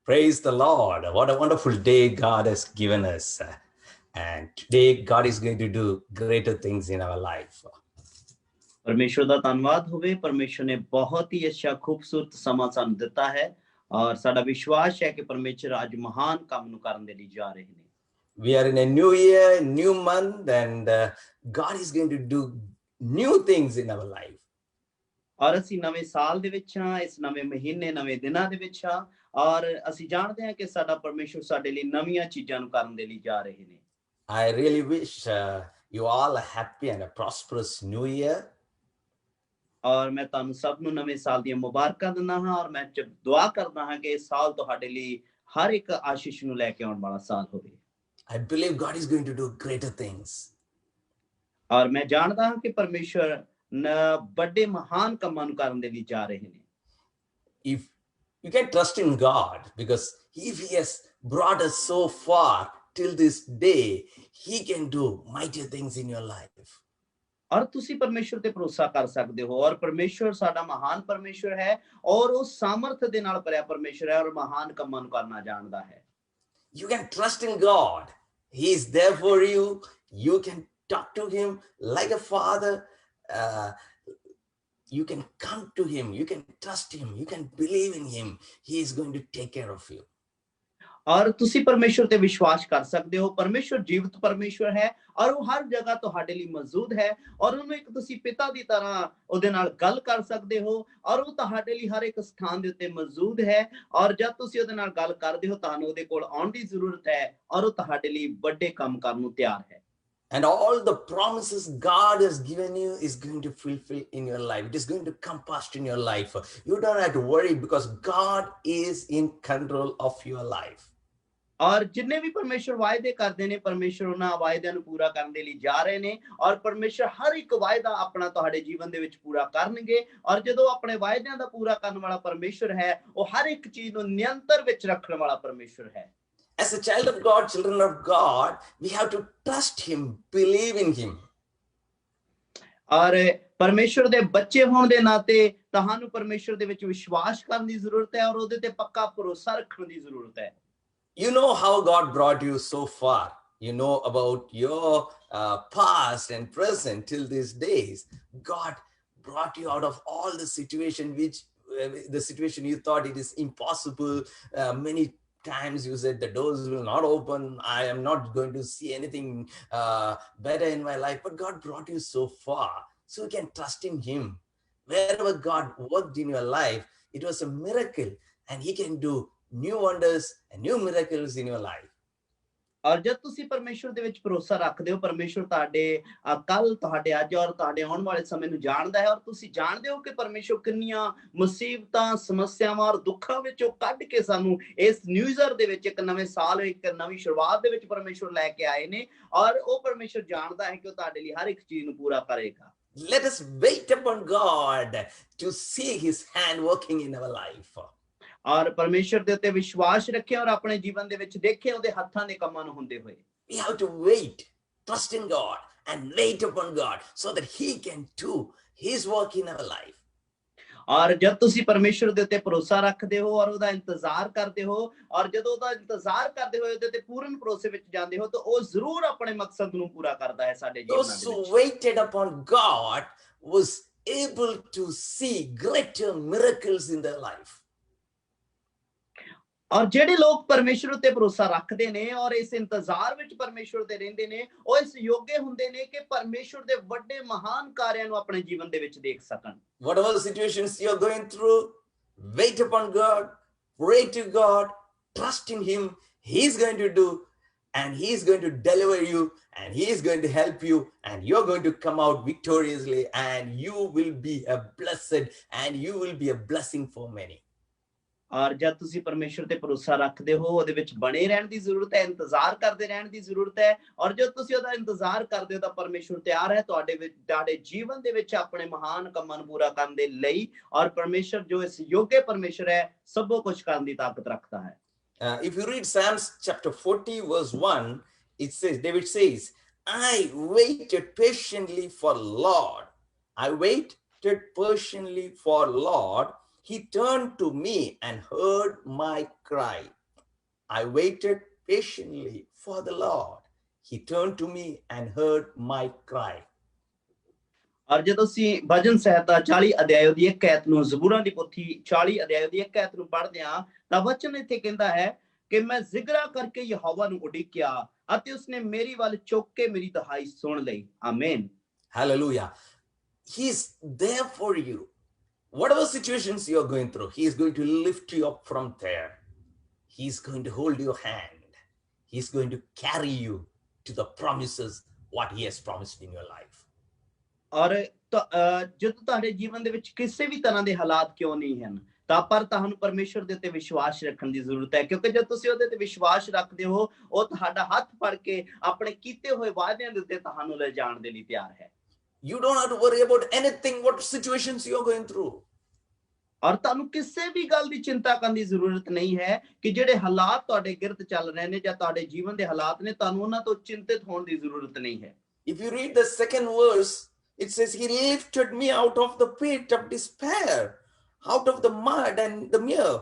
Praise the Lord. What a wonderful day God has given us. And today God is going to do greater things in our life. परमेश्वर ਦਾ ਧੰਨਵਾਦ ਹੋਵੇ। ਪਰਮੇਸ਼ਰ ਨੇ ਬਹੁਤ ਹੀ ਅੱਛਾ ਖੂਬਸੂਰਤ ਸਮਾਂ ਸਾਨੂੰ ਦਿੱਤਾ ਹੈ ਔਰ ਸਾਡਾ ਵਿਸ਼ਵਾਸ ਹੈ ਕਿ ਪਰਮੇਸ਼ਰ ਅੱਜ ਮਹਾਨ ਕੰਮ ਨੂੰ ਕਰਨ ਦੇ ਲਈ ਜਾ ਰਹੇ ਨੇ। We are in a new year, new month, and God is going to do new things in our life. ਔਰ ਅਸੀਂ ਨਵੇਂ ਸਾਲ ਦੇ ਵਿੱਚ ਹਾਂ, ਇਸ ਨਵੇਂ ਮਹੀਨੇ ਨਵੇਂ ਦਿਨਾਂ ਦੇ ਵਿੱਚ ਹਾਂ ਔਰ ਅਸੀਂ ਜਾਣਦੇ ਹਾਂ ਕਿ ਸਾਡਾ ਪਰਮੇਸ਼ਰ ਸਾਡੇ ਲਈ ਨਵੀਆਂ ਚੀਜ਼ਾਂ ਨੂੰ ਕਰਨ ਦੇ ਲਈ ਜਾ ਰਹੇ ਨੇ। I really wish you all a happy and a prosperous new year. ਔਰ ਮੈਂ ਤੁਹਾਨੂੰ ਸਭ ਨੂੰ ਨਵੇਂ ਸਾਲ ਦੀਆਂ ਮੁਬਾਰਕਾਂ ਦਿੰਦਾ ਹਾਂ ਔਰ ਮੈਂ ਦੁਆ ਕਰਦਾ ਹਾਂ ਕਿ ਇਸ ਸਾਲ ਤੁਹਾਡੇ ਲਈ ਹਰ ਇੱਕ ਆਸ਼ੀਸ਼ ਨੂੰ ਲੈ ਕੇ ਆਉਣ ਵਾਲਾ ਸਾਲ ਹੋਵੇ। I believe God is going to do greater things. ਔਰ ਮੈਂ ਜਾਣਦਾ ਹਾਂ ਕਿ ਪਰਮੇਸ਼ਰ ਵੱਡੇ ਮਹਾਨ ਕੰਮਾਂ ਨੂੰ ਕਰਨ ਦੇ ਲਈ ਜਾ ਰਹੇ ਨੇ। If you can trust in God, because if He has brought us so far till this day, He can do mighty things in your life. ਔਰ ਤੁਸੀਂ ਪਰਮੇਸ਼ਰ ਤੇ ਭਰੋਸਾ ਕਰ ਸਕਦੇ ਹੋ ਔਰ ਪਰਮੇਸ਼ਰ ਸਾਡਾ ਮਹਾਨ ਪਰਮੇਸ਼ਰ ਹੈ ਔਰ ਉਹ ਸਾਮਰਥ ਦੇ ਨਾਲ ਭਰਿਆ ਪਰਮੇਸ਼ਰ ਹੈ ਔਰ ਮਹਾਨ ਕੰਮਾਂ ਨੂੰ ਕਰਨਾ ਜਾਣਦਾ ਹੈ। You can trust in God. He is there for you. You can talk to Him like a father. You can come to Him. You can trust Him. You can believe in Him. He is going to take care of you. ਔਰ ਤੁਸੀਂ ਪਰਮੇਸ਼ਰ ਤੇ ਵਿਸ਼ਵਾਸ ਕਰ ਸਕਦੇ ਹੋ। ਪਰਮੇਸ਼ਰ ਜੀਵਤ ਪਰਮੇਸ਼ਰ ਹੈ ਔਰ ਉਹ ਹਰ ਜਗ੍ਹਾ ਤੁਹਾਡੇ ਲਈ ਮੌਜੂਦ ਹੈ ਔਰ ਉਹਨੂੰ ਇੱਕ ਤੁਸੀਂ ਪਿਤਾ ਦੀ ਤਰ੍ਹਾਂ ਉਹਦੇ ਨਾਲ ਗੱਲ ਕਰ ਸਕਦੇ ਹੋ ਔਰ ਉਹ ਤੁਹਾਡੇ ਲਈ ਹਰ ਇੱਕ ਸਥਾਨ ਦੇ ਉੱਤੇ ਮੌਜੂਦ ਹੈ ਔਰ ਜਦ ਤੁਸੀਂ ਉਹਦੇ ਨਾਲ ਗੱਲ ਕਰਦੇ ਹੋ ਤੁਹਾਨੂੰ ਉਹਦੇ ਕੋਲ ਆਉਣ ਦੀ ਜ਼ਰੂਰਤ ਹੈ ਔਰ ਉਹ ਤੁਹਾਡੇ ਲਈ ਵੱਡੇ ਕੰਮ ਕਰਨ ਨੂੰ ਤਿਆਰ ਹੈ। And all the promises God has given you is going to fulfill in your life. It is going to come past in your life. You don't have to worry because God is in control of your life. ਔਰ ਜਿੰਨੇ ਵੀ ਪਰਮੇਸ਼ਰ ਵਾਅਦੇ ਕਰਦੇ ਨੇ ਪਰਮੇਸ਼ਰ ਉਹਨਾਂ ਵਾਅਦਿਆਂ ਨੂੰ ਪੂਰਾ ਕਰਨ ਦੇ ਲਈ ਜਾ ਰਹੇ ਨੇ ਔਰ ਪਰਮੇਸ਼ਰ ਹਰ ਇੱਕ ਵਾਅਦਾ ਆਪਣਾ ਤੁਹਾਡੇ ਜੀਵਨ ਦੇ ਵਿੱਚ ਪੂਰਾ ਕਰਨਗੇ ਔਰ ਜਦੋਂ ਆਪਣੇ ਵਾਅਦਿਆਂ ਦਾ ਪੂਰਾ ਕਰਨ ਵਾਲਾ ਪਰਮੇਸ਼ਰ ਹੈ ਉਹ ਹਰ ਇੱਕ ਚੀਜ਼ ਨੂੰ ਨਿਯੰਤਰਣ ਵਿੱਚ ਰੱਖਣ ਵਾਲਾ ਪਰਮੇਸ਼ਰ ਹੈ। As a child of God, children of God, we have to trust Him, believe in Him. ਔਰ ਪਰਮੇਸ਼ਰ ਦੇ ਬੱਚੇ ਹੋਣ ਦੇ ਨਾਤੇ ਤੁਹਾਨੂੰ ਪਰਮੇਸ਼ਰ ਦੇ ਵਿੱਚ ਵਿਸ਼ਵਾਸ ਕਰਨ ਦੀ ਜ਼ਰੂਰਤ ਹੈ ਔਰ ਉਹਦੇ ਤੇ ਪੱਕਾ ਭਰੋਸਾ ਰੱਖਣ ਦੀ ਜ਼ਰੂਰਤ ਹੈ। You know how God brought you so far. You know about your past and present till these days. God brought you out of all the situation the situation you thought it is impossible. Many times you said the doors will not open. I am not going to see anything better in my life. But God brought you so far. So you can trust in Him. Wherever God worked in your life, it was a miracle. And He can do new wonders and new miracles in your life. ਔਰ ਜਦ ਤੁਸੀਂ ਪਰਮੇਸ਼ਰ ਦੇ ਵਿੱਚ ਭਰੋਸਾ ਰੱਖਦੇ ਹੋ ਪਰਮੇਸ਼ਰ ਤੁਹਾਡੇ ਕੱਲ ਤੁਹਾਡੇ ਅੱਜ ਔਰ ਤੁਹਾਡੇ ਆਉਣ ਵਾਲੇ ਸਮੇਂ ਨੂੰ ਜਾਣਦਾ ਹੈ ਔਰ ਤੁਸੀਂ ਜਾਣਦੇ ਹੋ ਕਿ ਪਰਮੇਸ਼ਰ ਕਿੰਨੀਆਂ ਮੁਸੀਬਤਾਂ ਸਮੱਸਿਆਵਾਂ ਔਰ ਦੁੱਖਾਂ ਵਿੱਚੋਂ ਕੱਢ ਕੇ ਸਾਨੂੰ ਇਸ ਨਿਊ ਈਅਰ ਦੇ ਵਿੱਚ ਇੱਕ ਨਵੇਂ ਸਾਲ ਇੱਕ ਨਵੀਂ ਸ਼ੁਰੂਆਤ ਦੇ ਵਿੱਚ ਪਰਮੇਸ਼ਰ ਲੈ ਕੇ ਆਏ ਨੇ ਔਰ ਉਹ ਪਰਮੇਸ਼ਰ ਜਾਣਦਾ ਹੈ ਕਿ ਉਹ ਤੁਹਾਡੇ ਲਈ ਹਰ ਇੱਕ ਚੀਜ਼ ਨੂੰ ਪੂਰਾ ਕਰੇਗਾ। Let us wait upon God to see His hand working in our life. ਔਰ ਪਰਮੇਸ਼ਰ ਦੇ ਉੱਤੇ ਵਿਸ਼ਵਾਸ ਰੱਖੇ ਔਰ ਆਪਣੇ ਜੀਵਨ ਦੇ ਵਿੱਚ ਦੇਖੇ ਉਹਦੇ ਹੱਥਾਂ ਦੇ ਕੰਮਾਂ ਨੂੰ ਹੁੰਦੇ ਹੋਏ। We have to wait, trust in God and wait upon God so that He can do His work in our life. ਔਰ ਜਦ ਤੁਸੀਂ ਪਰਮੇਸ਼ਰ ਦੇ ਉੱਤੇ ਭਰੋਸਾ ਰੱਖਦੇ ਹੋ ਔਰ ਉਹਦਾ ਇੰਤਜ਼ਾਰ ਕਰਦੇ ਹੋ ਔਰ ਜਦੋਂ ਉਹਦਾ ਇੰਤਜ਼ਾਰ ਕਰਦੇ ਹੋਏ ਉਹਦੇ ਤੇ ਪੂਰਨ ਭਰੋਸੇ ਵਿੱਚ ਜਾਂਦੇ ਹੋ ਤਾਂ ਉਹ ਜ਼ਰੂਰ ਆਪਣੇ ਮਕਸਦ ਨੂੰ ਪੂਰਾ ਕਰਦਾ ਹੈ ਸਾਡੇ ਜੀਵਨ ਦੇ ਵਿੱਚ। Those who waited upon God was able to see greater miracles in their life. ਔਰ ਜਿਹੜੇ ਲੋਕ ਪਰਮੇਸ਼ਰ ਉੱਤੇ ਭਰੋਸਾ ਰੱਖਦੇ ਨੇ ਔਰ ਇਸ ਇੰਤਜ਼ਾਰ ਵਿੱਚ ਪਰਮੇਸ਼ਰ ਦੇ ਰਹਿੰਦੇ ਨੇ ਉਹ ਇਸ ਯੋਗੇ ਹੁੰਦੇ ਨੇ ਕਿ ਪਰਮੇਸ਼ਰ ਦੇ ਵੱਡੇ ਮਹਾਨ ਕਾਰਿਆਂ ਨੂੰ ਆਪਣੇ ਜੀਵਨ ਦੇ ਵਿੱਚ ਦੇਖ ਸਕਣ। Whatever the situations you are going through, wait upon God, pray to God, trust in Him. He is going to do and He is going to deliver you and He is going to help you and you are going to come out victoriously and you will be a blessed and you will be a blessing for many. ਔਰ ਜਦ ਤੁਸੀਂ ਪਰਮੇਸ਼ਰ ਤੇ ਭਰੋਸਾ ਰੱਖਦੇ ਹੋ ਉਹਦੇ ਵਿੱਚ ਬਣੇ ਰਹਿਣ ਦੀ ਜ਼ਰੂਰਤ ਹੈ ਇੰਤਜ਼ਾਰ ਕਰਦੇ ਰਹਿਣ ਦੀ ਜ਼ਰੂਰਤ ਹੈ ਔਰ ਜਦ ਤੁਸੀਂ ਉਹਦਾ ਇੰਤਜ਼ਾਰ ਕਰਦੇ ਹੋ ਤਾਂ ਪਰਮੇਸ਼ਰ ਤਿਆਰ ਹੈ ਤੁਹਾਡੇ ਜੀਵਨ ਦੇ ਵਿੱਚ ਆਪਣੇ ਮਹਾਨ ਕੰਮਾਂ ਨੂੰ ਪੂਰਾ ਕਰਨ ਦੇ ਲਈ ਔਰ ਪਰਮੇਸ਼ਰ ਜੋ ਇਸ ਯੋਗੇ ਪਰਮੇਸ਼ਰ ਹੈ ਸਭ ਕੁਝ ਕਰਨ ਦੀ ਤਾਕਤ ਰੱਖਦਾ ਹੈ। If you read Psalms chapter 40 verse 1, it says, David says, I waited patiently for Lord. I waited patiently for Lord. He turned to me and heard my cry. I waited patiently for the Lord. He turned to me and heard my cry. ਔਰ ਜਦੋਂ ਅਸੀਂ ਭਜਨ ਸੰਹਿਤਾ 40 ਅਧਿਆਇ ਦੀ 1 ਐਤ ਨੂੰ, ਜ਼ਬੂਰਾਂ ਦੀ ਪੋਥੀ 40 ਅਧਿਆਇ ਦੀ 1 ਐਤ ਨੂੰ ਪੜ੍ਹਦੇ ਹਾਂ ਤਾਂ ਵਚਨ ਇੱਥੇ ਕਹਿੰਦਾ ਹੈ ਕਿ ਮੈਂ ਜ਼ਿਗਰਾ ਕਰਕੇ ਯਹੋਵਾ ਨੂੰ ਉਡੀਕਿਆ ਅਤੇ ਉਸਨੇ ਮੇਰੀ ਵੱਲ ਚੁੱਕ ਕੇ ਮੇਰੀ ਦਹਾਈ ਸੁਣ ਲਈ। ਆਮੀਨ। Hallelujah. He's there for you. Whatever situations you're going through, he is going to lift you up from there. He's going to hold your hand. He's going to carry you to the promises, what he has promised in your life. ਔਰ ਜਦੋਂ ਤੁਹਾਡੇ ਜੀਵਨ ਦੇ ਵਿੱਚ ਕਿਸੇ ਵੀ ਤਰ੍ਹਾਂ ਦੇ ਹਾਲਾਤ ਕਿਉਂ ਨਹੀਂ ਹਨ ਤਾਂ ਪਰ ਤੁਹਾਨੂੰ ਪਰਮੇਸ਼ਵਰ ਦੇ ਉੱਤੇ ਵਿਸ਼ਵਾਸ ਰੱਖਣ ਦੀ ਜ਼ਰੂਰਤ ਹੈ, ਕਿਉਂਕਿ ਜਦ ਤੁਸੀਂ ਉਹਦੇ ਤੇ ਵਿਸ਼ਵਾਸ ਰੱਖਦੇ ਹੋ ਉਹ ਤੁਹਾਡਾ ਹੱਥ ਫੜ ਕੇ ਆਪਣੇ ਕੀਤੇ ਹੋਏ ਵਾਅਦਿਆਂ ਦੇ ਉੱਤੇ ਤੁਹਾਨੂੰ ਲੈ ਜਾਣ ਦੇ ਲਈ ਤਿਆਰ ਹੈ। You don't have to worry about anything, what situations you're going through. ਔਰ ਤੁਹਾਨੂੰ ਕਿਸੇ ਵੀ ਗੱਲ ਦੀ ਚਿੰਤਾ ਕਰਨ ਦੀ ਜ਼ਰੂਰਤ ਨਹੀਂ ਹੈ ਕਿ ਜਿਹੜੇ ਹਾਲਾਤ ਤੁਹਾਡੇ ਗਿਰਦ ਚੱਲ ਰਹੇ ਨੇ ਜਾਂ ਤੁਹਾਡੇ ਜੀਵਨ ਦੇ ਹਾਲਾਤ ਨੇ, ਤੁਹਾਨੂੰ ਉਹਨਾਂ ਤੋਂ ਚਿੰਤਿਤ ਹੋਣ ਦੀ ਜ਼ਰੂਰਤ ਨਹੀਂ ਹੈ। If you read the second verse, it says, he lifted me out of the pit of despair, out of the mud and the mire.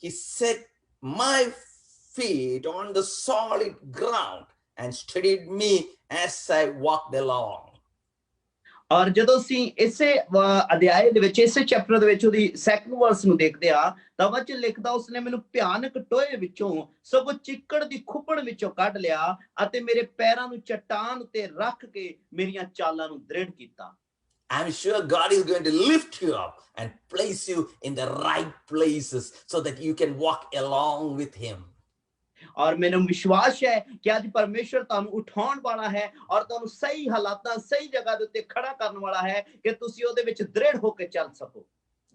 He set my feet on the solid ground and steadied me as I walked along. ਔਰ ਜਦੋਂ ਅਸੀਂ ਇਸੇ ਅਧਿਆਇ ਦੇ ਵਿੱਚ, ਇਸੇ chapter ਦੇ ਵਿੱਚ ਉਹਦੀ ਸੈਕੰਡ ਵਰਸ ਨੂੰ ਦੇਖਦੇ ਆ ਤਾਂ ਵਚਨ ਲਿਖਦਾ, ਉਸਨੇ ਮੈਨੂੰ ਭਿਆਨਕ ਟੋਏ ਵਿੱਚੋਂ, ਸਗੋਂ ਚਿੱਕੜ ਦੀ ਖੁੱਪੜ ਵਿੱਚੋਂ ਕੱਢ ਲਿਆ ਅਤੇ ਮੇਰੇ ਪੈਰਾਂ ਨੂੰ ਚਟਾਨ ਉੱਤੇ ਰੱਖ ਕੇ ਮੇਰੀਆਂ ਚਾਲਾਂ ਨੂੰ ਦ੍ਰਿੜ ਕੀਤਾ। I'm sure God is going to lift you up and place you in the right places so that you can walk along with him. ਔਰ ਮੈਨੂੰ ਵਿਸ਼ਵਾਸ ਹੈ ਕਿ ਅੱਜ ਪਰਮੇਸ਼ਵਰ ਤੁਹਾਨੂੰ ਉਠਾਉਣ ਵਾਲਾ ਹੈ ਔਰ ਤੁਹਾਨੂੰ ਸਹੀ ਹਾਲਾਤਾਂ, ਸਹੀ ਜਗ੍ਹਾ ਦੇ ਉੱਤੇ ਖੜਾ ਕਰਨ ਵਾਲਾ ਹੈ ਕਿ ਤੁਸੀਂ ਉਹਦੇ ਵਿੱਚ ਦ੍ਰਿੜ ਹੋ ਕੇ ਚੱਲ ਸਕੋ।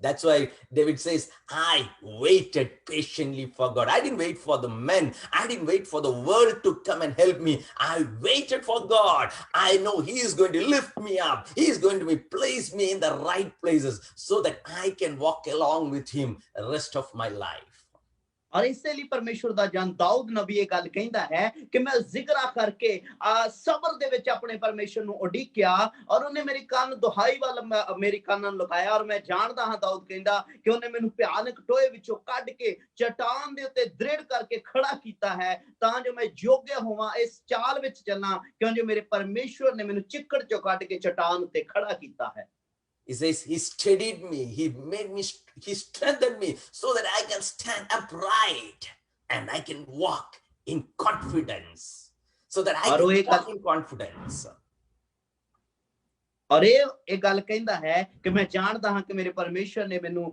That's why David says, I waited patiently for God. I didn't wait for the men. I didn't wait for the world to come and help me. I waited for God. I know he is going to lift me up. He is going to place me in the right places so that I can walk along with him the rest of my life. ਔਰ ਇਸੇ ਲਈ ਪਰਮੇਸ਼ਵਰ ਦਾ ਜਨ ਦਾਊਦ ਨਬੀ ਇਹ ਗੱਲ ਕਹਿੰਦਾ ਹੈ ਕਿ ਮੈਂ ਜ਼ਿਕਰਾ ਕਰਕੇ ਸਬਰ ਦੇ ਵਿੱਚ ਆਪਣੇ ਪਰਮੇਸ਼ਵਰ ਨੂੰ ਉਡੀਕਿਆ ਔਰ ਉਹਨੇ ਮੇਰੀ ਕੰਨ ਦੁਹਾਈ ਵੱਲ ਮੇਰੀ ਕੰਨਾਂ ਨੂੰ ਲਗਾਇਆ ਔਰ ਮੈਂ ਜਾਣਦਾ ਹਾਂ, ਦਾਊਦ ਕਹਿੰਦਾ, ਕਿ ਉਹਨੇ ਮੈਨੂੰ ਭਿਆਨਕ ਟੋਏ ਵਿੱਚੋਂ ਕੱਢ ਕੇ ਚਟਾਨ ਦੇ ਉੱਤੇ ਦ੍ਰਿੜ ਕਰਕੇ ਖੜਾ ਕੀਤਾ ਹੈ ਤਾਂ ਜੋ ਮੈਂ ਯੋਗ ਹੋਵਾਂ ਇਸ ਚਾਲ ਵਿੱਚ ਚੱਲਾਂ, ਕਿਉਂ ਜੋ ਮੇਰੇ ਪਰਮੇਸ਼ਵਰ ਨੇ ਮੈਨੂੰ ਚਿੱਕੜ ਚੋਂ ਕੱਢ ਕੇ ਚਟਾਨ ਉੱਤੇ ਖੜਾ ਕੀਤਾ ਹੈ। He says, he steadied me, he strengthened me so that I can stand upright and I can walk in confidence. So that I can walk in confidence. ਔਰ ਇਹ ਗੱਲ ਕਹਿੰਦਾ ਹੈ ਕਿ ਮੈਂ ਜਾਣਦਾ ਹਾਂ ਕਿ ਮੇਰੇ ਪਰਮੇਸ਼ਵਰ ਨੇ ਮੈਨੂੰ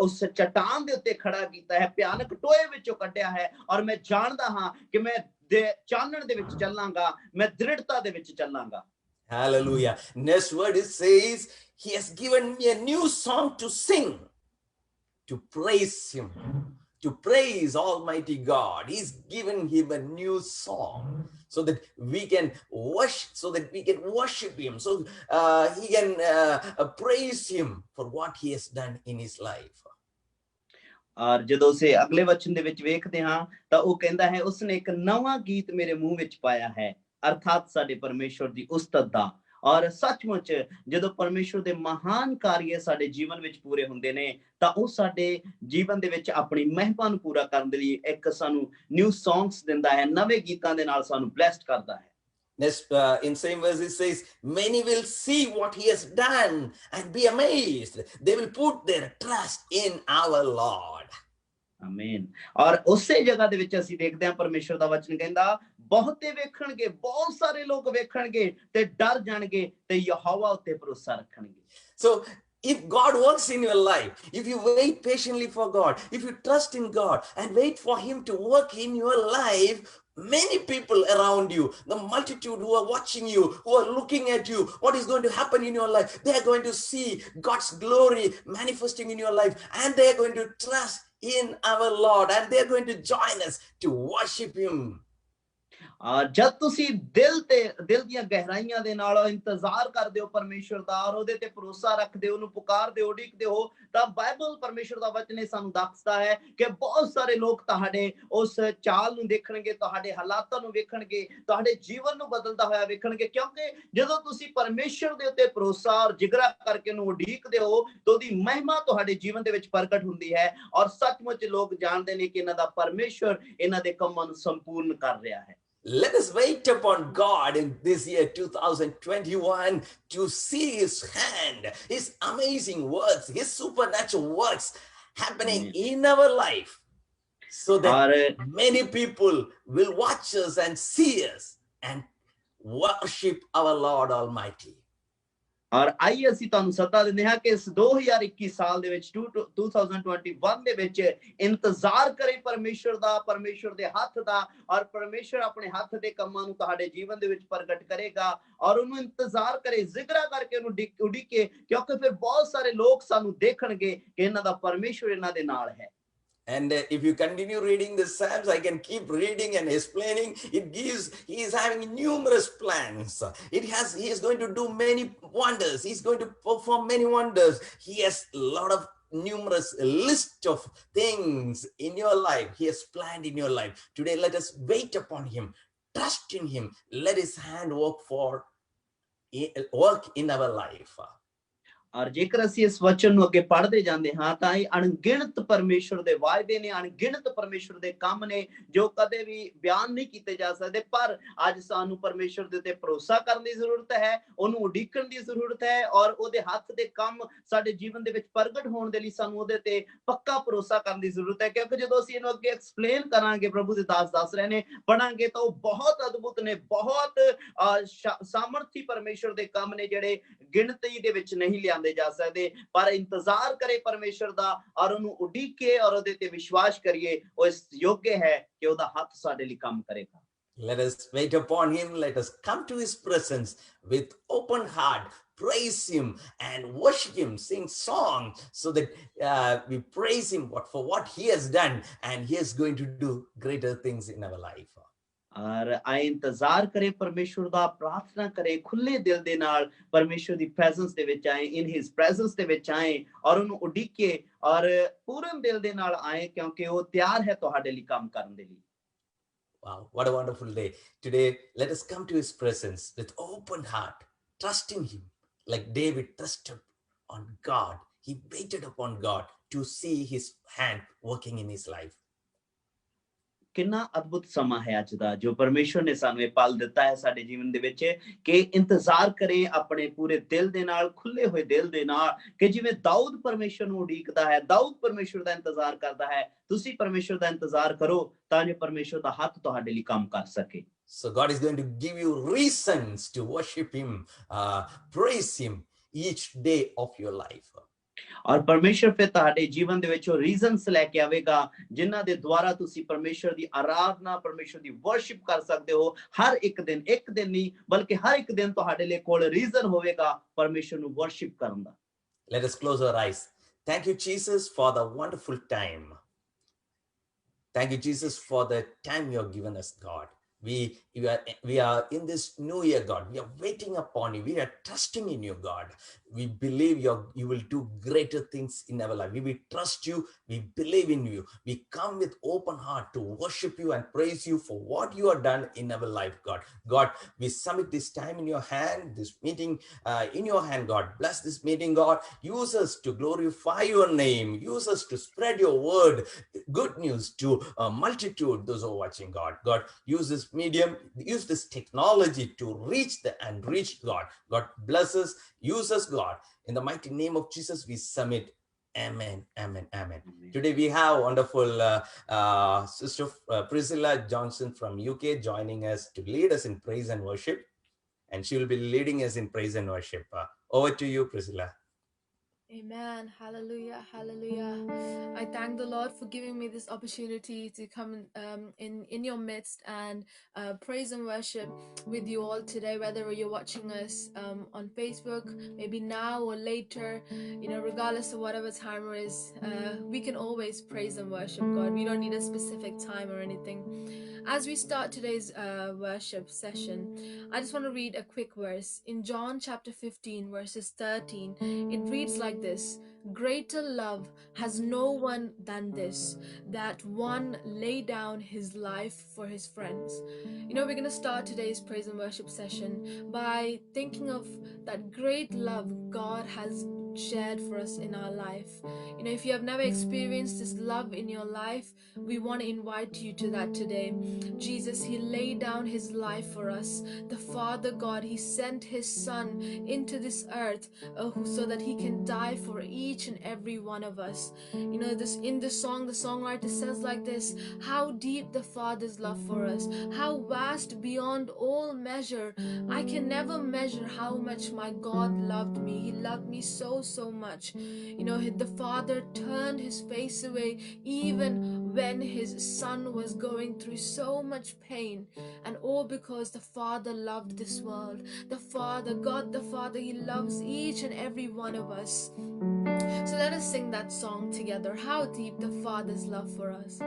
ਉਸ ਚਟਾਨ ਦੇ ਉੱਤੇ ਖੜਾ ਕੀਤਾ ਹੈ, ਭਿਆਨਕ ਟੋਏ ਵਿੱਚੋਂ ਕੱਢਿਆ ਹੈ ਔਰ ਮੈਂ ਜਾਣਦਾ ਹਾਂ ਕਿ ਮੈਂ ਚਾਨਣ ਦੇ ਵਿੱਚ ਚੱਲਾਂਗਾ, ਮੈਂ ਦ੍ਰਿੜਤਾ ਦੇ ਵਿੱਚ ਚੱਲਾਂਗਾ। Hallelujah. Next word it says, he has given me a new song to sing, to praise him, to praise Almighty God. He's given him a new song so that we can worship him, so he can praise him for what he has done in his life. ਔਰ ਜਦੋਂ ਅਸੀਂ ਅਗਲੇ ਵਚਨ ਦੇ ਵਿੱਚ ਵੇਖਦੇ ਹਾਂ ਤਾਂ ਉਹ ਕਹਿੰਦਾ ਹੈ, ਉਸਨੇ ਇੱਕ ਨਵਾਂ ਗੀਤ ਮੇਰੇ ਮੂੰਹ ਵਿੱਚ ਪਾਇਆ ਹੈ, ਅਰਥਾਤ ਸਾਡੇ ਪਰਮੇਸ਼ਵਰ ਦੀ ਉਸਤਤ ਦਾ। ਔਰ ਸੱਚਮੁੱਚ ਜਦੋਂ ਪਰਮੇਸ਼ਵਰ ਦੇ ਮਹਾਨ ਕਾਰਜ ਸਾਡੇ ਜੀਵਨ ਵਿੱਚ ਪੂਰੇ ਹੁੰਦੇ ਨੇ ਤਾਂ ਉਹ ਸਾਡੇ ਜੀਵਨ ਦੇ ਵਿੱਚ ਆਪਣੀ ਮਹਿਮਾ ਨੂੰ ਪੂਰਾ ਕਰਨ ਦੇ ਲਈ ਇੱਕ ਸਾਨੂੰ ਨਿਊ ਸੌਂਗਸ ਦਿੰਦਾ ਹੈ, ਨਵੇਂ ਗੀਤਾਂ ਦੇ ਨਾਲ ਸਾਨੂੰ ਬਲੈਸਡ ਕਰਦਾ ਹੈ। Next, in same verse it says, many will see what he has done and be amazed. They will put their trust in our Lord. ਆਮੀਨ। ਔਰ ਉਸੇ ਜਗ੍ਹਾ ਦੇ ਵਿੱਚ ਅਸੀਂ ਦੇਖਦੇ ਹਾਂ ਪਰਮੇਸ਼ਵਰ ਦਾ ਵਚਨ ਕਹਿੰਦਾ, ਬਹੁਤੇ ਵੇਖਣਗੇ, ਬਹੁਤ ਸਾਰੇ ਲੋਕ ਵੇਖਣਗੇ ਤੇ ਡਰ ਜਾਣਗੇ ਤੇ ਯਹੋਵਾ ਉੱਤੇ ਭਰੋਸਾ ਰੱਖਣਗੇ। So if God works in your life, if you wait patiently for God, if you trust in God and wait for him to work in your life, many people around you, the multitude who are watching you, who are looking at you, what is going to happen in your life, they are going to see God's glory manifesting in your life and they are going to trust in our Lord and they are going to join us to worship him. ਜਦ ਤੁਸੀਂ ਦਿਲ ਦੀਆਂ ਗਹਿਰਾਈਆਂ ਦੇ ਨਾਲ ਇੰਤਜ਼ਾਰ ਕਰਦੇ ਹੋ ਪਰਮੇਸ਼ਵਰ ਦਾ ਔਰ ਉਹਦੇ ਤੇ ਭਰੋਸਾ ਰੱਖਦੇ ਹੋ, ਉਹਨੂੰ ਪੁਕਾਰਦੇ ਹੋ, ਉਡੀਕਦੇ ਹੋ, ਤਾਂ ਬਾਈਬਲ ਪਰਮੇਸ਼ਵਰ ਦਾ ਵਚਨ ਇਹ ਸਾਨੂੰ ਦੱਸਦਾ ਹੈ ਕਿ ਬਹੁਤ ਸਾਰੇ ਲੋਕ ਤੁਹਾਡੇ ਉਸ ਚਾਲ ਨੂੰ ਦੇਖਣਗੇ, ਤੁਹਾਡੇ ਹਾਲਾਤਾਂ ਨੂੰ ਵੇਖਣਗੇ, ਤੁਹਾਡੇ ਜੀਵਨ ਨੂੰ ਬਦਲਦਾ ਹੋਇਆ ਵੇਖਣਗੇ, ਕਿਉਂਕਿ ਜਦੋਂ ਤੁਸੀਂ ਪਰਮੇਸ਼ਵਰ ਦੇ ਉੱਤੇ ਭਰੋਸਾ ਔਰ ਜਿਗਰਾ ਕਰਕੇ ਉਹਨੂੰ ਉਡੀਕਦੇ ਹੋ ਤਾਂ ਉਹਦੀ ਮਹਿਮਾ ਤੁਹਾਡੇ ਜੀਵਨ ਦੇ ਵਿੱਚ ਪ੍ਰਗਟ ਹੁੰਦੀ ਹੈ ਔਰ ਸੱਚਮੁੱਚ ਲੋਕ ਜਾਣਦੇ ਨੇ ਕਿ ਇਹਨਾਂ ਦਾ ਪਰਮੇਸ਼ਵਰ ਇਹਨਾਂ ਦੇ ਕੰਮਾਂ ਨੂੰ ਸੰਪੂਰਨ ਕਰ ਰਿਹਾ ਹੈ। Let us wait upon God in this year 2021 to see His hand, His amazing works, His supernatural works happening in our life, so that many people will watch us and see us and worship our Lord Almighty. ਔਰ ਆਈ ਅਸੀਂ ਤੁਹਾਨੂੰ ਸੱਦਾ ਦਿੰਦੇ ਹਾਂ ਕਿ ਇਸ 2021 ਸਾਲ ਦੇ ਵਿੱਚ 2021 ਦੇ ਵਿੱਚ ਇੰਤਜ਼ਾਰ ਕਰੇ ਪਰਮੇਸ਼ਵਰ ਦਾ, ਪਰਮੇਸ਼ਵਰ ਦੇ ਹੱਥ ਦਾ, ਔਰ ਪਰਮੇਸ਼ਵਰ ਆਪਣੇ ਹੱਥ ਦੇ ਕੰਮਾਂ ਨੂੰ ਤੁਹਾਡੇ ਜੀਵਨ ਦੇ ਵਿੱਚ ਪ੍ਰਗਟ ਕਰੇਗਾ ਔਰ ਉਹਨੂੰ ਇੰਤਜ਼ਾਰ ਕਰੇ, ਜ਼ਿਕਰਾ ਕਰਕੇ ਉਹਨੂੰ ਉਡੀਕੇ, ਕਿਉਂਕਿ ਫਿਰ ਬਹੁਤ ਸਾਰੇ ਲੋਕ ਸਾਨੂੰ ਦੇਖਣਗੇ ਕਿ ਇਹਨਾਂ ਦਾ ਪਰਮੇਸ਼ਵਰ ਇਹਨਾਂ ਦੇ ਨਾਲ ਹੈ। And if you continue reading the Psalms, I can keep reading and explaining. He is having numerous plans. He is going to do many wonders. He's going to perform many wonders. He has a lot of numerous list of things in your life. He has planned in your life. Today, let us wait upon Him, trust in Him. Let His hand work in our life. ਔਰ ਜੇਕਰ ਅਸੀਂ ਇਸ ਵਚਨ ਨੂੰ ਅੱਗੇ ਪੜ੍ਹਦੇ ਜਾਂਦੇ ਹਾਂ ਤਾਂ ਇਹ ਅਣਗਿਣਤ ਪਰਮੇਸ਼ਵਰ ਦੇ ਵਾਅਦੇ ਨੇ, ਅਣਗਿਣਤ ਪਰਮੇਸ਼ਵਰ ਦੇ ਕੰਮ ਨੇ ਜੋ ਕਦੇ ਵੀ ਬਿਆਨ ਨਹੀਂ ਕੀਤੇ ਜਾ ਸਕਦੇ। ਪਰ ਅੱਜ ਸਾਨੂੰ ਪਰਮੇਸ਼ਵਰ ਦੇ ਉੱਤੇ ਭਰੋਸਾ ਕਰਨ ਦੀ ਜ਼ਰੂਰਤ ਹੈ, ਉਹਨੂੰ ਉਡੀਕਣ ਦੀ ਜ਼ਰੂਰਤ ਹੈ ਔਰ ਉਹਦੇ ਹੱਥ ਦੇ ਕੰਮ ਸਾਡੇ ਜੀਵਨ ਦੇ ਵਿੱਚ ਪ੍ਰਗਟ ਹੋਣ ਦੇ ਲਈ ਸਾਨੂੰ ਉਹਦੇ ਤੇ ਪੱਕਾ ਭਰੋਸਾ ਕਰਨ ਦੀ ਜ਼ਰੂਰਤ ਹੈ, ਕਿਉਂਕਿ ਜਦੋਂ ਅਸੀਂ ਇਹਨੂੰ ਅੱਗੇ ਐਕਸਪਲੇਨ ਕਰਾਂਗੇ, ਪ੍ਰਭੂ ਦੇ ਦਾਸ ਦੱਸ ਰਹੇ ਨੇ, ਪੜਾਂਗੇ ਤਾਂ ਉਹ ਬਹੁਤ ਅਦਭੁਤ ਨੇ, ਬਹੁਤ ਸਾਮਰਥੀ ਪਰਮੇਸ਼ਵਰ ਦੇ ਕੰਮ ਨੇ ਜਿਹੜੇ ਗਿਣਤੀ ਦੇ ਵਿੱਚ ਨਹੀਂ ਲਿਆਂਦੇ ਜਾ ਸਕਦੇ। ਪਰ ਇੰਤਜ਼ਾਰ ਕਰੇ ਪਰਮੇਸ਼ਵਰ ਦਾ ਔਰ ਉਹਨੂੰ ਉਡੀਕੇ ਔਰ ਉਹਦੇ ਤੇ ਵਿਸ਼ਵਾਸ ਕਰੀਏ, ਉਹ ਇਸ ਯੋਗ ਹੈ ਕਿ ਉਹਦਾ ਹੱਥ ਸਾਡੇ ਲਈ ਕੰਮ ਕਰੇਗਾ। Let us wait upon Him. Let us come to His presence with open heart, praise Him and worship Him, sing songs so that we praise Him for what He has done, and He is going to do greater things in our life. और आए इंतजार करे परमेश्वर दा, प्रार्थना करे खुले दिल दे नाल परमेश्वर दी प्रेजेंस दे विच आए, इन हिज प्रेजेंस दे विच आए और उन्हें उड़ीके और पूर्ण दिल दे नाल आए, क्योंकि वो तैयार है तुहाडे लई काम करन दे लई। Wow, what a wonderful day. Today, let us come to His presence with open heart, trusting Him like David trusted on God. He waited upon God to see His hand working in his life. ਕਿੰਨਾ ਅਦਭੁਤ ਸਮਾਂ ਹੈ ਅੱਜ ਦਾ ਜੋ ਪਰਮੇਸ਼ਵਰ ਨੇ ਸਾਨੂੰ ਇਹ ਪਲ ਦਿੱਤਾ ਹੈ ਸਾਡੇ ਜੀਵਨ ਦੇ ਵਿੱਚ ਕਿ ਇੰਤਜ਼ਾਰ ਕਰੇ ਆਪਣੇ ਪੂਰੇ ਦਿਲ ਦੇ ਨਾਲ, ਖੁੱਲੇ ਹੋਏ ਦਿਲ ਦੇ ਨਾਲ, ਕਿ ਜਿਵੇਂ ਦਾਊਦ ਪਰਮੇਸ਼ਵਰ ਨੂੰ ਉਡੀਕਦਾ ਹੈ, ਦਾਊਦ ਪਰਮੇਸ਼ਵਰ ਦਾ ਇੰਤਜ਼ਾਰ ਕਰਦਾ ਹੈ, ਤੁਸੀਂ ਪਰਮੇਸ਼ਵਰ ਦਾ ਇੰਤਜ਼ਾਰ ਕਰੋ ਤਾਂ ਜੋ ਪਰਮੇਸ਼ਵਰ ਦਾ ਹੱਥ ਤੁਹਾਡੇ ਲਈ ਕੰਮ ਕਰ ਸਕੇ। So God is going to give you reasons to worship Him, praise Him each day of your life. ਔਰ ਪਰਮੇਸ਼ਰ ਫਿਰ ਤੁਹਾਡੇ ਜੀਵਨ ਦੇ ਵਿੱਚ ਉਹ ਰੀਜ਼ਨਸ ਲੈ ਕੇ ਆਵੇਗਾ ਜਿਨ੍ਹਾਂ ਦੇ ਦੁਆਰਾ ਤੁਸੀਂ ਪਰਮੇਸ਼ਰ ਦੀ ਆਰਾਧਨਾ, ਪਰਮੇਸ਼ਰ ਦੀ ਵਰਸ਼ਿਪ ਕਰ ਸਕਦੇ ਹੋ। ਹਰ ਇੱਕ ਦਿਨ ਨਹੀਂ ਬਲਕਿ ਹਰ ਇੱਕ ਦਿਨ ਤੁਹਾਡੇ ਲਈ ਕੋਲ ਰੀਜ਼ਨ ਹੋਵੇਗਾ ਪਰਮੇਸ਼ਰ ਨੂੰ ਵਰਸ਼ਿਪ ਕਰਨ ਦਾ। Let us close our eyes. Thank you, Jesus, for the wonderful time. Thank you, Jesus, for the time you have given us, God. We are in this new year, God. We are waiting upon you. We are trusting in you, God. We believe you will do greater things in our life. We will trust you. We believe in you. We come with open heart to worship you and praise you for what you have done in our life, God. God, we submit this time in your hand, this meeting in your hand, God. Bless this meeting, God. Use us to glorify your name. Use us to spread your word, good news to a multitude, those who are watching, God. God, use this medium, use this technology to reach God. God, bless us, use us, God. In the mighty name of Jesus, we submit. Amen, amen, amen. Today we have wonderful Sister Priscilla Johnson from UK joining us to lead us in praise and worship. And she will be leading us in praise and worship. Over to you, Priscilla. Amen. Hallelujah. Hallelujah. I thank the Lord for giving me this opportunity to come in your midst and praise and worship with you all today, whether you're watching us on Facebook, maybe now or later, regardless of whatever time it is, we can always praise and worship God. We don't need a specific time or anything. As we start today's worship session, I just want to read a quick verse. In John chapter 15, verses 13, it reads like this: Greater love has no one than this, that one lay down his life for his friends. We're going to start today's praise and worship session by thinking of that great love God has shared for us in our life. If you have never experienced this love in your life, we want to invite you to that today. Jesus, he laid down his life for us. The Father God, he sent his Son into this earth so that he can die for each and every one of us. This in the song, the songwriter says like this: how deep the Father's love for us, how vast beyond all measure. I can never measure how much my God loved me. He loved me so much. The Father turned his face away even when his Son was going through so much pain, and all because the Father loved this world. The Father, God the Father, he loves each and every one of us. So let us sing that song together, how deep the Father's love for us.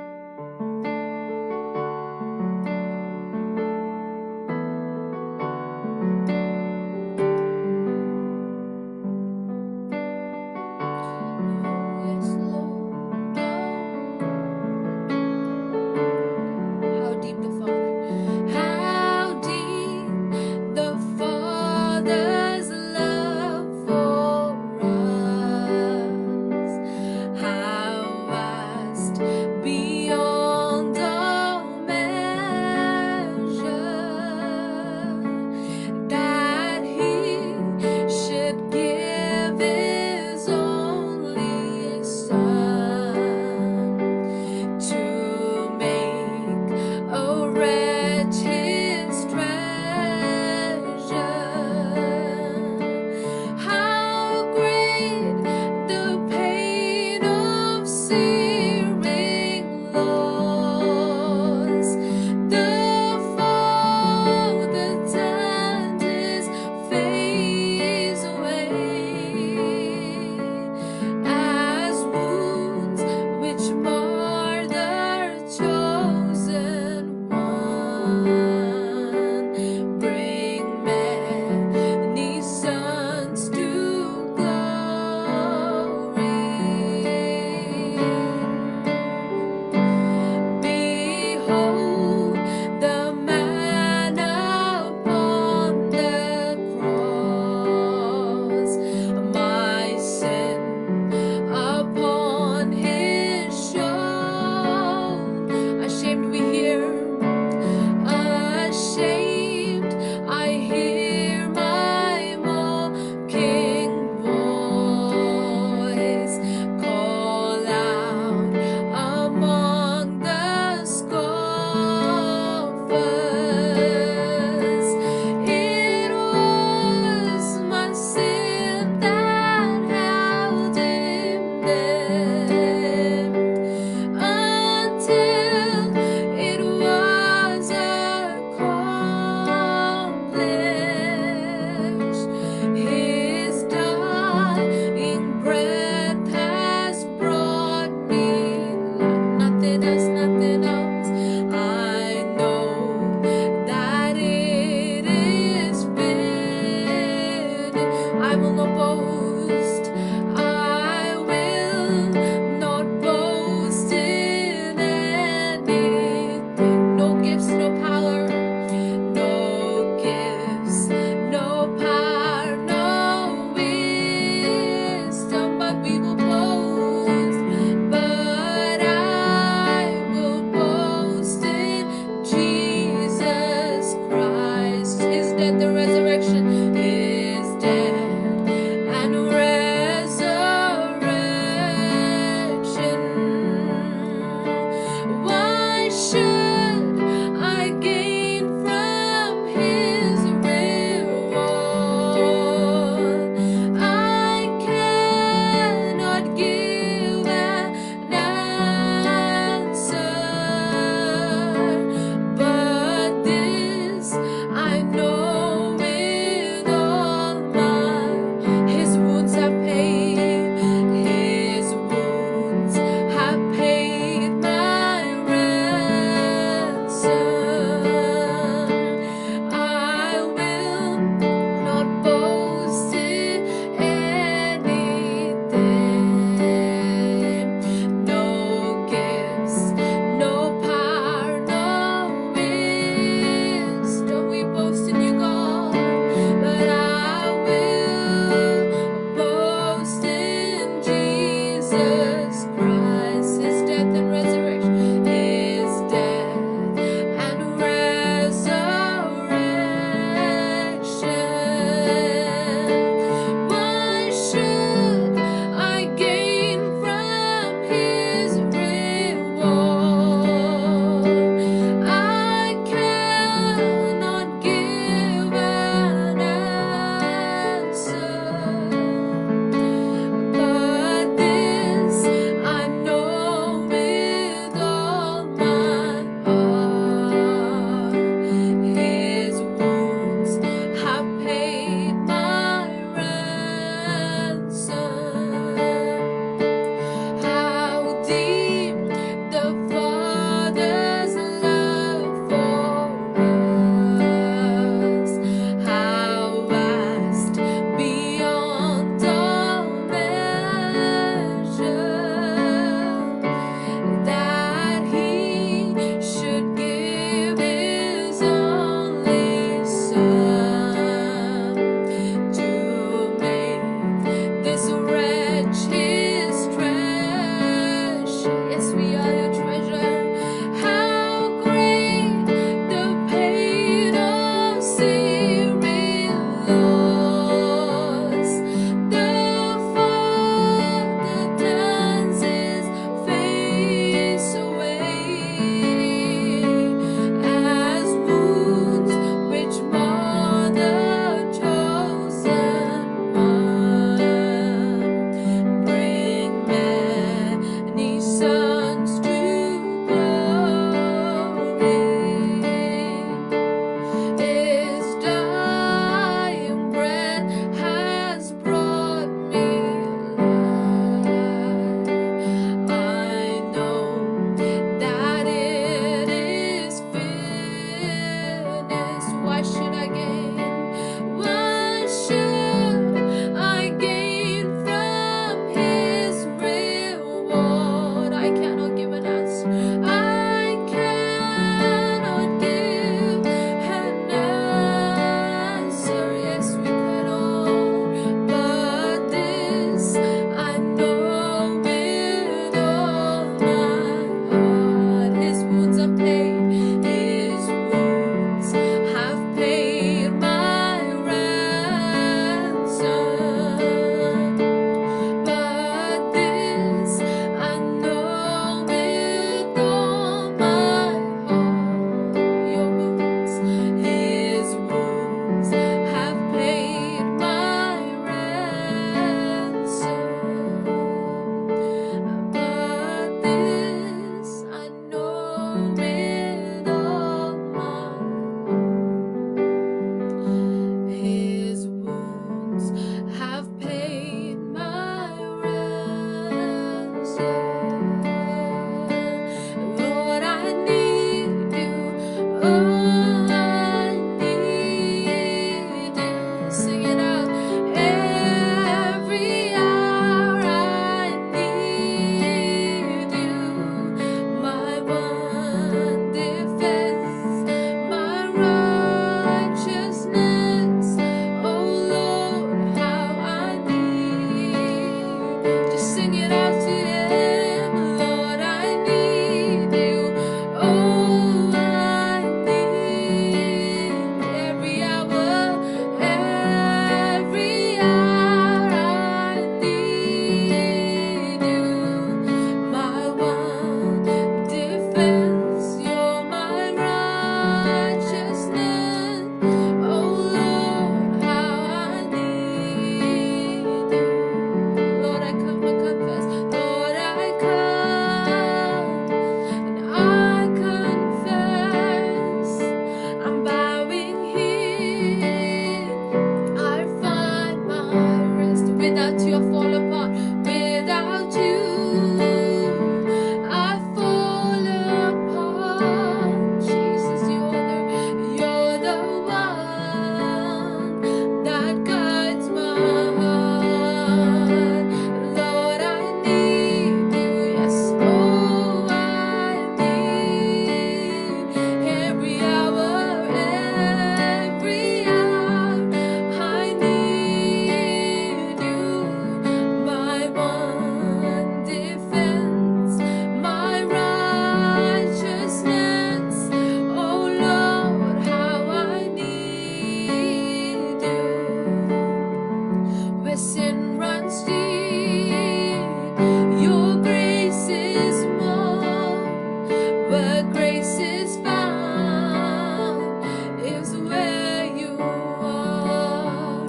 grace is found is where you are,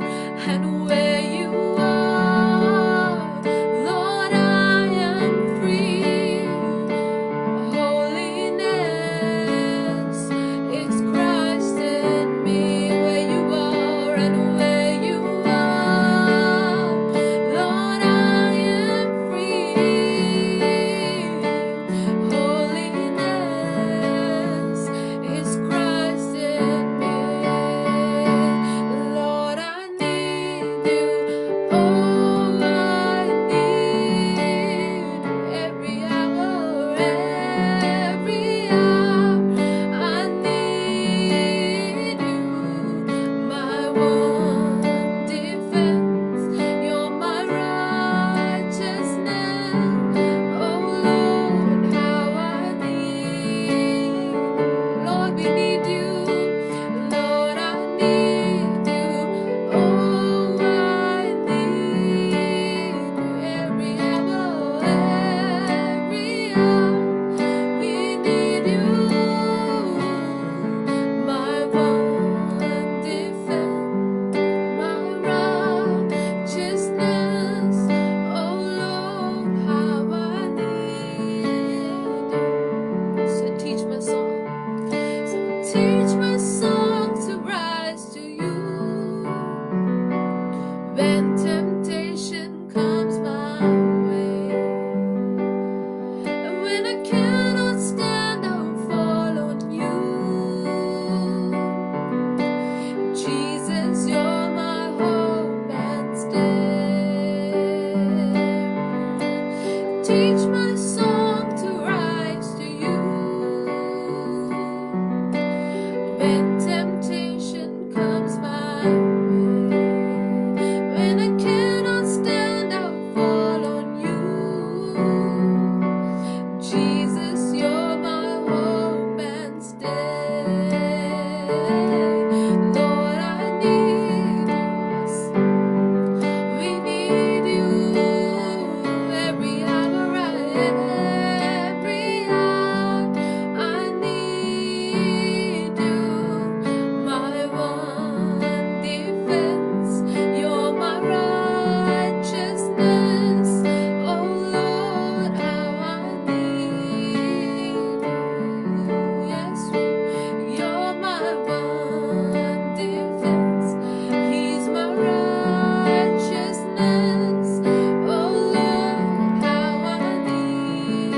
and where you are, Lord, I am free. Holiness is Christ in me. Where you are and where you are, Lord, I am free. Holiness is Christ in me. Lord, I need you. Oh, I need every hour, every hour. I need you, my one defense. You're my righteousness. Oh Lord, how I need. Lord, we need you. Lord, I need you. Oh, I need every hour, every hour. We need you, my one defense, my righteousness. Oh Lord, how I need you. So teach my song. So teach my song to rise to you when temptation comes my way, and when I cannot stand, I'll fall on you. Jesus, you're my hope and stay. Teach my song to rise to you when temptation comes my way, when I cannot stand, I'll fall on you. Jesus, you're my hope and stay. Lord, I need us. We need you every hour, every hour. I need you, my one defense. You're my righteousness. Oh Lord, how I need you. Yes, you're my one defense. He's my righteousness. Oh Lord, how I need.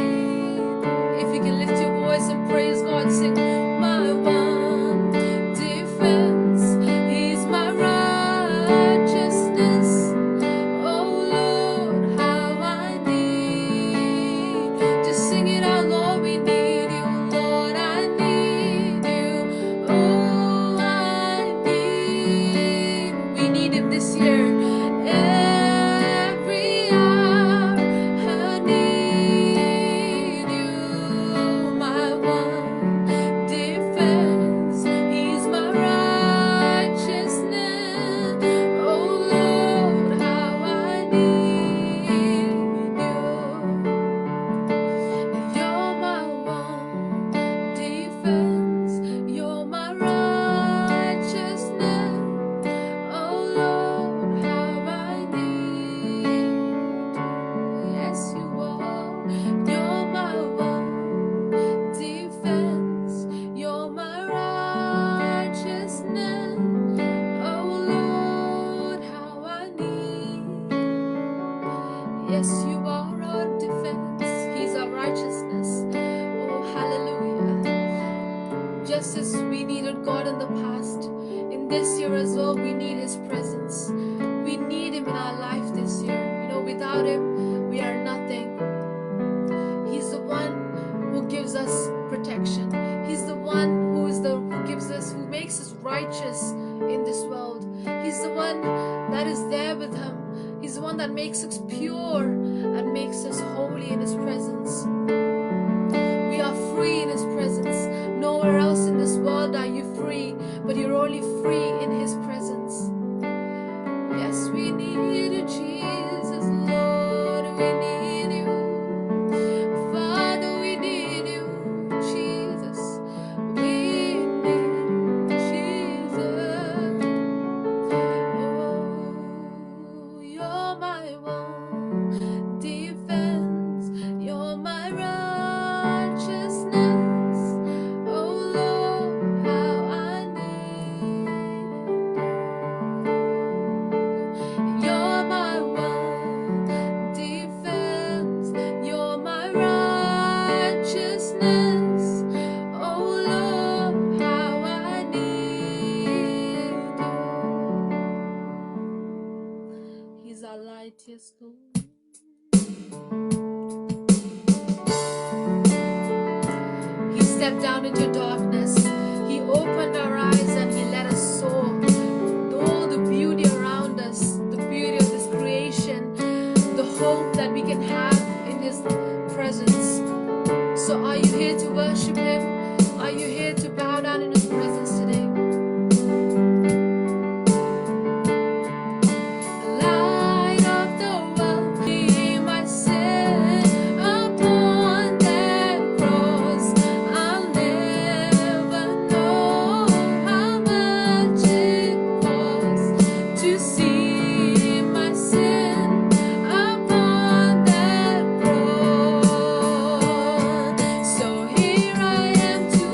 If you can lift your voice and praise God, sing my one defense. He's my righteousness. Oh Lord, how I need. Just sing it out, Lord, we need you. Lord, I need you. Oh, I need. We need him this year. Every hour, I need you, my one defense. He's my righteousness. Oh Lord, how I need you. You're my one defense. You're my righteousness. Oh Lord, how I need you. Yes, you are. You're my one defense. You're my righteousness. Oh Lord, how I need. Yes, you are our defense. He's our righteousness. Oh, hallelujah. Just as we needed God in the past, in this year as well, we need his presence. We need him in our life this year. You know, without him, we are nothing. He's the one who gives us protection. He's the one who gives us, who makes us righteous in this world. He's the one that is there with him. He's the one that makes us pure and makes us holy in his presence. We are free in his presence. Nowhere else in this world are you free, but you're only free in his presence. Yes, we need you, Jesus. Lord, we need you. Father, we need you, Jesus. Yes, Lord. He stepped down into darkness. He opened our eyes and He let us saw all the beauty around us, the beauty of this creation, the hope that we can have in His presence. So are you here to worship Him? Are you here to bow down in His presence today? Light of the world, be my sin upon that cross. I'll never know how much it costs to see my sin upon that cross. So here I am to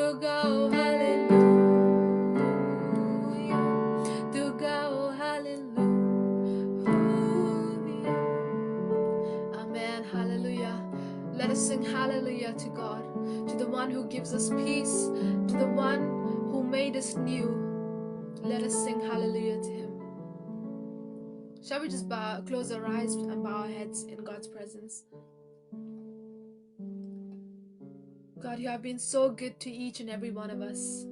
Durga, oh hallelujah. Durga, oh hallelujah. Amen. Hallelujah. Let us sing hallelujah to God, to the one who gives us peace, to the one who made us new. Let us sing hallelujah to him. Shall we just close our eyes and bow our heads in God's presence? God, you have been so good to each and every one of us.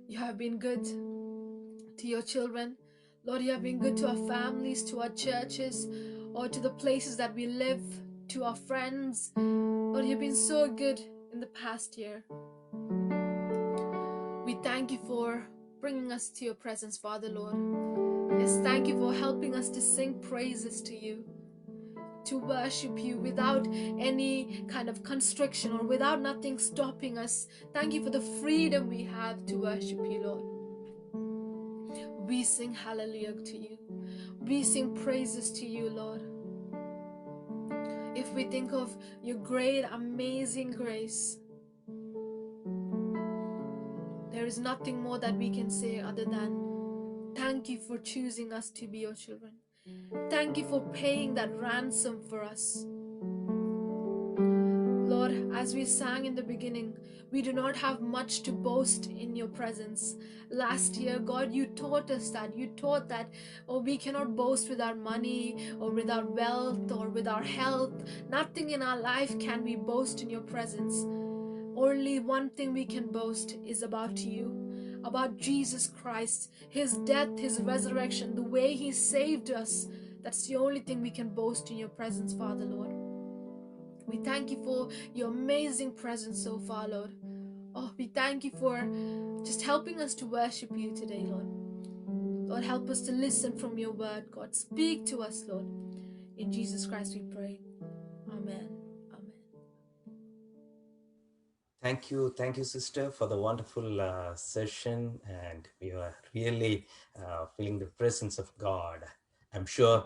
You have been good to your children. Lord, you have been good to our families, to our churches, or to the places that we live, to our friends. Lord, you've been so good in the past year. We thank you for bringing us to your presence, Father, Lord. Yes, thank you for helping us to sing praises to you, to worship you without any kind of constriction or without nothing stopping us. Thank you for the freedom we have to worship you, Lord. We sing hallelujah to you. We sing praises to you, Lord. If we think of your great, amazing grace, there is nothing more that we can say other than thank you for choosing us to be your children. Thank you for paying that ransom for us. Lord, as we sang in the beginning, we do not have much to boast in your presence. Last year, God, you taught us that. You taught that, oh, we cannot boast with our money or with our wealth or with our health. Nothing in our life can we boast in your presence. Only one thing we can boast is about you, about Jesus Christ, his death, his resurrection, the way he saved us. That's the only thing we can boast in your presence, Father, Lord. We thank you for your amazing presence so far, Lord. Oh, we thank you for just helping us to worship you today, Lord. Lord, help us to listen from your word, God. Speak to us, Lord. In Jesus Christ we pray. Amen. Amen. Thank you, sister, for the wonderful session. And we are really feeling the presence of God. I'm sure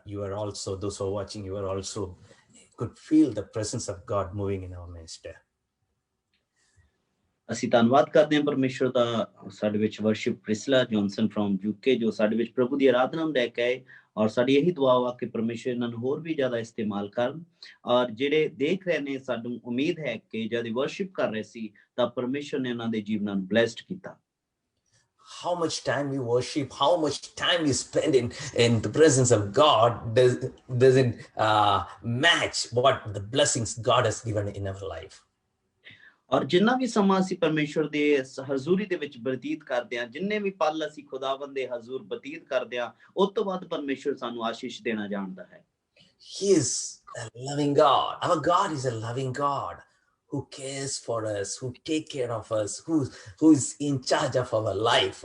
you are also, those who are watching, you are also could feel the presence of God moving in our midst. ਅਸੀਂ ਧੰਨਵਾਦ ਕਰਦੇ ਹਾਂ ਪਰਮੇਸ਼ਵਰ ਦਾ ਸਾਡੇ ਵਿੱਚ worship ਪ੍ਰਿਸਲਾ Johnson from UK ਜੋ ਸਾਡੇ ਵਿੱਚ ਪ੍ਰਭੂ ਦੀ ਆਰਾਧਨਾ ਨੂੰ ਲੈ ਕੇ ਆਏ ਔਰ ਸਾਡੀ ਇਹੀ ਦੁਆ ਵਾ ਕਿ ਪਰਮੇਸ਼ਵਰ ਇਹਨਾਂ ਨੂੰ ਹੋਰ ਵੀ ਜ਼ਿਆਦਾ ਇਸਤੇਮਾਲ ਕਰਨ ਔਰ ਜਿਹੜੇ ਦੇਖ ਰਹੇ ਨੇ ਸਾਨੂੰ ਉਮੀਦ ਹੈ ਕਿ ਜਦ ਵਰਸ਼ਿਪ ਕਰ ਰਹੇ ਸੀ ਤਾਂ ਪਰਮੇਸ਼ਵਰ ਨੇ ਇਹਨਾਂ ਦੇ ਜੀਵਨਾਂ ਨੂੰ ਬਲੈਸਡ ਕੀਤਾ How much time we worship, how much time we spend in the presence of God doesn't match what the blessings God has given in our life. ਔਰ ਜਿੰਨਾ ਵੀ ਸਮਾਂ ਅਸੀਂ ਪਰਮੇਸ਼ਵਰ ਦੇ ਹਜ਼ੂਰੀ ਦੇ ਵਿੱਚ ਬਤੀਤ ਕਰਦੇ ਹਾਂ ਜਿੰਨੇ ਵੀ ਪਲ ਅਸੀਂ ਖੁਦਾਵੰਦ ਦੇ ਹਜ਼ੂਰ ਬਤੀਤ ਕਰਦੇ ਹਾਂ ਉਸ ਤੋਂ ਬਾਅਦ ਪਰਮੇਸ਼ਵਰ ਸਾਨੂੰ ਆਸ਼ੀਸ਼ ਦੇਣਾ ਜਾਣਦਾ ਹੈ He is a loving God. Our God is a loving God who cares for us, who take care of us, who is in charge of our life.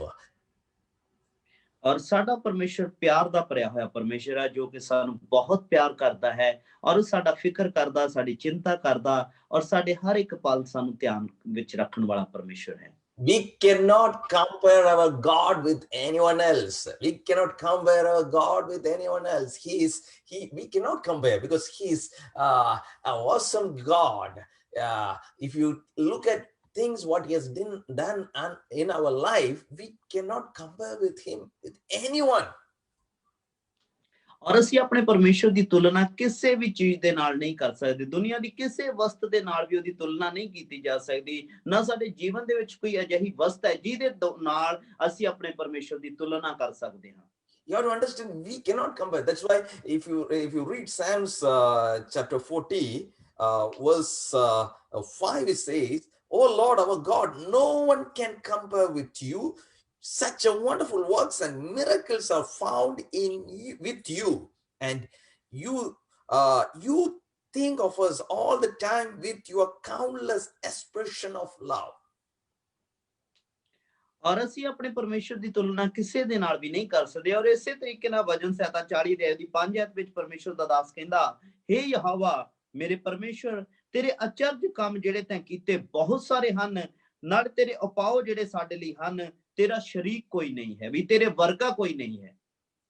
ਔਰ ਸਾਡਾ ਪਰਮੇਸ਼ਵਰ ਪਿਆਰ ਦਾ ਭਰਿਆ ਹੋਇਆ ਪਰਮੇਸ਼ਵਰ ਹੈ ਜੋ ਕਿ ਸਾਨੂੰ ਬਹੁਤ ਪਿਆਰ ਕਰਦਾ ਹੈ ਔਰ ਸਾਡਾ ਫਿਕਰ ਕਰਦਾ ਸਾਡੀ ਚਿੰਤਾ ਕਰਦਾ ਔਰ ਸਾਡੇ ਹਰ ਇੱਕ ਪਲ ਸਾਨੂੰ ਧਿਆਨ ਵਿੱਚ ਰੱਖਣ ਵਾਲਾ ਪਰਮੇਸ਼ਵਰ ਹੈ We cannot compare our God with anyone else. We cannot compare our God with anyone else. We cannot compare because he is an awesome God. If you look at things what he has done in our life, we cannot compare with him with anyone. ਔਰ ਅਸੀਂ ਆਪਣੇ ਪਰਮੇਸ਼ਵਰ ਦੀ ਤੁਲਨਾ ਕਿਸੇ ਵੀ ਚੀਜ਼ ਦੇ ਨਾਲ ਨਹੀਂ ਕਰ ਸਕਦੇ ਦੁਨੀਆ ਦੀ ਕਿਸੇ ਵਸਤ ਦੇ ਨਾਲ ਵੀ ਉਹਦੀ ਤੁਲਨਾ ਨਹੀਂ ਕੀਤੀ ਜਾ ਸਕਦੀ ਨਾ ਸਾਡੇ ਜੀਵਨ ਦੇ ਵਿੱਚ ਕੋਈ ਅਜਿਹੀ ਵਸਤ ਹੈ ਜਿਹਦੇ ਨਾਲ ਅਸੀਂ ਆਪਣੇ ਪਰਮੇਸ਼ਵਰ ਦੀ ਤੁਲਨਾ ਕਰ ਸਕਦੇ ਹਾਂ You have to understand, we cannot compare. That's why if you read Psalms chapter 40, verse 5, it says, "Oh Lord, our God, no one can compare with you. Such a wonderful works and miracles are found with you, and you think of us all the time with your countless expression of love." ਔਰ ਅਸੀਂ ਆਪਣੇ ਪਰਮੇਸ਼ਵਰ ਦੀ ਤੁਲਨਾ ਕਿਸੇ ਦੇ ਨਾਲ ਵੀ ਨਹੀਂ ਕਰ ਸਕਦੇ ਔਰ ਇਸੇ ਤਰੀਕੇ ਨਾਲ ਵਚਨ ਸੰਹਿਤਾ 40 ਦੀ 5 ਐਤ ਵਿੱਚ ਪਰਮੇਸ਼ਵਰ ਦਾ ਦਾਸ ਕਹਿੰਦਾ ਹੇ ਯਹੋਵਾ ਮੇਰੇ ਪਰਮੇਸ਼ਵਰ ਤੇਰੇ ਅਚਰਜ ਕੰਮ ਜਿਹੜੇ ਤੈਂ ਕੀਤੇ ਬਹੁਤ ਸਾਰੇ ਹਨ ਨਾਲ ਤੇਰੇ ਉਪਾਅ ਜਿਹੜੇ ਸਾਡੇ ਲਈ ਹਨ तेरा शरीक कोई नहीं है भी तेरे वर्गा कोई नहीं है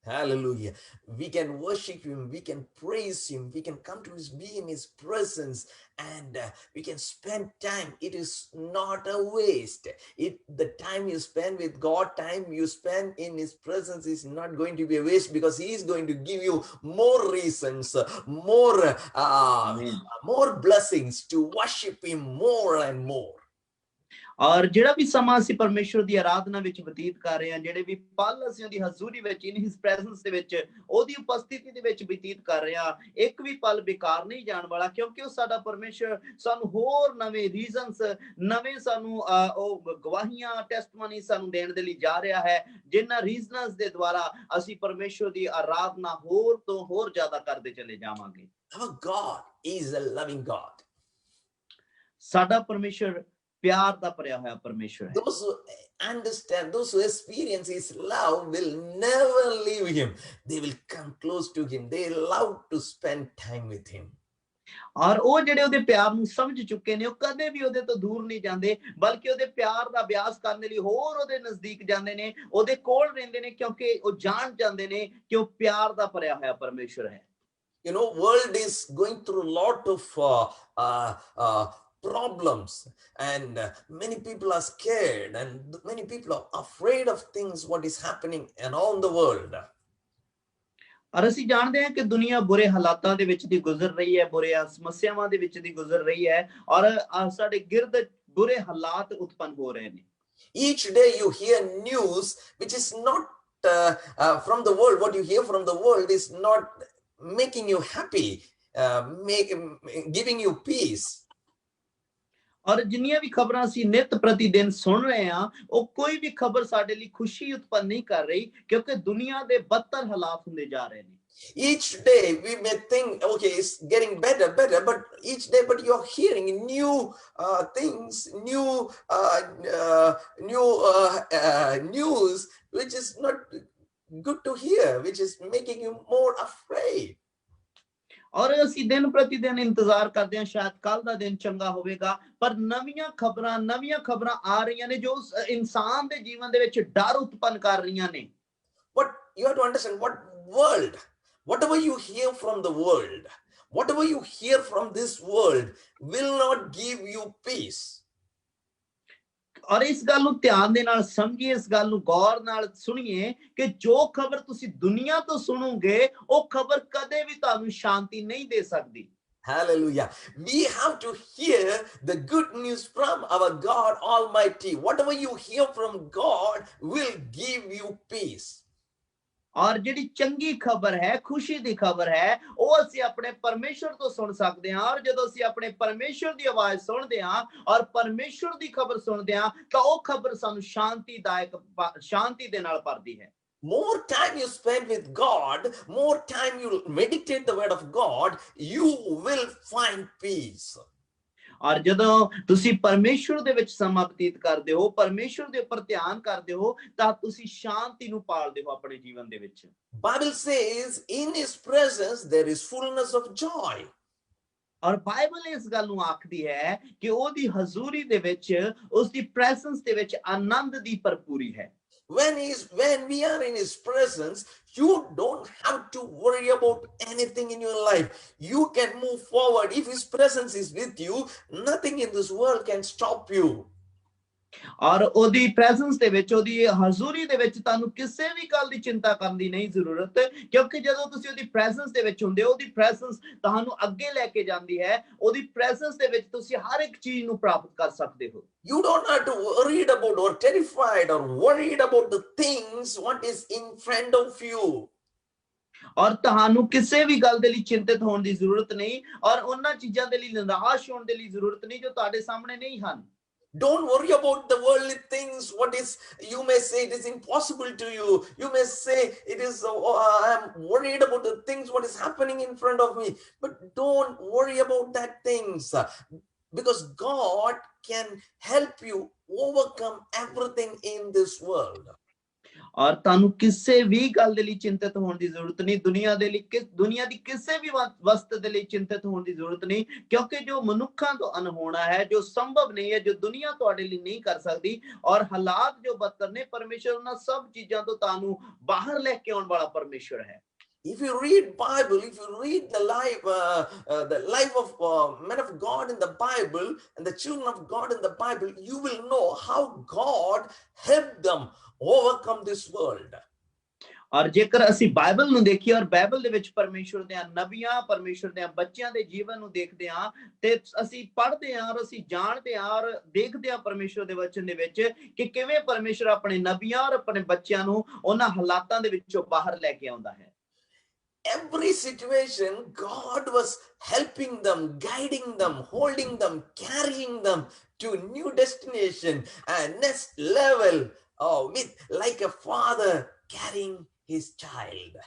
Hallelujah. We can worship him, we can praise him, we can come to be in his presence, and we can spend time. It is not a waste. The time you spend with God, time you spend in his presence is not going to be a waste, because he is going to give you more reasons, Amen. more blessings to worship him more and more. ਔਰ ਜਿਹੜਾ ਵੀ ਸਮਾਂ ਅਸੀਂ ਪਰਮੇਸ਼ਵਰ ਦੀ ਆਰਾਧਨਾ ਵਿੱਚ ਬਤੀਤ ਕਰ ਰਹੇ ਹਾਂ, ਜਿਹੜੇ ਵੀ ਪਲ ਅਸੀਂ ਉਹਦੀ ਹਜ਼ੂਰੀ ਵਿੱਚ, ਇਨ ਹਿਸ ਪ੍ਰੈਜ਼ੈਂਸ ਦੇ ਵਿੱਚ, ਉਹਦੀ ਉਪਸਥਿਤੀ ਦੇ ਵਿੱਚ ਬਤੀਤ ਕਰ ਰਹੇ ਹਾਂ, ਇੱਕ ਵੀ ਪਲ ਬੇਕਾਰ ਨਹੀਂ ਜਾਣ ਵਾਲਾ, ਕਿਉਂਕਿ ਉਹ ਸਾਡਾ ਪਰਮੇਸ਼ਵਰ ਸਾਨੂੰ ਹੋਰ ਨਵੇਂ ਰੀਜ਼ਨਸ, ਨਵੇਂ ਸਾਨੂੰ ਉਹ ਗਵਾਹੀਆਂ, ਟੈਸਟਮਨੀ ਸਾਨੂੰ ਦੇਣ ਦੇ ਲਈ ਜਾ ਰਿਹਾ ਹੈ, ਜਿਨ੍ਹਾਂ ਰੀਜ਼ਨਸ ਦੇ ਦੁਆਰਾ ਅਸੀਂ ਪਰਮੇਸ਼ਵਰ ਦੀ ਆਰਾਧਨਾ ਹੋਰ ਤੋਂ ਹੋਰ ਜ਼ਿਆਦਾ ਕਰਦੇ ਚਲੇ ਜਾਵਾਂਗੇ। Our God is a loving God. ਸਾਡਾ ਪਰਮੇਸ਼ਵਰ ਪਿਆਰ ਦਾ ਭਰਿਆ ਹੋਇਆ ਪਰਮੇਸ਼ਵਰ ਹੈ। Those who understand, those who experience his love will never leave him. They will come close to him. They love to spend time with him. ਔਰ ਉਹ ਜਿਹੜੇ ਉਹਦੇ ਪਿਆਰ ਨੂੰ ਸਮਝ ਚੁੱਕੇ ਨੇ, ਉਹ ਕਦੇ ਵੀ ਉਹਦੇ ਤੋਂ ਦੂਰ ਨਹੀਂ ਜਾਂਦੇ, ਬਲਕਿ ਉਹਦੇ ਪਿਆਰ ਦਾ ਅਭਿਆਸ ਕਰਨ ਲਈ ਹੋਰ ਉਹਦੇ ਨਜ਼ਦੀਕ ਜਾਂਦੇ ਨੇ, ਉਹਦੇ ਕੋਲ ਰਹਿੰਦੇ ਨੇ, ਕਿਉਂਕਿ ਉਹ ਜਾਣ ਜਾਂਦੇ ਨੇ ਕਿ ਉਹ ਪਿਆਰ ਦਾ ਭਰਿਆ ਹੋਇਆ ਪਰਮੇਸ਼ਵਰ ਹੈ। You know, world is going through a lot of problems, and many people are scared, and many people are afraid of things what is happening around the world. ਔਰ ਅਸੀਂ ਜਾਣਦੇ ਹਾਂ ਕਿ ਦੁਨੀਆ ਬੁਰੇ ਹਾਲਾਤਾਂ ਦੇ ਵਿੱਚ ਦੀ ਗੁਜ਼ਰ ਰਹੀ ਹੈ, ਬੁਰੇ ਸਮੱਸਿਆਵਾਂ ਦੇ ਵਿੱਚ ਦੀ ਗੁਜ਼ਰ ਰਹੀ ਹੈ, ਔਰ ਸਾਡੇ ਗਿਰਦ ਬੁਰੇ ਹਾਲਾਤ ਉਤਪੰਨ ਹੋ ਰਹੇ ਨੇ। Each day you hear news which is not from the world. What you hear from the world is not making you happy, giving you peace. ਔਰ ਜਿੰਨੀਆਂ ਵੀ ਖਬਰਾਂ ਅਸੀਂ ਨਿਤ ਪ੍ਰਤੀ ਦਿਨ ਸੁਣ ਰਹੇ ਹਾਂ, ਉਹ ਕੋਈ ਵੀ ਖਬਰ ਸਾਡੇ ਲਈ ਖੁਸ਼ੀ ਉਤਪੰਨ ਨਹੀਂ ਕਰ ਰਹੀ, ਕਿਉਂਕਿ ਦੁਨੀਆ ਦੇ ਬੱਤਰ ਹਾਲਾਤ ਹੁੰਦੇ ਜਾ ਰਹੇ ਨੇ। Each day we may think, okay, it's getting better, but each day, but you're hearing new things, new news, which is not good to hear, which is making you more afraid. ਔਰ ਅਸੀਂ ਦਿਨ ਪ੍ਰਤੀ ਦਿਨ ਇੰਤਜ਼ਾਰ ਕਰਦੇ ਹਾਂ, ਸ਼ਾਇਦ ਕੱਲ ਦਾ ਦਿਨ ਚੰਗਾ ਹੋਵੇਗਾ, ਪਰ ਨਵੀਆਂ ਖਬਰਾਂ ਆ ਰਹੀਆਂ ਨੇ ਜੋ ਇਨਸਾਨ ਦੇ ਜੀਵਨ ਦੇ ਵਿੱਚ ਡਰ ਉਤਪੰਨ ਕਰ ਰਹੀਆਂ ਨੇ। But you have to understand, whatever you hear from the world, whatever you hear from this world will not give you peace. ਔਰ ਇਸ ਗੱਲ ਨੂੰ ਧਿਆਨ ਦੇ ਨਾਲ ਸਮਝੀਏ, ਇਸ ਗੱਲ ਨੂੰ ਗੌਰ ਨਾਲ ਸੁਣੀਏ ਕਿ ਜੋ ਖਬਰ ਤੁਸੀਂ ਦੁਨੀਆ ਤੋਂ ਸੁਣੋਗੇ, ਉਹ ਖਬਰ ਕਦੇ ਵੀ ਤੁਹਾਨੂੰ ਸ਼ਾਂਤੀ ਨਹੀਂ ਦੇ ਸਕਦੀ। Hallelujah. We have to hear the good news from our God Almighty. Whatever you hear from God will give you peace. ਔਰ ਜਿਹੜੀ ਚੰਗੀ ਖਬਰ ਹੈ, ਖੁਸ਼ੀ ਦੀ ਖਬਰ ਹੈ, ਉਹ ਅਸੀਂ ਆਪਣੇ ਪਰਮੇਸ਼ਵਰ ਤੋਂ ਸੁਣ ਸਕਦੇ ਹਾਂ। ਔਰ ਜਦੋਂ ਅਸੀਂ ਆਪਣੇ ਪਰਮੇਸ਼ਵਰ ਦੀ ਆਵਾਜ਼ ਸੁਣਦੇ ਹਾਂ ਔਰ ਪਰਮੇਸ਼ਵਰ ਦੀ ਖਬਰ ਸੁਣਦੇ ਹਾਂ, ਤਾਂ ਉਹ ਖਬਰ ਸਾਨੂੰ ਸ਼ਾਂਤੀ ਦੇ ਨਾਲ ਭਰਦੀ ਹੈ। More time you spend with God, more time you meditate the word of God, you will find peace. ਔਰ ਜਦੋਂ ਤੁਸੀਂ ਪਰਮੇਸ਼ਵਰ ਦੇ ਵਿੱਚ ਸਮਾਂ ਬਤੀਤ ਕਰਦੇ ਹੋ, ਪਰਮੇਸ਼ਵਰ ਦੇ ਉੱਪਰ ਧਿਆਨ ਕਰਦੇ ਹੋ, ਤਾਂ ਤੁਸੀਂ ਸ਼ਾਂਤੀ ਨੂੰ ਪਾਲਦੇ ਹੋ ਆਪਣੇ ਜੀਵਨ ਦੇ ਵਿੱਚ। Bible says in his presence there is fullness of joy. ਔਰ ਬਾਈਬਲ ਇਸ ਗੱਲ ਨੂੰ ਆਖਦੀ ਹੈ ਕਿ ਉਹਦੀ ਹਜ਼ੂਰੀ ਦੇ ਵਿੱਚ, ਉਸ ਦੀ ਪ੍ਰੈਜ਼ੈਂਸ ਦੇ ਵਿੱਚ ਆਨੰਦ ਦੀ ਭਰਪੂਰੀ ਹੈ। When we are in his presence, you don't have to worry about anything in your life. You can move forward. If his presence is with you, nothing in this world can stop you. ਔਰ ਉਹਦੀ presence ਦੇ ਵਿੱਚ, ਉਹਦੀ ਹਜ਼ੂਰੀ ਦੇ ਵਿੱਚ ਤੁਹਾਨੂੰ ਕਿਸੇ ਵੀ ਗੱਲ ਦੀ ਚਿੰਤਾ ਕਰਨ ਦੀ ਨਹੀਂ ਜ਼ਰੂਰਤ, ਕਿਉਂਕਿ ਜਦੋਂ ਤੁਸੀਂ ਉਹਦੀ ਪ੍ਰੈਜ਼ੈਂਸ ਦੇ ਵਿੱਚ ਹੁੰਦੇ ਹੋ, ਉਹਦੀ ਪ੍ਰੈਜ਼ੈਂਸ ਤੁਹਾਨੂੰ ਅੱਗੇ ਲੈ ਕੇ ਜਾਂਦੀ ਹੈ। ਉਹਦੀ ਪ੍ਰੈਜ਼ੈਂਸ ਦੇ ਵਿੱਚ ਤੁਸੀਂ ਹਰ ਇੱਕ ਚੀਜ਼ ਨੂੰ ਪ੍ਰਾਪਤ ਕਰ ਸਕਦੇ ਹੋ। You don't have to worry about or terrified or worried about the things what is in front of you. ਔਰ ਤੁਹਾਨੂੰ ਕਿਸੇ ਵੀ ਗੱਲ ਦੇ ਲਈ ਚਿੰਤਿਤ ਹੋਣ ਦੀ ਜ਼ਰੂਰਤ ਨਹੀਂ, ਔਰ ਉਹਨਾਂ ਚੀਜ਼ਾਂ ਦੇ ਲਈ ਨਿਰਾਸ਼ ਹੋਣ ਦੇ ਲਈ ਜ਼ਰੂਰਤ ਨਹੀਂ ਜੋ ਤੁਹਾਡੇ ਸਾਹਮਣੇ ਨਹੀਂ ਹਨ। Don't worry about the worldly things. What is, you may say it is impossible to you. You may say it is, I'm worried about the things what is happening in front of me. But don't worry about that things, because God can help you overcome everything in this world. ਔਰ ਤੁਹਾਨੂੰ ਕਿਸੇ ਵੀ ਗੱਲ ਦੇ ਲਈ ਚਿੰਤਤ ਹੋਣ ਦੀ ਜ਼ਰੂਰਤ ਨਹੀਂ, ਦੁਨੀਆ ਦੇ ਲਈ ਦੁਨੀਆ ਦੀ ਕਿਸੇ ਵੀ ਵਸਤ ਦੇ ਲਈ ਚਿੰਤਤ ਹੋਣ ਦੀ ਜ਼ਰੂਰਤ ਨਹੀਂ, ਕਿਉਂਕਿ ਜੋ ਮਨੁੱਖਾਂ ਤੋਂ ਅਨਹੋਣਾ ਹੈ, ਜੋ ਸੰਭਵ ਨਹੀਂ ਹੈ, ਜੋ ਦੁਨੀਆ ਤੁਹਾਡੇ ਲਈ ਨਹੀਂ ਕਰ ਸਕਦੀ, ਔਰ ਹਾਲਾਤ ਜੋ ਬੱਤਰ ਨੇ, ਪਰਮੇਸ਼ਰ ਉਹਨਾਂ ਸਭ ਚੀਜ਼ਾਂ ਤੋਂ ਤੁਹਾਨੂੰ ਬਾਹਰ ਲੈ ਕੇ ਆਉਣ ਵਾਲਾ ਪਰਮੇਸ਼ਰ ਹੈ। If you read Bible, if you read the life of men of God in the Bible and the children of God in the Bible, you will know how God helped them overcome this world. ਔਰ ਜੇਕਰ ਅਸੀਂ Bible ਨੂੰ ਦੇਖੀਏ ਔਰ Bible ਦੇ ਵਿੱਚ ਪਰਮੇਸ਼ਰ ਦੇ ਨਬੀਆਂ, ਪਰਮੇਸ਼ਰ ਦੇ ਬੱਚਿਆਂ ਦੇ ਜੀਵਨ ਨੂੰ ਦੇਖਦੇ ਹਾਂ ਤੇ ਅਸੀਂ ਪੜ੍ਹਦੇ ਹਾਂ ਔਰ ਅਸੀਂ ਜਾਣਦੇ ਹਾਂ ਔਰ ਦੇਖਦੇ ਹਾਂ ਪਰਮੇਸ਼ਰ ਦੇ ਵਚਨ ਦੇ ਵਿੱਚ ਕਿ ਕਿਵੇਂ ਪਰਮੇਸ਼ਰ ਆਪਣੇ ਨਬੀਆਂ ਔਰ ਆਪਣੇ ਬੱਚਿਆਂ ਨੂੰ ਉਹਨਾਂ ਹਾਲਾਤਾਂ ਦੇ ਵਿੱਚੋਂ ਬਾਹਰ ਲੈ ਕੇ ਆਉਂਦਾ ਹੈ। Every situation, God was helping them, guiding them, holding them, carrying them to new destination and next level, with like a father carrying his child.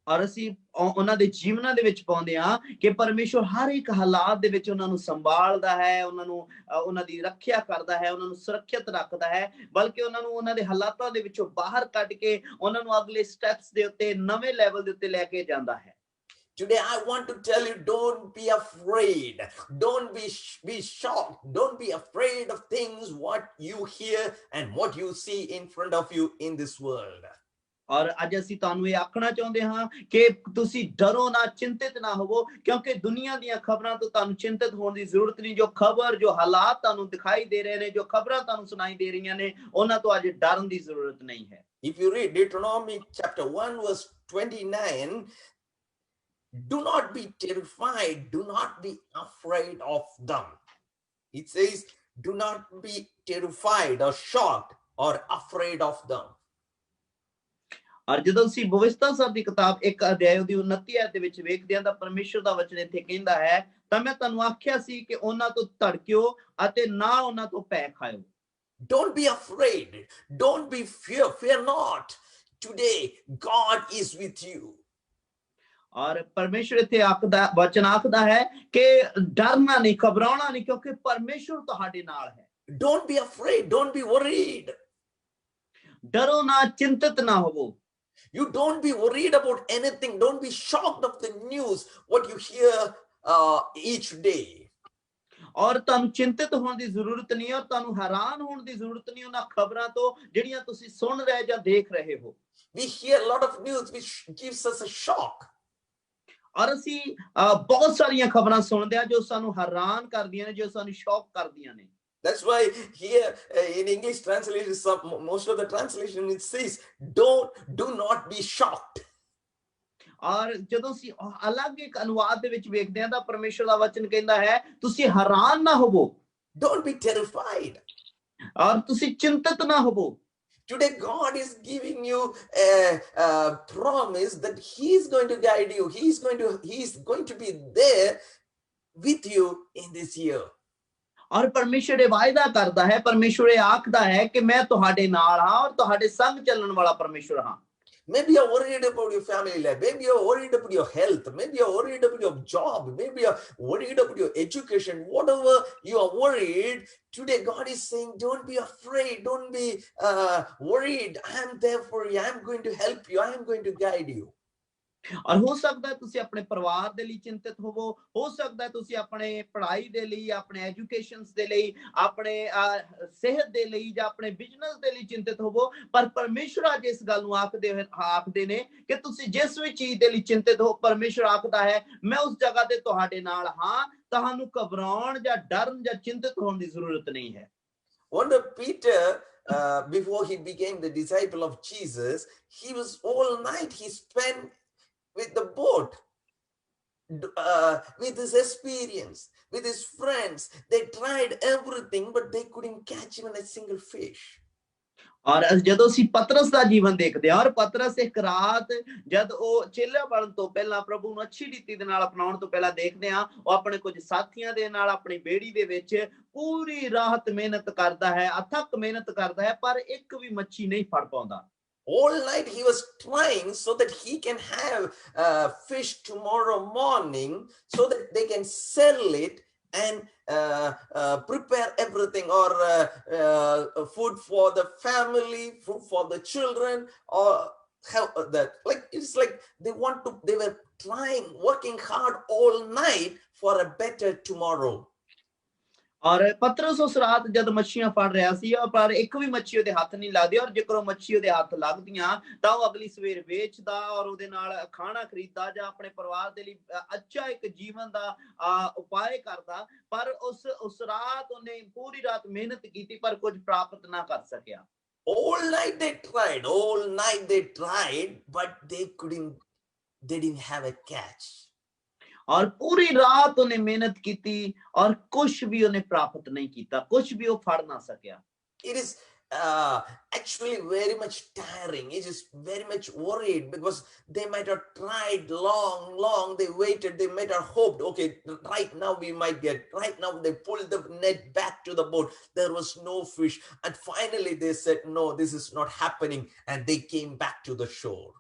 ਔਰ ਅਸੀਂ ਉਹਨਾਂ ਦੇ ਜੀਵਨਾਂ ਦੇ ਵਿੱਚ ਪਾਉਂਦੇ ਹਾਂ ਕਿ ਪਰਮੇਸ਼ਰ ਹਰ ਇੱਕ ਹਾਲਾਤ ਦੇ ਵਿੱਚ ਉਹਨਾਂ ਨੂੰ ਸੰਭਾਲਦਾ ਹੈ, ਉਹਨਾਂ ਨੂੰ ਉਹਨਾਂ ਦੀ ਰੱਖਿਆ ਕਰਦਾ ਹੈ, ਉਹਨਾਂ ਨੂੰ ਸੁਰੱਖਿਅਤ ਰੱਖਦਾ ਹੈ, ਬਲਕਿ ਉਹਨਾਂ ਨੂੰ ਉਹਨਾਂ ਦੇ ਹਾਲਾਤਾਂ ਦੇ ਵਿੱਚੋਂ ਬਾਹਰ ਕੱਢ ਕੇ ਉਹਨਾਂ ਨੂੰ ਅਗਲੇ ਸਟੈਪਸ ਦੇ ਉੱਤੇ ਨਵੇਂ ਲੈਵਲ ਦੇ ਉੱਤੇ ਲੈ ਕੇ ਜਾਂਦਾ ਹੈ। Today I want to tell you, don't be afraid, don't be shocked, don't be afraid of things what you hear and what you see in front of you in this world. ਔਰ ਅੱਜ ਅਸੀਂ ਤੁਹਾਨੂੰ ਇਹ ਆਖਣਾ ਚਾਹੁੰਦੇ ਹਾਂ ਕਿ ਤੁਸੀਂ ਡਰੋ ਨਾ, ਚਿੰਤਿਤ ਨਾ ਹੋਵੋ, ਕਿਉਂਕਿ ਦੁਨੀਆ ਦੀਆਂ ਖਬਰਾਂ ਤੋਂ ਤੁਹਾਨੂੰ ਚਿੰਤਿਤ ਹੋਣ ਦੀ ਜ਼ਰੂਰਤ ਨਹੀਂ। ਜੋ ਖਬਰ, ਜੋ ਹਾਲਾਤ ਤੁਹਾਨੂੰ ਦਿਖਾਈ ਦੇ ਰਹੇ ਨੇ, ਜੋ ਖਬਰਾਂ ਤੁਹਾਨੂੰ ਸੁਣਾਈ ਦੇ ਰਹੀਆਂ ਨੇ, ਉਹਨਾਂ ਤੋਂ ਅੱਜ ਡਰਨ ਦੀ ਜ਼ਰੂਰਤ ਨਹੀਂ ਹੈ। If you read Deuteronomy chapter 1 verse 29, do not be terrified, do not be afraid of them. It says, do not be terrified or shocked or afraid of them. ਔਰ ਜਦੋਂ ਅਸੀਂ ਭਵਿਸ਼ਤਾ ਸਾਹਿਬ ਦੀ ਕਿਤਾਬ 1 ਅਧਿਆਇ ਦੀ 29 ਆਇਤ ਦੇ ਵਿੱਚ ਵੇਖਦੇ ਹਾਂ ਤਾਂ ਪਰਮੇਸ਼ਰ ਦਾ ਵਚਨ ਇੱਥੇ ਕਹਿੰਦਾ ਹੈ, ਤਾਂ ਮੈਂ ਤੁਹਾਨੂੰ ਆਖਿਆ ਸੀ ਕਿ ਉਹਨਾਂ ਤੋਂ ਧੜਕਿਓ ਅਤੇ ਨਾ ਉਹਨਾਂ ਤੋਂ ਭੈ ਖਾਇਓ। Don't be afraid, don't be fear not. Today God is with you. ਔਰ ਪਰਮੇਸ਼ਰ ਇੱਥੇ ਆਖਦਾ, ਵਚਨ ਆਖਦਾ ਹੈ ਕਿ ਡਰਨਾ ਨਹੀਂ, ਘਬਰਾਉਣਾ ਨਹੀਂ, ਕਿਉਂਕਿ ਪਰਮੇਸ਼ਰ ਤੁਹਾਡੇ ਨਾਲ ਹੈ। Don't be afraid, don't be worried. ਡਰੋ ਨਾ, ਚਿੰਤਿਤ ਨਾ ਹੋਵੋ। You don't be worried about anything. Don't be shocked of the news, what you hear each day. ਔਰ ਤੁਹਾਨੂੰ ਚਿੰਤਿਤ ਹੋਣ ਦੀ ਜ਼ਰੂਰਤ ਨਹੀਂ ਹੈ, ਔਰ ਤੁਹਾਨੂੰ ਹੈਰਾਨ ਹੋਣ ਦੀ ਜ਼ਰੂਰਤ ਨਹੀਂ ਉਹਨਾਂ ਖਬਰਾਂ ਤੋਂ ਜਿਹੜੀਆਂ ਤੁਸੀਂ ਸੁਣ ਰਹੇ ਜਾਂ ਦੇਖ ਰਹੇ ਹੋ। We hear a lot of news which gives us a shock. ਔਰ ਅਸੀਂ ਬਹੁਤ ਸਾਰੀਆਂ ਖਬਰਾਂ ਸੁਣਦੇ ਹਾਂ ਜੋ ਸਾਨੂੰ ਹੈਰਾਨ ਕਰਦੀਆਂ ਨੇ, ਜੋ ਸਾਨੂੰ ਸ਼ੌਕ ਕਰਦੀਆਂ ਨੇ। That's why here in English translation, most of the translation it says, do not be shocked. ਔਰ ਜਦੋਂ ਅਸੀਂ ਅਲੱਗ ਇੱਕ ਅਨੁਵਾਦ ਦੇ ਵਿੱਚ ਵੇਖਦੇ ਹਾਂ ਤਾਂ ਪਰਮੇਸ਼ਰ ਦਾ ਵਚਨ ਕਹਿੰਦਾ ਹੈ, ਤੁਸੀਂ ਹੈਰਾਨ ਨਾ ਹੋਵੋ। Don't be terrified. ਔਰ ਤੁਸੀਂ ਚਿੰਤਿਤ ਨਾ ਹੋਵੋ। Today God is giving you a promise that He is going to guide you. He is going to be there with you in this year. ਔਰ ਪਰਮੇਸ਼ਰ ਇਹ ਵਾਅਦਾ ਕਰਦਾ ਹੈ, ਪਰਮੇਸ਼ਰ ਇਹ ਆਖਦਾ ਹੈ ਕਿ ਮੈਂ ਤੁਹਾਡੇ ਨਾਲ ਹਾਂ ਔਰ ਤੁਹਾਡੇ ਸੰਗ ਚੱਲਣ ਵਾਲਾ ਪਰਮੇਸ਼ਰ ਹਾਂ। Maybe you're worried about your family life. Maybe you're worried about your health. Maybe you're worried about your job. Maybe you're worried about your education. Whatever you are worried, today God is saying, don't be afraid. Don't be worried. I am there for you. I am going to help you. I am going to guide you. ਔਰ ਹੋ ਸਕਦਾ ਹੈ ਤੁਸੀਂ ਆਪਣੇ ਪਰਿਵਾਰ ਦੇ ਲਈ ਚਿੰਤਿਤ ਹੋਵੋ, ਹੋ ਸਕਦਾ ਹੈ ਤੁਸੀਂ ਆਪਣੇ ਪੜ੍ਹਾਈ ਦੇ ਲਈ, ਆਪਣੇ ਐਜੂਕੇਸ਼ਨਸ ਦੇ ਲਈ, ਆਪਣੇ ਸਿਹਤ ਦੇ ਲਈ ਜਾਂ ਆਪਣੇ ਬਿਜ਼ਨਸ ਦੇ ਲਈ ਚਿੰਤਿਤ ਹੋਵੋ, ਪਰ ਪਰਮੇਸ਼ਰ ਅੱਜ ਇਸ ਗੱਲ ਨੂੰ ਆਖਦੇ ਨੇ ਕਿ ਤੁਸੀਂ ਜਿਸ ਵੀ ਚੀਜ਼ ਦੇ ਲਈ ਚਿੰਤਿਤ ਹੋ, ਪਰਮੇਸ਼ਰ ਆਖਦਾ ਹੈ ਮੈਂ ਉਸ ਜਗ੍ਹਾ ਤੇ ਤੁਹਾਡੇ ਨਾਲ ਹਾਂ, ਤੁਹਾਨੂੰ ਘਬਰਾਉਣ ਜਾਂ ਡਰਨ ਜਾਂ ਚਿੰਤਿਤ ਹੋਣ ਦੀ ਜ਼ਰੂਰਤ ਨਹੀਂ ਹੈ। Wonder Peter, before he became the disciple of Jesus, he was all night he spent with the boat, with his experience, with his friends. They tried everything, but they couldn't catch even a single fish. ਔਰ ਜਦੋਂ ਅਸੀਂ ਪਤਰਸ ਦਾ ਜੀਵਨ ਦੇਖਦੇ ਹਾਂ, ਔਰ ਪਤਰਸ ਇੱਕ ਰਾਤ ਜਦ ਉਹ ਚੇਲਾ ਬਣਨ ਤੋਂ ਪਹਿਲਾਂ, ਪ੍ਰਭੂ ਨੂੰ ਅੱਛੀ ਰੀਤੀ ਦੇ ਨਾਲ ਅਪਣਾਉਣ ਤੋਂ ਪਹਿਲਾਂ ਦੇਖਦੇ ਹਾਂ, ਉਹ ਆਪਣੇ ਕੁਝ ਸਾਥੀਆਂ ਦੇ ਨਾਲ ਆਪਣੀ ਬੇੜੀ ਦੇ ਵਿੱਚ ਪੂਰੀ ਰਾਤ ਮਿਹਨਤ ਕਰਦਾ ਹੈ, ਅਥੱਕ ਮਿਹਨਤ ਕਰਦਾ ਹੈ, ਪਰ ਇੱਕ ਵੀ ਮੱਛੀ ਨਹੀਂ ਫੜ ਪਾਉਂਦਾ। All night he was trying so that he can have fish tomorrow morning, so that they can sell it and prepare everything, or food for the family, food for the children, or have that. Like it's like they were working hard all night for a better tomorrow. ਔਰ ਪਤਰਸ ਉਸ ਰਾਤ ਜਦ ਮੱਛੀਆਂ ਫੜ ਰਿਹਾ ਸੀ, ਪਰ ਇੱਕ ਵੀ ਮੱਛੀ ਉਹਦੇ ਹੱਥ ਨਹੀਂ ਲੱਗਦੀ, ਔਰ ਜੇਕਰ ਉਹ ਮੱਛੀ ਉਹਦੇ ਹੱਥ ਲੱਗਦੀਆਂ ਤਾਂ ਉਹ ਅਗਲੀ ਸਵੇਰ ਵੇਚਦਾ ਔਰ ਉਹਦੇ ਨਾਲ ਖਾਣਾ ਖਰੀਦਦਾ ਜਾਂ ਆਪਣੇ ਪਰਿਵਾਰ ਦੇ ਲਈ ਅੱਛਾ ਇੱਕ ਜੀਵਨ ਦਾ ਉਪਾਅ ਕਰਦਾ। ਪਰ ਉਸ ਰਾਤ ਉਹਨੇ ਪੂਰੀ ਰਾਤ ਮਿਹਨਤ ਕੀਤੀ ਪਰ ਕੁਝ ਪ੍ਰਾਪਤ ਨਾ ਕਰ ਸਕਿਆ। All night they tried, but they didn't have a catch. और पूरी रात उन्हें मेहनत की थी और कुछ भी उन्हें प्राप्त नहीं किया, कुछ भी वो फड़ ना सकिया। It is actually very much tiring. It is very much worried because they might have tried long. They waited. They might have hoped, okay, right now we might get. Right now they pulled the net back to the boat. There was no fish, and finally they said, no, this is not happening, and they came back to the shore.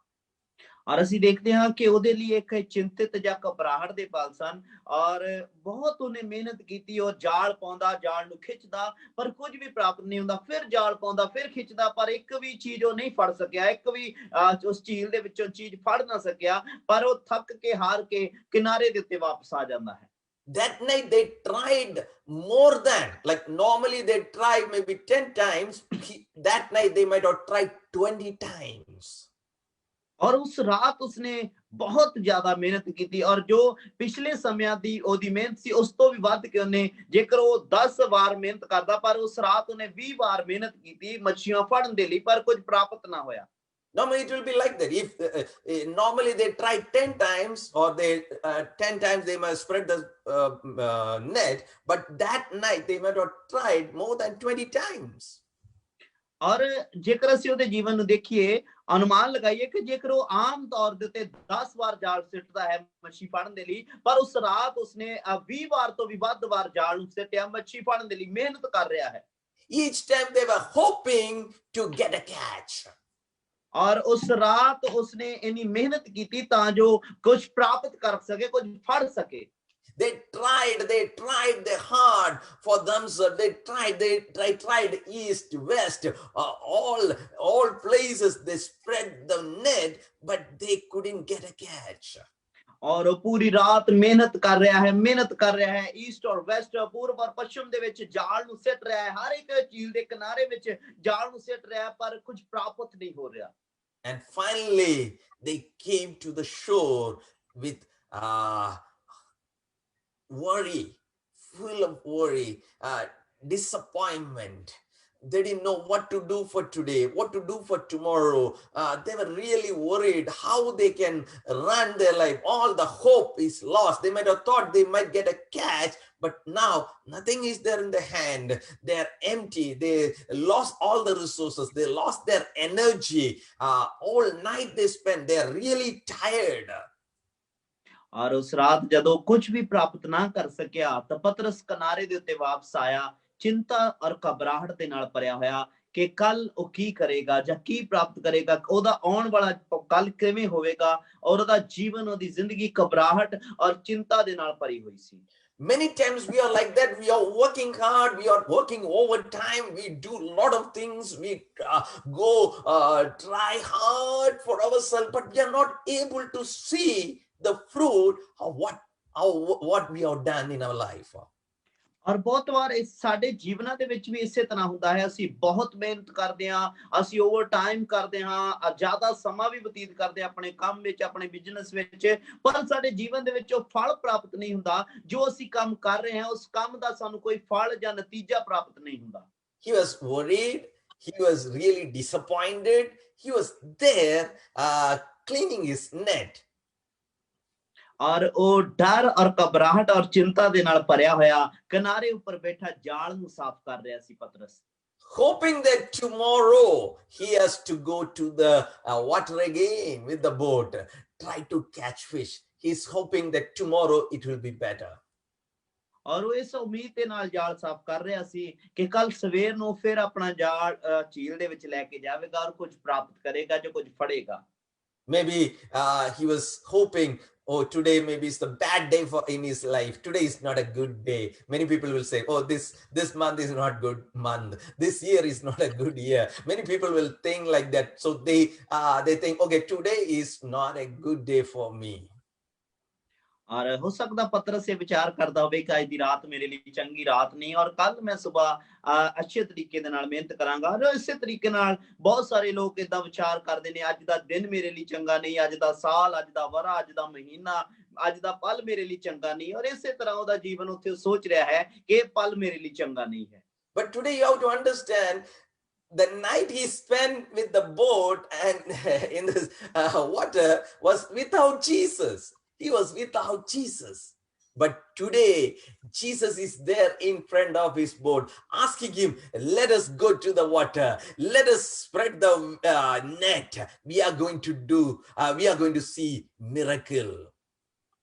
और ਅਸੀਂ देखते हैं कि ਉਹਦੇ ਲਈ ਇੱਕ ਚਿੰਤਿਤ ਜਾਂ ਘਬਰਾਹਟ ਦੇ ਪਲ ਸਨ ਔਰ ਬਹੁਤ ਉਹਨੇ ਮਿਹਨਤ ਕੀਤੀ ਔਰ ਜਾਲ ਪਾਉਂਦਾ, ਜਾਲ ਨੂੰ ਖਿੱਚਦਾ ਪਰ ਕੁਝ ਵੀ ਪ੍ਰਾਪਤ ਨਹੀਂ ਹੁੰਦਾ, ਫਿਰ ਜਾਲ ਪਾਉਂਦਾ, ਫਿਰ ਖਿੱਚਦਾ ਪਰ ਇੱਕ ਵੀ ਚੀਜ਼ ਉਹ ਨਹੀਂ ਫੜ ਸਕਿਆ, ਇੱਕ ਵੀ ਉਸ ਝੀਲ ਦੇ ਵਿੱਚੋਂ ਚੀਜ਼ ਫੜ ਨਾ ਸਕਿਆ, ਪਰ ਉਹ ਥੱਕ ਕੇ ਹਾਰ ਕੇ ਕਿਨਾਰੇ ਦੇ ਉੱਤੇ ਵਾਪਸ ਆ ਜਾਂਦਾ ਹੈ। That night they tried more than, like normally they tried maybe 10 times. That night they might have tried 20 times. और उस रात उसने बहुत ज्यादा मेहनत की थी और जो पिछले समय दी ओदी मेहनत सी उस तो भी ਵੱਧ ਕੇ ਉਹਨੇ ਜੇਕਰ ਉਹ 10 ਵਾਰ ਮਿਹਨਤ ਕਰਦਾ ਪਰ ਉਸ ਰਾਤ ਉਹਨੇ 20 ਵਾਰ ਮਿਹਨਤ ਕੀਤੀ ਮੱਛੀਆਂ ਫੜਨ ਦੇ ਲਈ ਪਰ ਕੁਝ ਪ੍ਰਾਪਤ ਨਾ ਹੋਇਆ। Normally it will be like that. If normally they try 10 times or they 10 times they must spread the net, but that night they might have tried more than 20 times. और जेकर ਅਸੀਂ ਉਹਦੇ ਜੀਵਨ ਨੂੰ ਦੇਖੀਏ अनुमान लगाइए कि जेकर वो आम तौर ਦੇ 10 ਵਾਰ ਜਾਲ ਸਿੱਟਦਾ ਹੈ ਮੱਛੀ ਫੜਨ ਦੇ ਲਈ ਪਰ ਉਸ ਰਾਤ ਉਸਨੇ 20 ਵਾਰ ਤੋਂ ਵੀ ਵੱਧ ਵਾਰ ਜਾਲ ਨੂੰ ਸਿੱਟਿਆ ਮੱਛੀ ਫੜਨ ਦੇ ਲਈ ਮਿਹਨਤ ਕਰ ਰਿਹਾ ਹੈ। Each time they were hoping to get a catch. और उस रात उसने इतनी मेहनत की थी ਤਾਂ ਜੋ ਕੁਝ ਪ੍ਰਾਪਤ ਕਰ ਸਕੇ, ਕੁਝ ਫੜ ਸਕੇ। They tried their hard for themselves. They tried east, west, all places. They spread the net, but they couldn't get a catch. और वो पूरी रात मेहनत कर रहा है ईस्ट और वेस्ट, पूर्व और पश्चिम ਦੇ ਵਿੱਚ ਜਾਲ ਨੂੰ ਸਿੱਟ ਰਿਹਾ ਹੈ, ਹਰ ਇੱਕ ਝੀਲ ਦੇ ਕਿਨਾਰੇ ਵਿੱਚ ਜਾਲ ਨੂੰ ਸਿੱਟ ਰਿਹਾ ਹੈ ਪਰ ਕੁਝ ਪ੍ਰਾਪਤ ਨਹੀਂ ਹੋ ਰਿਹਾ। And finally they came to the shore with worry, full of worry, disappointment. They didn't know what to do for today, what to do for tomorrow. They were really worried how they can run their life. All the hope is lost. They might have thought they might get a catch, but now nothing is there in their hand. They're empty. They lost all the resources. They lost their energy. All night they spent. They're really tired. और उस रात जदों कुछ भी प्राप्त ना कर सकिया तो पतरस किनारे दे उत्ते वापस आया चिंता और घबराहट दे नाल भरिया होया कि कल ਉਹ ਕੀ ਕਰੇਗਾ ਜਾਂ ਕੀ ਪ੍ਰਾਪਤ ਕਰੇਗਾ, ਉਹਦਾ ਆਉਣ ਵਾਲਾ ਕੱਲ ਕਿਵੇਂ ਹੋਵੇਗਾ ਔਰ ਉਹਦਾ ਜੀਵਨ, ਉਹਦੀ ਜ਼ਿੰਦਗੀ ਘਬਰਾਹਟ ਔਰ ਚਿੰਤਾ ਦੇ ਨਾਲ ਭਰੀ ਹੋਈ ਸੀ। Many times we are like that. We are working hard. We are working overtime. We do a lot of things. We go try hard for ourselves, but we are not able to see the fruit of what we have done in our life. और बहुत बार इस साडे जीवना दे विच भी इसे तरह हुंदा है, ਅਸੀਂ ਬਹੁਤ ਮਿਹਨਤ ਕਰਦੇ ਹਾਂ, ਅਸੀਂ ਓਵਰ ਟਾਈਮ ਕਰਦੇ ਹਾਂ, ਜ਼ਿਆਦਾ ਸਮਾਂ ਵੀ ਬਤੀਤ ਕਰਦੇ ਹਾਂ ਆਪਣੇ ਕੰਮ ਵਿੱਚ, ਆਪਣੇ ਬਿਜ਼ਨਸ ਵਿੱਚ, ਪਰ ਸਾਡੇ ਜੀਵਨ ਦੇ ਵਿੱਚ ਉਹ ਫਲ ਪ੍ਰਾਪਤ ਨਹੀਂ ਹੁੰਦਾ ਜੋ ਅਸੀਂ ਕੰਮ ਕਰ ਰਹੇ ਹਾਂ, ਉਸ ਕੰਮ ਦਾ ਸਾਨੂੰ ਕੋਈ ਫਲ ਜਾਂ ਨਤੀਜਾ ਪ੍ਰਾਪਤ ਨਹੀਂ ਹੁੰਦਾ। He was worried. He was really disappointed. He was there cleaning his net. और वो डर और घबराहट और चिंता दे नाल भरिया होया किनारे ऊपर बैठा जाल नूं साफ कर रहा सी पतरस, hoping that tomorrow he has to go to the water again with the boat, try to catch fish. He's hoping that tomorrow it will be better. और वो इस उम्मीद के नाल जाल साफ कर रहा सी कि कल सवेर नूं फिर अपना जाल झील दे विच लेके जावेगा और कुछ प्राप्त करेगा, जो कुछ फड़ेगा। Maybe he was hoping oh, today maybe it's the bad day in his life. Today is not a good day. Many people will say, oh, this month is not good month. This year is not a good year. Many people will think like that. So they think, okay, today is not a good day for me. और हो सकता पतरस से विचार करता होवे कि आज दी रात मेरे लिए चंगी रात नहीं और कल मैं सुबह अच्छे तरीके दे नाल मेहनत करांगा और इसे तरीके नाल बहुत सारे लोग इदा विचार करते ने अज दा दिन मेरे लिए चंगा नहीं अज दा साल अज दा वरा अज दा महीना अज दा पल मेरे लिए चंगा नहीं और इसे तरह ओदा जीवन उत्थे सोच रहा है कि पल मेरे लिए चंगा नहीं है But today you have to understand the night he spent with the boat and in this water was without Jesus. He was without Jesus. But today, Jesus is there in front of his boat, asking him, let us go to the water. Let us spread the net. We are going to see miracle.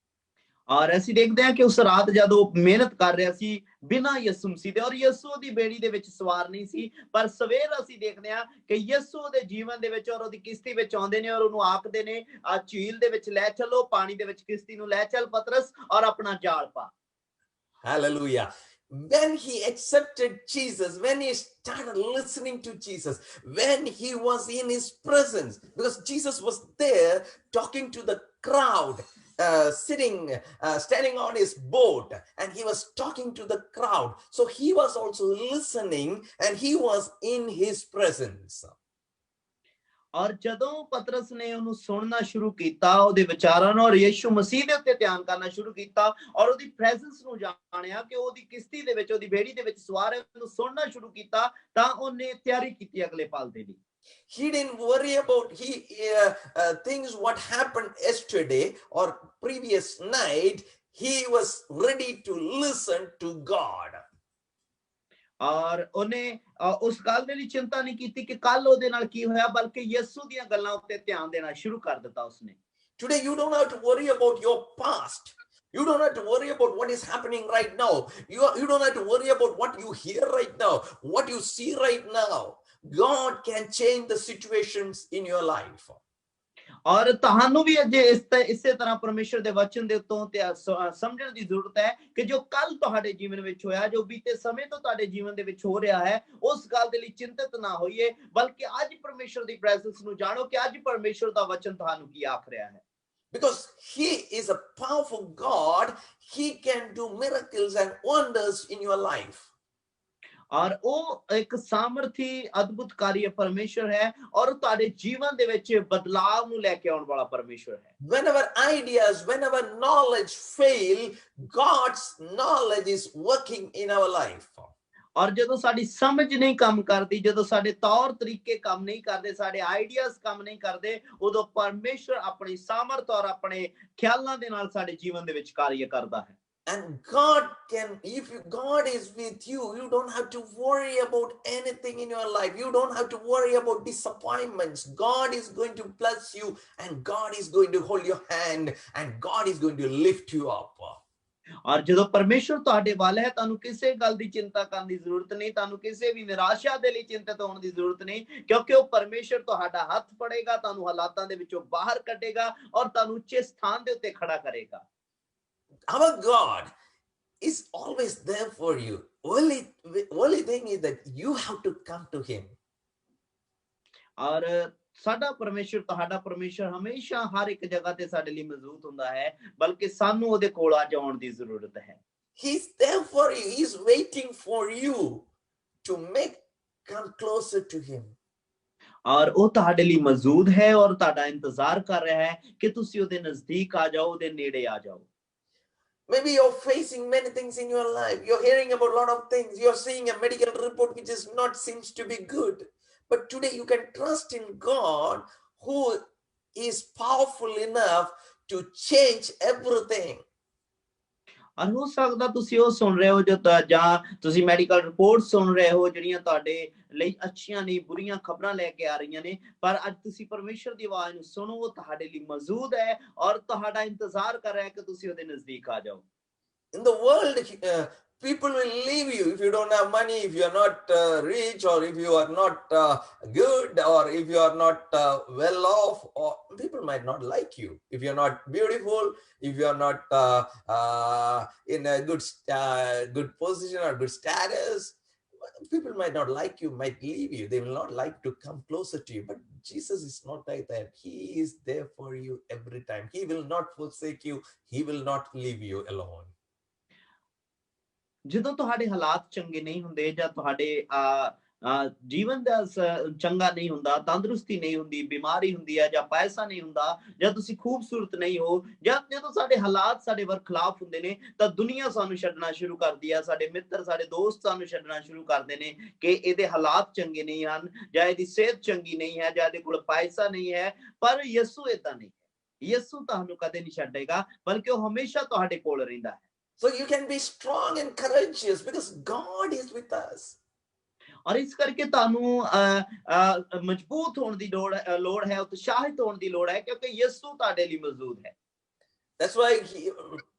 और ਅਸੀਂ ਦੇਖਦੇ ਹਾਂ ਕਿ ਉਸ ਰਾਤ ਜਦੋਂ ਮਿਹਨਤ ਕਰ ਰਿਹਾ ਸੀ ਬਿਨਾਂ ਯਿਸੂ ਮਸੀਹ ਦੇ ਔਰ ਯਿਸੂ ਦੀ ਬੇੜੀ ਦੇ ਵਿੱਚ ਸਵਾਰ ਨਹੀਂ ਸੀ ਪਰ ਸਵੇਰ ਅਸੀਂ ਦੇਖਦੇ ਹਾਂ ਕਿ ਯਿਸੂ ਦੇ ਜੀਵਨ ਦੇ ਵਿੱਚ ਔਰ ਉਹਦੀ ਕਿਸ਼ਤੀ ਵਿੱਚ ਆਉਂਦੇ ਨੇ ਔਰ ਉਹਨੂੰ ਆਖਦੇ ਨੇ ਆ ਝੀਲ ਦੇ ਵਿੱਚ ਲੈ ਚੱਲੋ ਪਾਣੀ ਦੇ ਵਿੱਚ ਕਿਸ਼ਤੀ ਨੂੰ ਲੈ ਚੱਲ ਪਤਰਸ ਔਰ ਆਪਣਾ ਜਾਲ ਪਾ Hallelujah. When he accepted Jesus, when he started listening to Jesus, when he was in his presence, because Jesus was there talking to the crowd, standing on his boat, and he was talking to the crowd. So he was also listening and he was in his presence. और ਜਦੋਂ ਪਤਰਸ ਨੇ ਉਹਨੂੰ ਸੁਣਨਾ ਸ਼ੁਰੂ ਕੀਤਾ ਉਹਦੇ ਵਿਚਾਰਾਂ ਨੂੰ ਔਰ ਯਿਸੂ ਮਸੀਹ ਦੇ ਉੱਤੇ ਧਿਆਨ ਕਰਨਾ ਸ਼ੁਰੂ ਕੀਤਾ ਔਰ ਉਹਦੀ ਪ੍ਰੈਜ਼ੈਂਸ ਨੂੰ ਜਾਣਿਆ ਕਿ ਉਹਦੀ ਕਿਸ਼ਤੀ ਦੇ ਵਿੱਚ ਉਹਦੀ ਬੇੜੀ ਦੇ ਵਿੱਚ ਸਵਾਰ ਹੈ ਉਹਨੂੰ ਸੁਣਨਾ ਸ਼ੁਰੂ ਕੀਤਾ ਤਾਂ ਉਹਨੇ ਤਿਆਰੀ ਕੀਤੀ ਅਗਲੇ ਪਲ ਦੇ ਲਈ He didn't worry about things what happened yesterday or previous night. He was ready to listen to God. और ਉਹਨੇ ਉਸ ਗੱਲ ਦੇ ਲਈ ਚਿੰਤਾ ਨਹੀਂ ਕੀਤੀ ਕਿ ਕੱਲ ਉਹਦੇ ਨਾਲ ਕੀ ਹੋਇਆ ਬਲਕਿ ਯਿਸੂ ਦੀਆਂ ਗੱਲਾਂ ਉੱਤੇ ਧਿਆਨ ਦੇਣਾ ਸ਼ੁਰੂ ਕਰ ਦਿੱਤਾ ਉਸਨੇ Today you don't have to worry about your past. You don't have to worry about what is happening right now. You don't have to worry about what you hear right now, what you see right now. God can change the situations in your life. और ਤੁਹਾਨੂੰ ਵੀ ਅੱਜ ਇਸੇ ਤਰ੍ਹਾਂ ਪਰਮੇਸ਼ਰ ਦੇ ਵਚਨ ਦੇ ਉੱਤੋਂ ਤੇ ਸਮਝਣ ਦੀ ਜ਼ਰੂਰਤ ਹੈ ਕਿ ਜੋ ਕੱਲ ਤੁਹਾਡੇ ਜੀਵਨ ਵਿੱਚ ਹੋਇਆ ਜੋ ਬੀਤੇ ਸਮੇਂ ਤੋਂ ਤੁਹਾਡੇ ਜੀਵਨ ਦੇ ਵਿੱਚ ਹੋ ਰਿਹਾ ਹੈ ਉਸ ਗੱਲ ਦੇ ਲਈ ਚਿੰਤਤ ਨਾ ਹੋਈਏ ਬਲਕਿ ਅੱਜ ਪਰਮੇਸ਼ਰ ਦੀ ਪ੍ਰੈਜ਼ੈਂਸ ਨੂੰ ਜਾਣੋ ਕਿ ਅੱਜ ਪਰਮੇਸ਼ਰ ਦਾ ਵਚਨ ਤੁਹਾਨੂੰ ਕੀ ਆਖ ਰਿਹਾ ਹੈ Because he is a powerful God, he can do miracles and wonders in your life. और ਉਹ ਇੱਕ ਸਾਮਰਥੀ ਅਦਭੁਤਕਾਰੀ ਪਰਮੇਸ਼ਰ ਹੈ ਔਰ ਤੁਹਾਡੇ ਜੀਵਨ ਦੇ ਵਿੱਚ ਬਦਲਾਵ ਨੂੰ ਲੈ ਕੇ ਆਉਣ ਵਾਲਾ ਪਰਮੇਸ਼ਰ ਹੈ Whenever ideas, whenever knowledge fail, God's knowledge is working in our life. ਔਰ ਜਦੋਂ ਸਾਡੀ ਸਮਝ ਨਹੀਂ ਕੰਮ ਕਰਦੀ ਜਦੋਂ ਸਾਡੇ ਤੌਰ ਤਰੀਕੇ ਕੰਮ ਨਹੀਂ ਕਰਦੇ ਸਾਡੇ ਆਈਡੀਆਜ਼ ਕੰਮ ਨਹੀਂ ਕਰਦੇ ਉਦੋਂ ਪਰਮੇਸ਼ਰ ਆਪਣੀ ਸਾਮਰਥ ਔਰ ਆਪਣੇ ਖਿਆਲਾਂ ਦੇ ਨਾਲ ਸਾਡੇ ਜੀਵਨ ਦੇ ਵਿੱਚ ਕਾਰਜ ਕਰਦਾ ਹੈ And God can, if God is with you, you don't have to worry about anything in your life. You don't have to worry about disappointments. God is going to bless you and God is going to hold your hand and God is going to lift you up. ਔਰ ਜਦੋਂ ਪਰਮੇਸ਼ਰ ਤੁਹਾਡੇ ਵੱਲ ਹੈ ਤੁਹਾਨੂੰ ਕਿਸੇ ਗੱਲ ਦੀ ਚਿੰਤਾ ਕਰਨ ਦੀ ਜ਼ਰੂਰਤ ਨਹੀਂ ਤੁਹਾਨੂੰ ਕਿਸੇ ਵੀ ਨਿਰਾਸ਼ਾ ਦੇ ਲਈ ਚਿੰਤਤ ਹੋਣ ਦੀ ਜ਼ਰੂਰਤ ਨਹੀਂ ਕਿਉਂਕਿ ਉਹ ਪਰਮੇਸ਼ਰ ਤੁਹਾਡਾ ਹੱਥ ਫੜੇਗਾ ਤੁਹਾਨੂੰ ਹਾਲਾਤਾਂ ਦੇ ਵਿੱਚੋਂ ਬਾਹਰ ਕੱਢੇਗਾ ਔਰ ਤੁਹਾਨੂੰ ਉੱਚੇ ਸਥਾਨ ਦੇ ਉੱਤੇ ਖੜਾ ਕਰੇਗਾ Our God is always there for you. Only thing is that you have to come to him. ਔਰ ਸਾਡਾ ਪਰਮੇਸ਼ਰ ਤੁਹਾਡਾ ਪਰਮੇਸ਼ਰ ਹਮੇਸ਼ਾ ਹਰ ਇੱਕ ਜਗ੍ਹਾ ਤੇ ਸਾਡੇ ਲਈ ਮੌਜੂਦ ਹੁੰਦਾ ਹੈ ਬਲਕਿ ਸਾਨੂੰ ਉਹਦੇ ਕੋਲ ਆ ਜਾਣ ਦੀ ਜ਼ਰੂਰਤ ਹੈ He's there for you. He's waiting for you to come closer to him. ਔਰ ਉਹ ਤੁਹਾਡੇ ਲਈ ਮੌਜੂਦ ਹੈ ਔਰ ਤੁਹਾਡਾ ਇੰਤਜ਼ਾਰ ਕਰ ਰਿਹਾ ਹੈ ਕਿ ਤੁਸੀਂ ਉਹਦੇ ਨਜ਼ਦੀਕ ਆ ਜਾਓ ਉਹਦੇ ਨੇੜੇ ਆ ਜਾਓ Maybe you're facing many things in your life. You're hearing about a lot of things. You're seeing a medical report which is not seems to be good. But today you can trust in God who is powerful enough to change everything. ਔਰ ਹੋ ਸਕਦਾ ਤੁਸੀਂ ਉਹ ਸੁਣ ਰਹੇ ਹੋ ਜੋ ਜਾਂ ਤੁਸੀਂ ਮੈਡੀਕਲ ਰਿਪੋਰਟ ਸੁਣ ਰਹੇ ਹੋ ਜਿਹੜੀਆਂ ਤੁਹਾਡੇ ਲਈ ਅੱਛੀਆਂ ਨਹੀਂ ਬੁਰੀਆਂ ਖਬਰਾਂ ਲੈ ਕੇ ਆ ਰਹੀਆਂ ਨੇ ਪਰ ਅੱਜ ਤੁਸੀਂ ਪਰਮੇਸ਼ਰ ਦੀ ਆਵਾਜ਼ ਨੂੰ ਸੁਣੋ ਉਹ ਤੁਹਾਡੇ ਲਈ ਮੌਜੂਦ ਹੈ ਔਰ ਤੁਹਾਡਾ ਇੰਤਜ਼ਾਰ ਕਰ ਰਿਹਾ ਹੈ ਕਿ ਤੁਸੀਂ ਉਹਦੇ ਨਜ਼ਦੀਕ ਆ ਜਾਓ In the world, People will leave you if you don't have money, if you are not rich, or if you are not good, or if you are not well off, or people might not like you. If you're not beautiful, if you are not in a good position or good status, people might not like you, might leave you. They will not like to come closer to you. But Jesus is not like that. He is there for you every time. He will not forsake you. He will not leave you alone. ਜਦੋਂ ਤੁਹਾਡੇ ਹਾਲਾਤ ਚੰਗੇ ਨਹੀਂ ਹੁੰਦੇ ਜਾਂ ਤੁਹਾਡੇ ਜੀਵਨ ਦਾ ਚੰਗਾ ਨਹੀਂ ਹੁੰਦਾ, ਤੰਦਰੁਸਤੀ ਨਹੀਂ ਹੁੰਦੀ, ਬਿਮਾਰੀ ਹੁੰਦੀ ਹੈ ਜਾਂ ਪੈਸਾ ਨਹੀਂ ਹੁੰਦਾ, ਜਾਂ ਤੁਸੀਂ ਖੂਬਸੂਰਤ ਨਹੀਂ ਹੋ, ਜਾਂ ਜਦੋਂ ਸਾਡੇ ਹਾਲਾਤ ਸਾਡੇ ਵਰਖਲਾਫ ਹੁੰਦੇ ਨੇ ਤਾਂ ਦੁਨੀਆ ਸਾਨੂੰ ਛੱਡਣਾ ਸ਼ੁਰੂ ਕਰਦੀ ਆ, ਸਾਡੇ ਮਿੱਤਰ, ਸਾਡੇ ਦੋਸਤ ਸਾਨੂੰ ਛੱਡਣਾ ਸ਼ੁਰੂ ਕਰਦੇ ਨੇ ਕਿ ਇਹਦੇ ਹਾਲਾਤ ਚੰਗੇ ਨਹੀਂ ਹਨ, ਜਾਂ ਇਹਦੀ ਸਿਹਤ ਚੰਗੀ ਨਹੀਂ ਹੈ, ਜਾਂ ਇਹਦੇ ਕੋਲ ਪੈਸਾ ਨਹੀਂ ਹੈ। ਪਰ ਯਿਸੂ ਏਦਾਂ ਨਹੀਂ ਹੈ। ਯਿਸੂ ਤੁਹਾਨੂੰ ਕਦੇ ਨਹੀਂ ਛੱਡੇਗਾ, ਬਲਕਿ ਉਹ ਹਮੇਸ਼ਾ ਤੁਹਾਡੇ ਕੋਲ ਰਹਿੰਦਾ ਹੈ। So you can be strong and courageous because God is with us. ਔਰ ਇਸ ਕਰਕੇ ਤੁਹਾਨੂੰ ਮਜ਼ਬੂਤ ਹੋਣ ਦੀ ਲੋੜ ਹੈ, ਉਤਸ਼ਾਹਿਤ ਹੋਣ ਦੀ ਲੋੜ ਹੈ, ਕਿਉਂਕਿ ਯਿਸੂ ਤੁਹਾਡੇ ਲਈ ਮੌਜੂਦ ਹੈ। That's why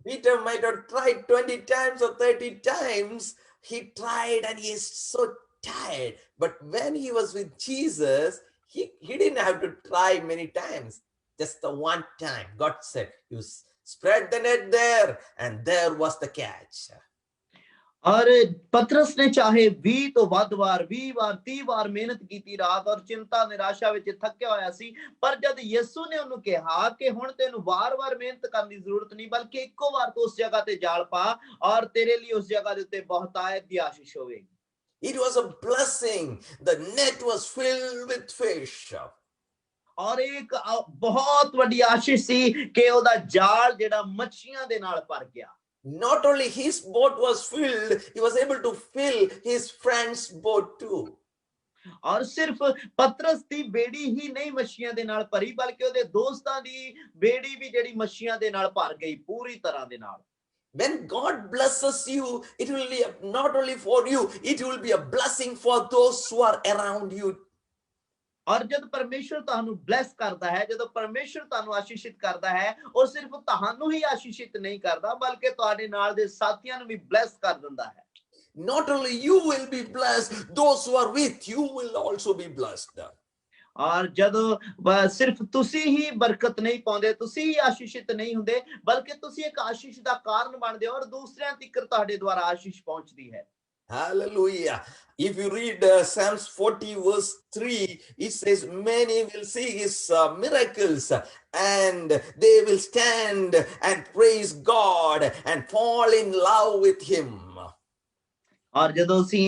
Peter might have tried 20 times or 30 times. He tried and he is so tired. But when he was with Jesus, he didn't have to try many times. Just the one time. God said, you spread the net there, and there was the catch. और पतरस ने चाहे 20 ਤੋਂ ਵੱਧ ਵਾਰ, 20 ਵਾਰ, 30 ਵਾਰ ਮਿਹਨਤ ਕੀਤੀ ਰਾਤ, ਔਰ ਚਿੰਤਾ ਨਿਰਾਸ਼ਾ ਵਿੱਚ ਥੱਕਿਆ ਹੋਇਆ ਸੀ, ਪਰ ਜਦ ਯਿਸੂ ਨੇ ਉਹਨੂੰ ਕਿਹਾ ਕਿ ਹੁਣ ਤੈਨੂੰ ਵਾਰ-ਵਾਰ ਮਿਹਨਤ ਕਰਨ ਦੀ ਜ਼ਰੂਰਤ ਨਹੀਂ, ਬਲਕਿ ਇੱਕੋ ਵਾਰ ਤੋਂ ਉਸ ਜਗ੍ਹਾ ਤੇ ਜਾਲ ਪਾ, ਔਰ ਤੇਰੇ ਲਈ ਉਸ ਜਗ੍ਹਾ ਦੇ ਉੱਤੇ ਬਹੁਤਾਇਤ ਦੀ ਆਸ਼ੀਸ਼ ਹੋਵੇਗੀ। It was a blessing. The net was filled with fish. ਔਰ ਇੱਕ ਬਹੁਤ ਵੱਡੀ ਆਸ਼ੀਸ਼ ਸੀ ਕਿ ਉਹਦਾ ਜਾਲ ਜਿਹੜਾ ਮੱਛੀਆਂ ਦੇ ਨਾਲ ਭਰ ਗਿਆ। Not only his boat was filled, he was able to fill his friend's boat too. ਔਰ ਸਿਰਫ ਪਤਰਸ ਦੀ ਬੇੜੀ ਹੀ ਨਹੀਂ ਮੱਛੀਆਂ ਦੇ ਨਾਲ ਭਰੀ, ਬਲਕਿ ਉਹਦੇ ਦੋਸਤਾਂ ਦੀ ਬੇੜੀ ਵੀ ਜਿਹੜੀ ਮੱਛੀਆਂ ਦੇ ਨਾਲ ਭਰ ਗਈ ਪੂਰੀ ਤਰ੍ਹਾਂ ਦੇ ਨਾਲ। When God blesses you, it will be not only for you, it will be a blessing for those who are around you. ਔਰ ਜਦ ਪਰਮੇਸ਼ਰ ਤੁਹਾਨੂੰ ਬਲੈਸ ਕਰਦਾ ਹੈ, ਜਦੋਂ ਪਰਮੇਸ਼ਰ ਤੁਹਾਨੂੰ ਆਸ਼ੀਸ਼ਿਤ ਕਰਦਾ ਹੈ, ਉਹ ਸਿਰਫ ਤੁਹਾਨੂੰ ਹੀ ਆਸ਼ੀਸ਼ਿਤ ਨਹੀਂ ਕਰਦਾ, ਬਲਕਿ ਤੁਹਾਡੇ ਨਾਲ ਦੇ ਸਾਥੀਆਂ ਨੂੰ ਵੀ ਬਲੈਸ ਕਰ ਦਿੰਦਾ ਹੈ। Not only you will be blessed, those who are with you will also be blessed. ਔਰ ਜਦੋਂ ਸਿਰਫ ਤੁਸੀਂ ਹੀ ਬਰਕਤ ਨਹੀਂ ਪਾਉਂਦੇ, ਤੁਸੀਂ ਹੀ ਆਸ਼ੀਸ਼ਿਤ ਨਹੀਂ ਹੁੰਦੇ, ਬਲਕਿ ਤੁਸੀਂ ਇੱਕ ਆਸ਼ੀਸ਼ ਦਾ ਕਾਰਨ ਬਣਦੇ ਹੋ, ਔਰ ਦੂਸਰਿਆਂ ਤੱਕ ਤੁਹਾਡੇ ਦੁਆਰਾ ਆਸ਼ੀਸ਼ ਪਹੁੰਚਦੀ ਹੈ। Hallelujah. If you read Psalms 40 verse 3, it says, many will see his miracles and they will stand and praise God and fall in love with him. ਔਰ ਜਦੋਂ ਅਸੀਂ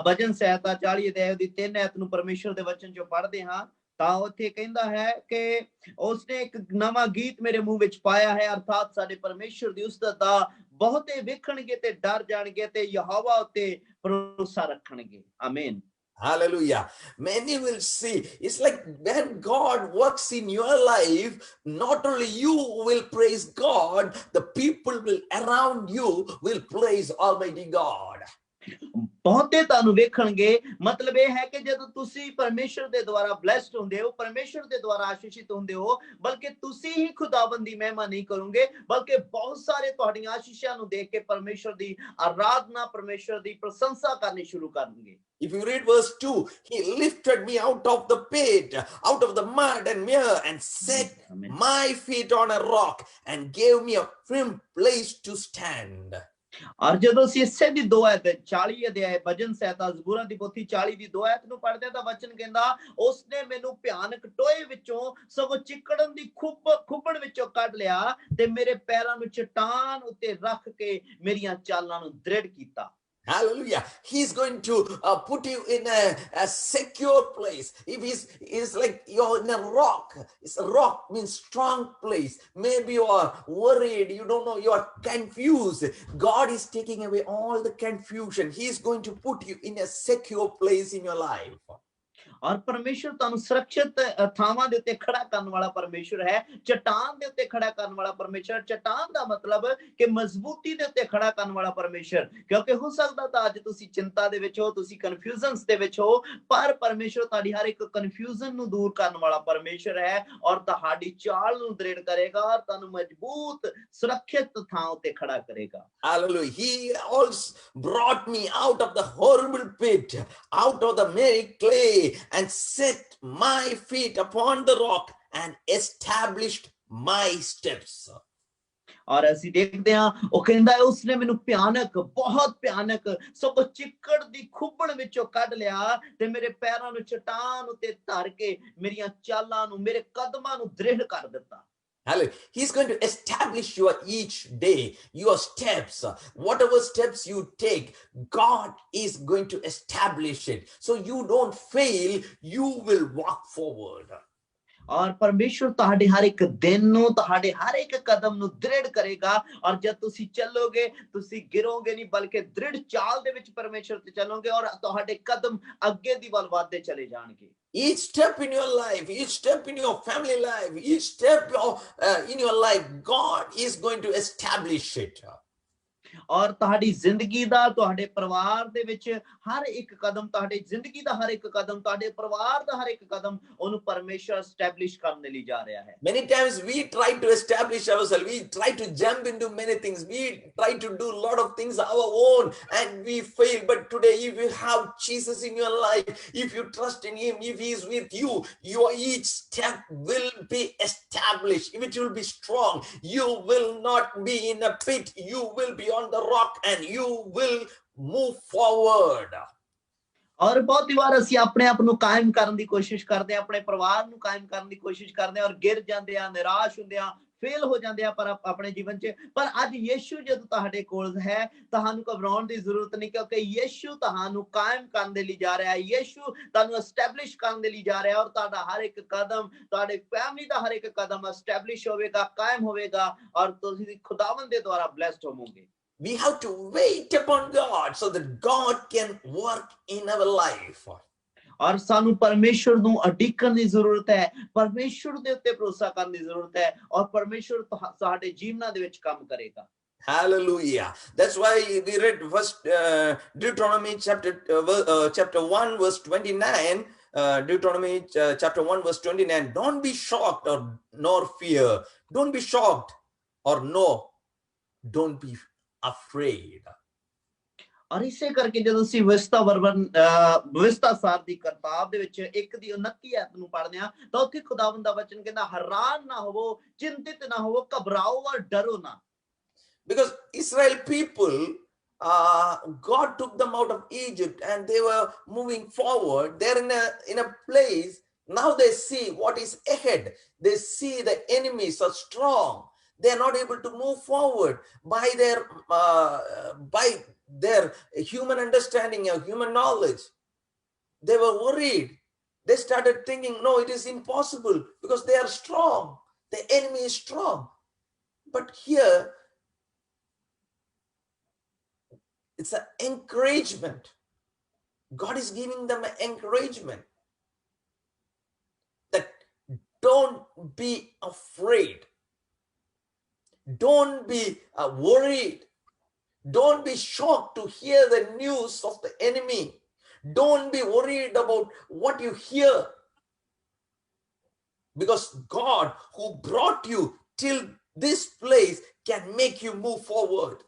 ਭਜਨ ਸੰਹਿਤਾ 40 ਅਧਿਆਇ ਦੀ 3 ਐਤ ਨੂੰ ਪਰਮੇਸ਼ਰ ਦੇ ਵਚਨ ਚੋਂ ਪੜ੍ਹਦੇ ਹਾਂ, ਤਾਂ ਉੱਥੇ ਕਹਿੰਦਾ ਹੈ ਕਿ ਉਸਨੇ ਇੱਕ ਨਵਾਂ ਗੀਤ ਮੇਰੇ ਮੂੰਹ ਵਿੱਚ ਪਾਇਆ ਹੈ, ਅਰਥਾਤ ਸਾਡੇ ਪਰਮੇਸ਼ਰ ਦੀ ਉਸਤਤ ਦਾ ਬਹੁਤੇ ਵੇਖਣਗੇ ਤੇ ਡਰ ਜਾਣਗੇ ਤੇ ਯਹੋਵਾ ਉੱਤੇ ਭਰੋਸਾ ਰੱਖਣਗੇ। ਆਮੀਨ। Hallelujah. Many will see. It's like when God works in your life, not only you will praise God, the people around you will praise Almighty God. ਬਹੁਤੇ ਤੁਹਾਨੂੰ ਵੇਖਣਗੇ, ਮਤਲਬ ਇਹ ਹੈ ਕਿ ਜਦੋਂ ਤੁਸੀਂ ਪਰਮੇਸ਼ਰ ਦੇ ਦੁਆਰਾ ਬਲੈਸਡ ਹੁੰਦੇ ਹੋ, ਪਰਮੇਸ਼ਰ ਦੇ ਦੁਆਰਾ ਆਸ਼ੀਸ਼ਿਤ ਹੁੰਦੇ ਹੋ, ਬਲਕਿ ਤੁਸੀਂ ਹੀ ਖੁਦਾਵੰਦ ਦੀ ਮਹਿਮਾ ਨਹੀਂ ਕਰੋਗੇ, ਬਲਕਿ ਬਹੁਤ ਸਾਰੇ ਤੁਹਾਡੀਆਂ ਆਸ਼ੀਸ਼ਾਂ ਨੂੰ ਦੇਖ ਕੇ ਪਰਮੇਸ਼ਰ ਦੀ ਆਰਾਧਨਾ, ਪਰਮੇਸ਼ਰ ਦੀ ਪ੍ਰਸ਼ੰਸਾ ਕਰਨੀ ਸ਼ੁਰੂ ਕਰਨਗੇ। If you read verse 2, he lifted me out of the pit, out of the mud and mire, and set my feet on a rock and gave me a firm place to stand. ਔਰ ਜਦੋਂ ਅਸੀਂ ਇਸੇ ਦੀ 2 ਐਤ 40 ਅਧਿਆਇ ਭਜਨ ਸੰਹਿਤਾ ਜ਼ਬੂਰਾਂ ਦੀ ਪੋਥੀ 40 ਦੀ 2 ਐਤ ਨੂੰ ਪੜ੍ਹਦੇ ਤਾਂ ਵਚਨ ਕਹਿੰਦਾ, ਉਸਨੇ ਮੈਨੂੰ ਭਿਆਨਕ ਟੋਏ ਵਿੱਚੋਂ, ਸਗੋਂ ਚਿੱਕੜਨ ਦੀ ਖੁੱਬੜ ਵਿੱਚੋਂ ਕੱਢ ਲਿਆ ਤੇ ਮੇਰੇ ਪੈਰਾਂ ਨੂੰ ਚਟਾਨ ਉੱਤੇ ਰੱਖ ਕੇ ਮੇਰੀਆਂ ਚਾਲਾਂ ਨੂੰ ਦ੍ਰਿੜ ਕੀਤਾ। Hallelujah. He's going to put you in a secure place. If it's like you're in a rock. It's a rock means strong place. Maybe you are worried. You don't know. You are confused. God is taking away all the confusion. He's going to put you in a secure place in your life. ਔਰ ਪਰਮੇਸ਼ਰ ਤੁਹਾਨੂੰ ਸੁਰੱਖਿਅਤ ਥਾਵਾਂ ਦੇ ਉੱਤੇ ਖੜਾ ਕਰਨ ਵਾਲਾ ਪਰਮੇਸ਼ਰ ਹੈ, ਚਟਾਨ ਦੇ ਉੱਤੇ ਖੜਾ ਕਰਨ ਵਾਲਾ ਪਰਮੇਸ਼ਰ। ਚਟਾਨ ਦਾ ਮਤਲਬ ਕਿ ਮਜ਼ਬੂਤੀ ਦੇ ਉੱਤੇ ਖੜਾ ਕਰਨ ਵਾਲਾ ਪਰਮੇਸ਼ਰ। ਕਿਉਂਕਿ ਹੋ ਸਕਦਾ ਤਾਂ ਅੱਜ ਤੁਸੀਂ ਚਿੰਤਾ ਦੇ ਵਿੱਚ ਹੋ, ਤੁਸੀਂ ਕਨਫਿਊਜ਼ਨਸ ਦੇ ਵਿੱਚ ਹੋ, ਪਰ ਪਰਮੇਸ਼ਰ ਤੁਹਾਡੀ ਹਰ ਇੱਕ ਕਨਫਿਊਜ਼ਨ ਨੂੰ ਦੂਰ ਕਰਨ ਵਾਲਾ ਪਰਮੇਸ਼ਰ ਹੈ ਔਰ ਤੁਹਾਡੀ ਚਾਲ ਨੂੰ ਦ੍ਰਿੜ ਕਰੇਗਾ ਔਰ ਤੁਹਾਨੂੰ ਮਜ਼ਬੂਤ ਸੁਰੱਖਿਅਤ ਥਾਂ ਉੱਤੇ ਖੜਾ ਕਰੇਗਾ। Hallelujah. He also brought me out of the horrible pit, out of the merry clay, and set my feet upon the rock and established my steps. ਔਰ ਅਸੀਂ ਦੇਖਦੇ ਹਾਂ ਉਹ ਕਹਿੰਦਾ ਹੈ ਉਸਨੇ ਮੈਨੂੰ ਭਿਆਨਕ, ਬਹੁਤ ਭਿਆਨਕ ਸਗੋਂ ਚਿੱਕੜ ਦੀ ਖੁੱਬੜ ਵਿੱਚੋਂ ਕੱਢ ਲਿਆ ਤੇ ਮੇਰੇ ਪੈਰਾਂ ਨੂੰ ਚਟਾਨ ਉੱਤੇ ਧਰ ਕੇ ਮੇਰੀਆਂ ਚਾਲਾਂ ਨੂੰ, ਮੇਰੇ ਕਦਮਾਂ ਨੂੰ ਦ੍ਰਿੜ ਕਰ ਦਿੱਤਾ। Hallelujah. He's going to establish your each day, your steps. Whatever steps you take, God is going to establish it. So you don't fail, you will walk forward. ਔਰ ਪਰਮੇਸ਼ਰ ਤੁਹਾਡੇ ਹਰ ਇੱਕ ਦਿਨ ਨੂੰ, ਤੁਹਾਡੇ ਹਰ ਇੱਕ ਕਦਮ ਨੂੰ ਦ੍ਰਿੜ ਕਰੇਗਾ ਔਰ ਜਦ ਤੁਸੀਂ ਚੱਲੋਗੇ ਤੁਸੀਂ ਗਿਰੋਗੇ ਨਹੀਂ, ਬਲਕਿ ਦ੍ਰਿੜ ਚਾਲ ਦੇ ਵਿੱਚ ਪਰਮੇਸ਼ਰ ਤੇ ਚੱਲੋਗੇ ਔਰ ਤੁਹਾਡੇ ਕਦਮ ਅੱਗੇ ਦੀ ਵੱਲ ਵਧਦੇ ਚਲੇ ਜਾਣਗੇ। Each step in your life, each step in your family life, each step in your life, God is going to establish it. ਔਰ ਤੁਹਾਡੀ ਜ਼ਿੰਦਗੀ ਦਾ, ਤੁਹਾਡੇ ਪਰਿਵਾਰ ਦੇ ਵਿੱਚ ਹਰ ਇੱਕ ਕਦਮ, ਤੁਹਾਡੀ ਜ਼ਿੰਦਗੀ ਦਾ ਹਰ ਇੱਕ ਕਦਮ, ਤੁਹਾਡੇ ਪਰਿਵਾਰ ਦਾ ਹਰ ਇੱਕ ਕਦਮ ਉਹਨੂੰ ਪਰਮੇਸ਼ਰ ਐਸਟੈਬਲਿਸ਼ ਕਰਨ ਦੇ ਲਈ ਜਾ ਰਿਹਾ ਹੈ। Many times we try to establish ourselves, we try to jump into many things, we try to do a lot of things our own and we fail. But today, if you have Jesus in your life, if you trust in him, if he is with you, your each step will be established, it will be strong. You will not be in a pit, you will be on the rock and you will move forward. ਔਰ ਬਹੁਤ ਹੀ ਵਾਰ ਅਸੀਂ ਆਪਣੇ ਆਪ ਨੂੰ ਕਾਇਮ ਕਰਨ ਦੀ ਕੋਸ਼ਿਸ਼ ਕਰਦੇ ਹਾਂ, ਆਪਣੇ ਪਰਿਵਾਰ ਨੂੰ ਕਾਇਮ ਕਰਨ ਦੀ ਕੋਸ਼ਿਸ਼ ਕਰਦੇ ਹਾਂ ਔਰ ਗਿਰ ਜਾਂਦੇ ਆ, ਨਿਰਾਸ਼ ਹੁੰਦੇ ਆ, ਫੇਲ ਹੋ ਜਾਂਦੇ ਆ ਪਰ ਆਪਣੇ ਜੀਵਨ 'ਚ। ਪਰ ਅੱਜ ਯੀਸ਼ੂ ਜਦੋਂ ਤੁਹਾਡੇ ਕੋਲ ਹੈ, ਤੁਹਾਨੂੰ ਘਬਰਾਉਣ ਦੀ ਜ਼ਰੂਰਤ ਨਹੀਂ, ਕਿਉਂਕਿ ਯੀਸ਼ੂ ਤੁਹਾਨੂੰ ਕਾਇਮ ਕਰਨ ਦੇ ਲਈ ਜਾ ਰਿਹਾ ਹੈ। ਯੀਸ਼ੂ ਤੁਹਾਨੂੰ ਐਸਟੈਬਲਿਸ਼ ਕਰਨ ਦੇ ਲਈ ਜਾ ਰਿਹਾ ਔਰ ਤੁਹਾਡਾ ਹਰ ਇੱਕ ਕਦਮ, ਤੁਹਾਡੇ ਫੈਮਿਲੀ ਦਾ ਹਰ ਇੱਕ ਕਦਮ ਐਸਟੈਬਲਿਸ਼ ਹੋਵੇਗਾ, ਕਾਇਮ ਹੋਵੇਗਾ ਔਰ ਤੁਸੀਂ ਖੁਦਾਵੰਦ ਦੇ ਦੁਆਰਾ ਬਲੈਸਡ ਹੋਵੋਗੇ। We have to wait upon God so that God can work in our life. ਔਰ ਸਾਨੂੰ ਪਰਮੇਸ਼ਰ ਨੂੰ ਅਡੀਕਣ ਦੀ ਜ਼ਰੂਰਤ ਹੈ, ਪਰਮੇਸ਼ਰ ਦੇ ਉੱਤੇ ਭਰੋਸਾ ਕਰਨ ਦੀ ਜ਼ਰੂਰਤ ਹੈ ਔਰ ਪਰਮੇਸ਼ਰ ਸਾਡੇ ਜੀਵਨਾਂ ਦੇ ਵਿੱਚ ਕੰਮ ਕਰੇਗਾ। Hallelujah. That's why we read first Deuteronomy chapter 1 verse 29. Deuteronomy chapter 1 verse 29. Don't be shocked or nor fear. Don't be shocked or no. Don't be afraid. ਔਰ ਇਸੇ ਕਰਕੇ ਜਦੋਂ ਅਸੀਂ ਵਿਵਸਥਾ ਸਾਰ ਦੀ ਕਿਤਾਬ ਦੇ ਵਿੱਚ 1 ਦੀ 29 ਐਤ ਨੂੰ ਪੜ੍ਹਦੇ ਹਾਂ ਤਾਂ ਉੱਥੇ ਖੁਦਾਵੰਦ ਦਾ ਵਚਨ ਕਹਿੰਦਾ, ਹੈਰਾਨ ਨਾ ਹੋਵੋ, ਚਿੰਤਿਤ ਨਾ ਹੋਵੋ, ਘਬਰਾਓ ਔਰ ਡਰੋ ਨਾ। Because Israel people, God took them out of Egypt and they were moving forward. They're in a place. Now they see what is ahead. They see the enemies are strong. They're not able to move forward by their human understanding or human knowledge. They were worried. They started thinking, no, it is impossible because they are strong. The enemy is strong. But here, it's an encouragement. God is giving them an encouragement that don't be afraid. Don't be worried. Don't be shocked to hear the news of the enemy. Don't be worried about what you hear. Because God who brought you till this place can make you move forward.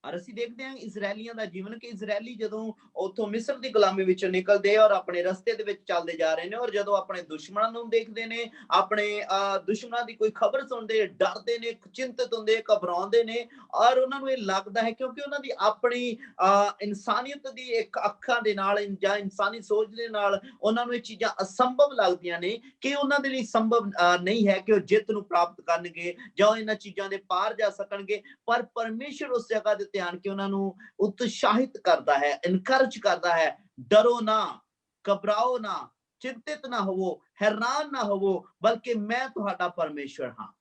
ਔਰ ਅਸੀਂ ਦੇਖਦੇ ਹਾਂ ਇਜ਼ਰਾਈਲੀਆਂ ਦਾ ਜੀਵਨ ਕਿ ਇਜ਼ਰਾਈਲੀ ਜਦੋਂ ਉੱਥੋਂ ਮਿਸਰ ਦੀ ਗੁਲਾਮੀ ਵਿੱਚੋਂ ਨਿਕਲਦੇ ਔਰ ਆਪਣੇ ਰਸਤੇ ਦੇ ਵਿੱਚ ਚੱਲਦੇ ਜਾ ਰਹੇ ਨੇ ਔਰ ਜਦੋਂ ਆਪਣੇ ਦੁਸ਼ਮਣਾਂ ਨੂੰ ਦੇਖਦੇ ਨੇ, ਆਪਣੇ ਦੁਸ਼ਮਣਾਂ ਦੀ ਕੋਈ ਖਬਰ ਸੁਣਦੇ, ਡਰਦੇ ਨੇ, ਚਿੰਤਤ ਹੁੰਦੇ, ਘਬਰਾਉਂਦੇ ਨੇ ਔਰ ਉਹਨਾਂ ਨੂੰ ਇਹ ਲੱਗਦਾ ਹੈ ਕਿਉਂਕਿ ਉਹਨਾਂ ਦੀ ਆਪਣੀ ਇਨਸਾਨੀਅਤ ਦੀ ਇੱਕ ਅੱਖਾਂ ਦੇ ਨਾਲ ਜਾਂ ਇਨਸਾਨੀ ਸੋਚ ਦੇ ਨਾਲ ਉਹਨਾਂ ਨੂੰ ਇਹ ਚੀਜ਼ਾਂ ਅਸੰਭਵ ਲੱਗਦੀਆਂ ਨੇ ਕਿ ਉਹਨਾਂ ਦੇ ਲਈ ਸੰਭਵ ਨਹੀਂ ਹੈ ਕਿ ਉਹ ਜਿੱਤ ਨੂੰ ਪ੍ਰਾਪਤ ਕਰਨਗੇ ਜਾਂ ਇਹਨਾਂ ਚੀਜ਼ਾਂ ਦੇ ਪਾਰ ਜਾ ਸਕਣਗੇ। ਪਰ ਪਰਮੇਸ਼ਰ ਉਸ ਜਗ੍ਹਾ ਦੇ ਧਿਆਨ ਕੇ ਉਹਨਾਂ ਨੂੰ ਉਤਸ਼ਾਹਿਤ ਕਰਦਾ ਹੈ, ਇਨਕਰੇਜ ਕਰਦਾ ਹੈ, ਡਰੋ ਨਾ, ਘਬਰਾਓ ਨਾ, ਚਿੰਤਿਤ ਨਾ ਹੋਵੋ, ਹੈਰਾਨ ਨਾ ਹੋਵੋ, ਬਲਕਿ ਮੈਂ ਤੁਹਾਡਾ ਪਰਮੇਸ਼ਰ ਹਾਂ।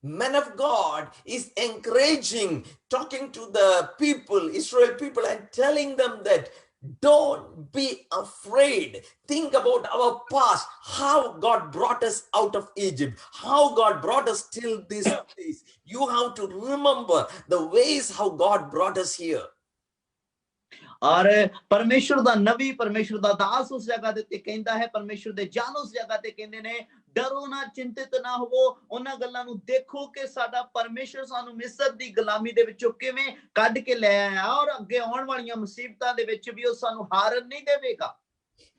Man of God is encouraging, talking to the people, Israel people, and telling them that Don't be afraid. Think about our past, how God brought us out of Egypt, how God brought us till this place. You have to remember the ways how God brought us here. और परमेश्वर ਦਾ ਨਵੀ परमेश्वर ਦਾ ਦਾਸ ਉਸ ਜਗ੍ਹਾ ਦੇ ਉੱਤੇ ਕਹਿੰਦਾ ਹੈ, परमेश्वर ਦੇ ਜਨ ਉਸ ਜਗ੍ਹਾ ਤੇ ਕਹਿੰਦੇ ਨੇ ਡਰੋ ਨਾ, ਚਿੰਤਿਤ ਨਾ ਹੋਵੋ, ਉਹਨਾਂ ਗੱਲਾਂ ਨੂੰ ਦੇਖੋ ਕਿ ਸਾਡਾ ਪਰਮੇਸ਼ਰ ਸਾਨੂੰ ਮਿਸਰ ਦੀ ਗੁਲਾਮੀ ਦੇ ਵਿੱਚੋਂ ਕਿਵੇਂ ਕੱਢ ਕੇ ਲੈ ਆਇਆ ਔਰ ਅੱਗੇ ਆਉਣ ਵਾਲੀਆਂ ਮੁਸੀਬਤਾਂ ਦੇ ਵਿੱਚ ਵੀ ਉਹ ਸਾਨੂੰ ਹਾਰਨ ਨਹੀਂ ਦੇਵੇਗਾ।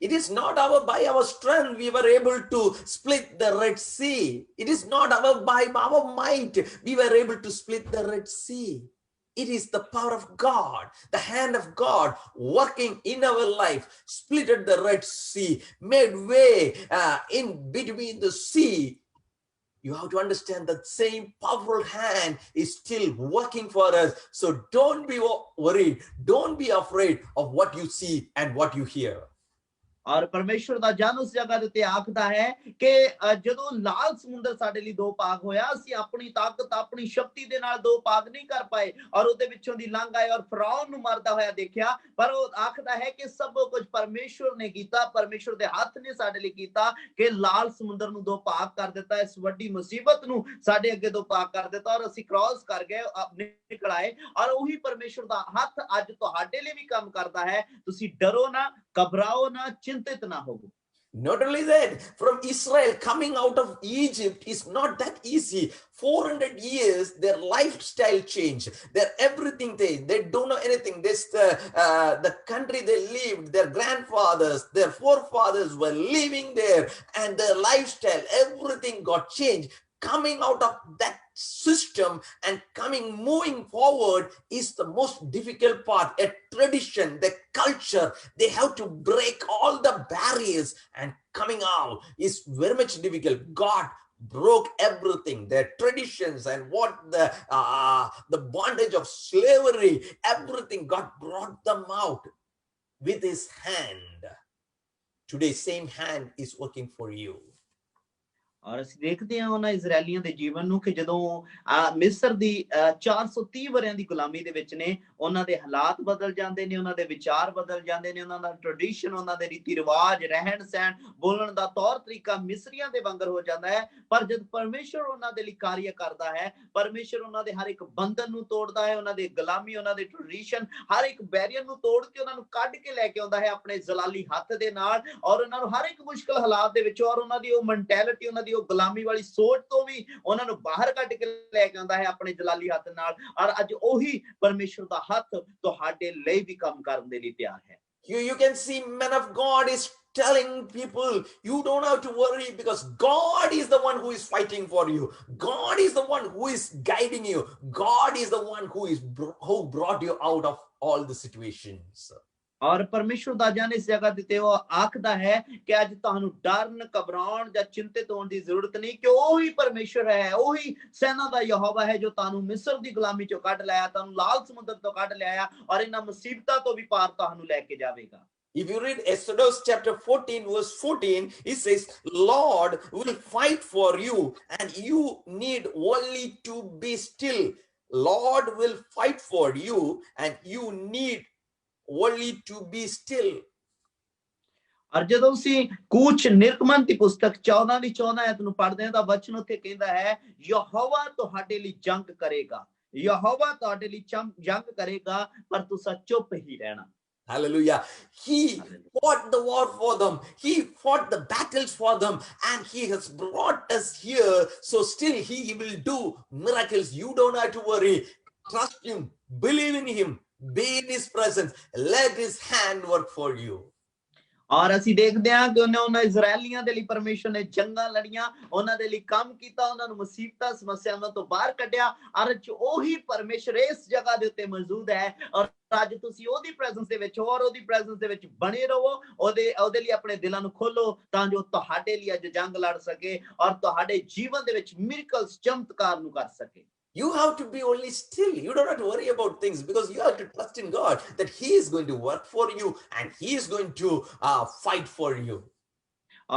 It is not by our strength we were able to split the Red Sea. It is not by our might we were able to split the Red Sea. It is the power of God, the hand of God working in our life, splitted the Red Sea, made way in between the sea. You have to understand that same powerful hand is still working for us. So don't be worried. Don't be afraid of what you see and what you hear. और परमेश्वर ਦਾ ਜਨ ਉਸ ਜਗ੍ਹਾ ਦੇ ਉੱਤੇ ਆਖਦਾ ਹੈ ਕਿ ਜਦੋਂ ਲਾਲ ਸਮੁੰਦਰ ਸਾਡੇ ਲਈ ਦੋ ਭਾਗ ਹੋਇਆ, ਅਸੀਂ ਆਪਣੀ ਤਾਕਤ ਆਪਣੀ ਸ਼ਕਤੀ ਦੇ ਨਾਲ ਦੋ ਭਾਗ ਨਹੀਂ ਕਰ ਪਾਏ ਔਰ ਉਹਦੇ ਵਿੱਚੋਂ ਦੀ ਲੰਘ ਆਏ ਔਰ ਫਰਾਉਨ ਨੂੰ ਮਰਦਾ ਹੋਇਆ ਦੇਖਿਆ, ਪਰ ਉਹ ਆਖਦਾ ਹੈ ਕਿ ਸਭ ਕੁਝ ਪਰਮੇਸ਼ਵਰ ਨੇ ਕੀਤਾ, ਪਰਮੇਸ਼ਵਰ ਦੇ ਹੱਥ ਨੇ ਸਾਡੇ ਲਈ ਕੀਤਾ ਕਿ ਲਾਲ ਸਮੁੰਦਰ ਨੂੰ ਦੋ ਭਾਗ ਕਰ ਦਿੱਤਾ, ਇਸ ਵੱਡੀ ਮੁਸੀਬਤ ਨੂੰ ਸਾਡੇ ਅੱਗੇ ਦੋ ਭਾਗ ਕਰ ਦਿੱਤਾ ਔਰ ਅਸੀਂ ਕ੍ਰਾਸ ਕਰ ਗਏ, ਨਿਕਲ ਆਏ। ਔਰ ਉਹੀ ਪਰਮੇਸ਼ਵਰ ਦਾ ਹੱਥ ਅੱਜ ਤੁਹਾਡੇ ਲਈ ਵੀ ਕੰਮ ਕਰਦਾ ਹੈ। ਤੁਸੀਂ ਡਰੋ ਨਾ, ਘਬਰਾਓ ਨਾ, चिंतित ना हो। Not only that, from Israel coming out of Egypt is not that easy. 400 years, their lifestyle changed, their everything changed. They don't know anything. This the country they lived, their grandfathers, their forefathers were living there, and their lifestyle, everything got changed. Coming out of that system and moving forward is the most difficult part. A tradition, the culture, they have to break all the barriers, and coming out is very much difficult. God broke everything, their traditions and what the bondage of slavery, everything. God brought them out with his hand. Today, same hand is working for you. ਔਰ ਅਸੀਂ ਦੇਖਦੇ ਹਾਂ ਉਹਨਾਂ ਇਜ਼ਰਾਈਲੀਆਂ ਦੇ ਜੀਵਨ ਨੂੰ ਕਿ ਜਦੋਂ ਮਿਸਰ ਦੀ 430 ਵਰਿਆਂ ਦੀ ਗੁਲਾਮੀ ਦੇ ਵਿੱਚ ਨੇ, ਉਹਨਾਂ ਦੇ ਹਾਲਾਤ ਬਦਲ ਜਾਂਦੇ ਨੇ, ਉਹਨਾਂ ਦੇ ਵਿਚਾਰ ਬਦਲ ਜਾਂਦੇ ਨੇ, ਉਹਨਾਂ ਦਾ ਟ੍ਰੈਡੀਸ਼ਨ, ਉਹਨਾਂ ਦੇ ਰੀਤੀ ਰਿਵਾਜ, ਰਹਿਣ ਸਹਿਣ, ਬੋਲਣ ਦਾ ਤੌਰ ਤਰੀਕਾ ਮਿਸਰੀਆਂ ਦੇ ਵਾਂਗਰ ਹੋ ਜਾਂਦਾ ਹੈ। ਪਰ ਜਦ ਪਰਮੇਸ਼ਰ ਉਹਨਾਂ ਦੇ ਲਈ ਕਾਰਜ ਕਰਦਾ ਹੈ, ਪਰਮੇਸ਼ਰ ਉਹਨਾਂ ਦੇ ਹਰ ਇੱਕ ਬੰਧਨ ਨੂੰ ਤੋੜਦਾ ਹੈ, ਉਹਨਾਂ ਦੇ ਗੁਲਾਮੀ, ਉਹਨਾਂ ਦੇ ਟ੍ਰੈਡੀਸ਼ਨ, ਹਰ ਇੱਕ ਬੈਰੀਅਰ ਨੂੰ ਤੋੜ ਕੇ ਉਹਨਾਂ ਨੂੰ ਕੱਢ ਕੇ ਲੈ ਕੇ ਆਉਂਦਾ ਹੈ ਆਪਣੇ ਜਲਾਲੀ ਹੱਥ ਦੇ ਨਾਲ, ਔਰ ਉਹਨਾਂ ਨੂੰ ਹਰ ਇੱਕ ਮੁਸ਼ਕਲ ਹਾਲਾਤ ਦੇ ਵਿੱਚੋਂ ਔਰ ਉਹਨਾਂ ਦੀ ਉਹ ਮੈਂਟੈਲਿਟੀ, ਉਹਨਾਂ ਦੀ ਉਹ ਗੁਲਾਮੀ ਵਾਲੀ ਸੋਚ ਤੋਂ ਵੀ ਉਹਨਾਂ ਨੂੰ ਬਾਹਰ ਕੱਢ ਕੇ ਲੈ ਕੇ ਆਉਂਦਾ ਹੈ ਆਪਣੇ ਜਲਾਲੀ ਹੱਥ ਨਾਲ। ਔਰ ਅੱਜ ਉਹੀ ਪਰਮੇਸ਼ਰ ਦਾ ਹੱਥ ਤੁਹਾਡੇ ਲਈ ਵੀ ਕੰਮ ਕਰਨ ਦੇ ਲਈ ਤਿਆਰ ਹੈ। You can see man of God is telling people, you don't have to worry because God is the one who is fighting for you. God is the one who is guiding you. God is the one who brought you out of all the situations. और परमेश्वर ਦਾ ਜਨ ਇਸ ਜਗ੍ਹਾ ਤੇ ਉਹ ਆਖਦਾ ਹੈ ਕਿ ਅੱਜ ਤੁਹਾਨੂੰ ਡਰਨ, ਘਬਰਾਉਣ ਜਾਂ ਚਿੰਤਿਤ ਹੋਣ ਦੀ ਜ਼ਰੂਰਤ ਨਹੀਂ, ਕਿ ਉਹੀ ਪਰਮੇਸ਼ਰ ਹੈ, ਉਹੀ ਸੈਨਾ ਦਾ ਯਹੋਵਾ ਹੈ ਜੋ ਤੁਹਾਨੂੰ ਮਿਸਰ ਦੀ ਗੁਲਾਮੀ ਚੋਂ ਕੱਢ ਲਿਆਇਆ, ਤੁਹਾਨੂੰ ਲਾਲ ਸਮੁੰਦਰ ਤੋਂ ਕੱਢ ਲਿਆਇਆ ਔਰ ਇਹਨਾਂ ਮੁਸੀਬਤਾਂ ਤੋਂ ਵੀ ਪਾਰ ਤੁਹਾਨੂੰ ਲੈ ਕੇ ਜਾਵੇਗਾ। If you read Exodus chapter 14 verse 14, it says, Lord will fight for you and you need only to be still. Lord will fight for you and you need only to be still. और ਜਦੋਂ ਅਸੀਂ ਕੂਚ ਨਿਰਗਮਨ ਦੀ ਪੁਸਤਕ 14 ਦੀ 14 ਆਇਤ ਨੂੰ ਪੜ੍ਹਦੇ ਹਾਂ ਤਾਂ ਵਚਨ ਉੱਥੇ ਕਹਿੰਦਾ ਹੈ, ਯਹੋਵਾ ਤੁਹਾਡੇ ਲਈ ਜੰਗ ਕਰੇਗਾ, ਯਹੋਵਾ ਤੁਹਾਡੇ ਲਈ ਜੰਗ ਕਰੇਗਾ, ਪਰ ਤੁਸੀਂ ਚੁੱਪ ਹੀ ਰਹਿਣਾ। Hallelujah. He fought the war for them. He fought the battles for them, and he has brought us here. So still he will do miracles. You don't have to worry. Trust him. Believe in him. Be in his presence. Let his hand work for you. और ਅਸੀਂ ਦੇਖਦੇ ਹਾਂ ਕਿ ਉਹਨਾਂ ਇਜ਼ਰਾਈਲੀਆਂ ਦੇ ਲਈ ਪਰਮੇਸ਼ਰ ਨੇ ਜੰਗਾਂ ਲੜੀਆਂ, ਉਹਨਾਂ ਦੇ ਲਈ ਕੰਮ ਕੀਤਾ, ਉਹਨਾਂ ਨੂੰ ਮੁਸੀਬਤਾਂ ਸਮੱਸਿਆਵਾਂ ਤੋਂ ਬਾਹਰ ਕੱਢਿਆ। ਔਰ ਅੱਜ ਉਹੀ ਪਰਮੇਸ਼ਰ ਇਸ ਜਗ੍ਹਾ ਦੇ ਉੱਤੇ ਮੌਜੂਦ ਹੈ ਔਰ ਅੱਜ ਤੁਸੀਂ ਉਹਦੀ ਪ੍ਰੈਜ਼ੈਂਸ ਦੇ ਵਿੱਚ ਹੋ ਔਰ ਉਹਦੀ ਪ੍ਰੈਜ਼ੈਂਸ ਦੇ ਵਿੱਚ ਬਣੇ ਰਹੋ, ਉਹਦੇ ਲਈ ਆਪਣੇ ਦਿਲਾਂ ਨੂੰ ਖੋਲੋ ਤਾਂ ਜੋ ਤੁਹਾਡੇ ਲਈ ਅੱਜ ਜੰਗ ਲੜ ਸਕੇ ਔਰ ਤੁਹਾਡੇ ਜੀਵਨ ਦੇ ਵਿੱਚ ਮਿਰਕਲਸ, ਚਮਤਕਾਰ ਨੂੰ ਕਰ ਸਕੇ। You have to be only still. You don't have to worry about things because you have to trust in God that he is going to work for you and he is going to fight for you.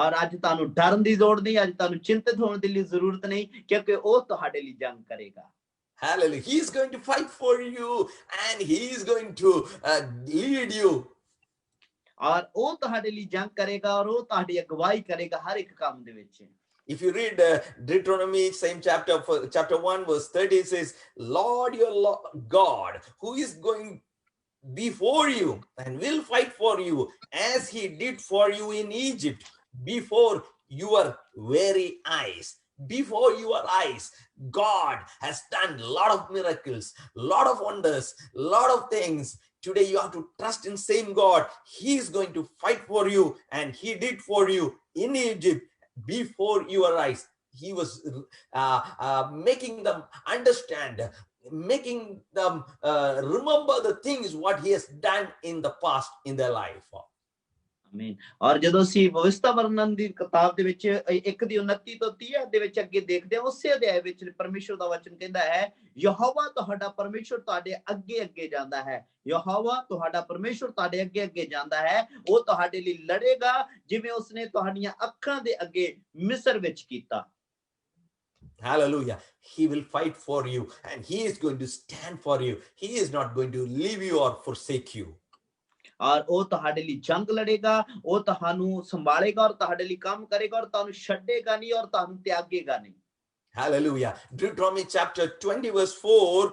और आज ਤੁਹਾਨੂੰ ਡਰਨ ਦੀ ਲੋੜ ਨਹੀਂ, ਅੱਜ ਤੁਹਾਨੂੰ ਚਿੰਤਿਤ ਹੋਣ ਦੀ ਜ਼ਰੂਰਤ ਨਹੀਂ, ਕਿਉਂਕਿ ਉਹ ਤੁਹਾਡੇ ਲਈ ਜੰਗ ਕਰੇਗਾ। Hallelujah. He is going to fight for you and he is going to lead you. ਔਰ ਉਹ ਤੁਹਾਡੇ ਲਈ ਜੰਗ ਕਰੇਗਾ ਔਰ ਉਹ ਤੁਹਾਡੀ ਅਗਵਾਈ ਕਰੇਗਾ ਹਰ ਇੱਕ ਕੰਮ ਦੇ ਵਿੱਚ। If you read Deuteronomy, same chapter, chapter 1, verse 30, it says, Lord your God, who is going before you and will fight for you as he did for you in Egypt, before your very eyes. Before your eyes, God has done a lot of miracles, lot of wonders, lot of things. Today you have to trust in same God. He is going to fight for you, and he did for you in Egypt before your eyes. He was making them understand, making them remember the things what he has done in the past in their life. ਆਮੀਨ। ਔਰ ਜਦੋਂ ਅਸੀਂ ਭਵਿਸ਼ਤਾ ਵਰਣਨ ਦੀ ਕਿਤਾਬ ਦੇ ਵਿੱਚ 1 ਦੀ 29 ਤੋਂ 30 ਦੇ ਵਿੱਚ ਅੱਗੇ ਦੇਖਦੇ ਹਾਂ, ਉਸੇ ਅਧਿਆਇ ਵਿੱਚ ਪਰਮੇਸ਼ਰ ਦਾ ਵਚਨ ਕਹਿੰਦਾ ਹੈ, ਯਹੋਵਾ ਤੁਹਾਡਾ ਪਰਮੇਸ਼ਰ ਤੁਹਾਡੇ ਅੱਗੇ ਅੱਗੇ ਜਾਂਦਾ ਹੈ। ਯਹੋਵਾ ਤੁਹਾਡਾ ਪਰਮੇਸ਼ਰ ਤੁਹਾਡੇ ਅੱਗੇ ਅੱਗੇ ਜਾਂਦਾ ਹੈ। ਉਹ ਤੁਹਾਡੇ ਲਈ ਲੜੇਗਾ ਜਿਵੇਂ ਉਸਨੇ ਤੁਹਾਡੀਆਂ ਅੱਖਾਂ ਦੇ ਅੱਗੇ ਮਿਸਰ ਵਿੱਚ ਕੀਤਾ। Hallelujah. He will fight for you and he is going to stand for you. He is not going to leave you or forsake you. ਔਰ ਉਹ ਤੁਹਾਡੇ ਲਈ ਜੰਗ ਲੜੇਗਾ, ਉਹ ਤੁਹਾਨੂੰ ਸੰਭਾਲੇਗਾ ਔਰ ਤੁਹਾਡੇ ਲਈ ਕੰਮ ਕਰੇਗਾ ਔਰ ਤੁਹਾਨੂੰ ਛੱਡੇਗਾ ਨਹੀਂ ਔਰ ਤੁਹਾਨੂੰ ਤਿਆਗੇਗਾ ਨਹੀਂ। Hallelujah. Deuteronomy chapter 20 verse 4,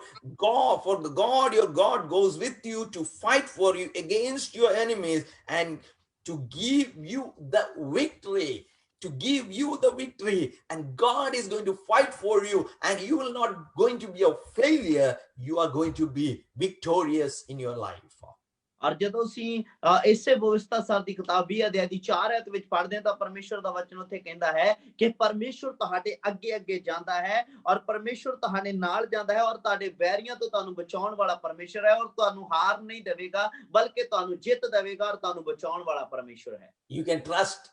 for the God your God goes with you to fight for you against your enemies and to give you the victory. To give you the victory, and God is going to fight for you, and you will not going to be a failure. You are going to be victorious in your life. ਔਰ ਜਦੋਂ ਅਸੀਂ ਇਸੇ ਭਵਿਸ਼ਤਾ ਸਾਰ ਦੀ ਕਿਤਾਬ 20 ਅਧਿਆਇ ਦੀ 4 ਆਇਤ ਵਿੱਚ ਪੜ੍ਹਦੇ ਹਾਂ ਤਾਂ ਪਰਮੇਸ਼ਰ ਦਾ ਵਚਨ ਉੱਥੇ ਕਹਿੰਦਾ ਹੈ ਕਿ ਪਰਮੇਸ਼ਰ ਤੁਹਾਡੇ ਅੱਗੇ ਅੱਗੇ ਜਾਂਦਾ ਹੈ ਔਰ ਪਰਮੇਸ਼ਰ ਤੁਹਾਡੇ ਨਾਲ ਜਾਂਦਾ ਹੈ ਔਰ ਤੁਹਾਡੇ ਵੈਰੀਆਂ ਤੋਂ ਤੁਹਾਨੂੰ ਬਚਾਉਣ ਵਾਲਾ ਪਰਮੇਸ਼ਰ ਹੈ ਔਰ ਤੁਹਾਨੂੰ ਹਾਰ ਨਹੀਂ ਦੇਵੇਗਾ ਬਲਕਿ ਤੁਹਾਨੂੰ ਜਿੱਤ ਦੇਵੇਗਾ ਔਰ ਤੁਹਾਨੂੰ ਬਚਾਉਣ ਵਾਲਾ ਪਰਮੇਸ਼ਰ ਹੈ। You can trust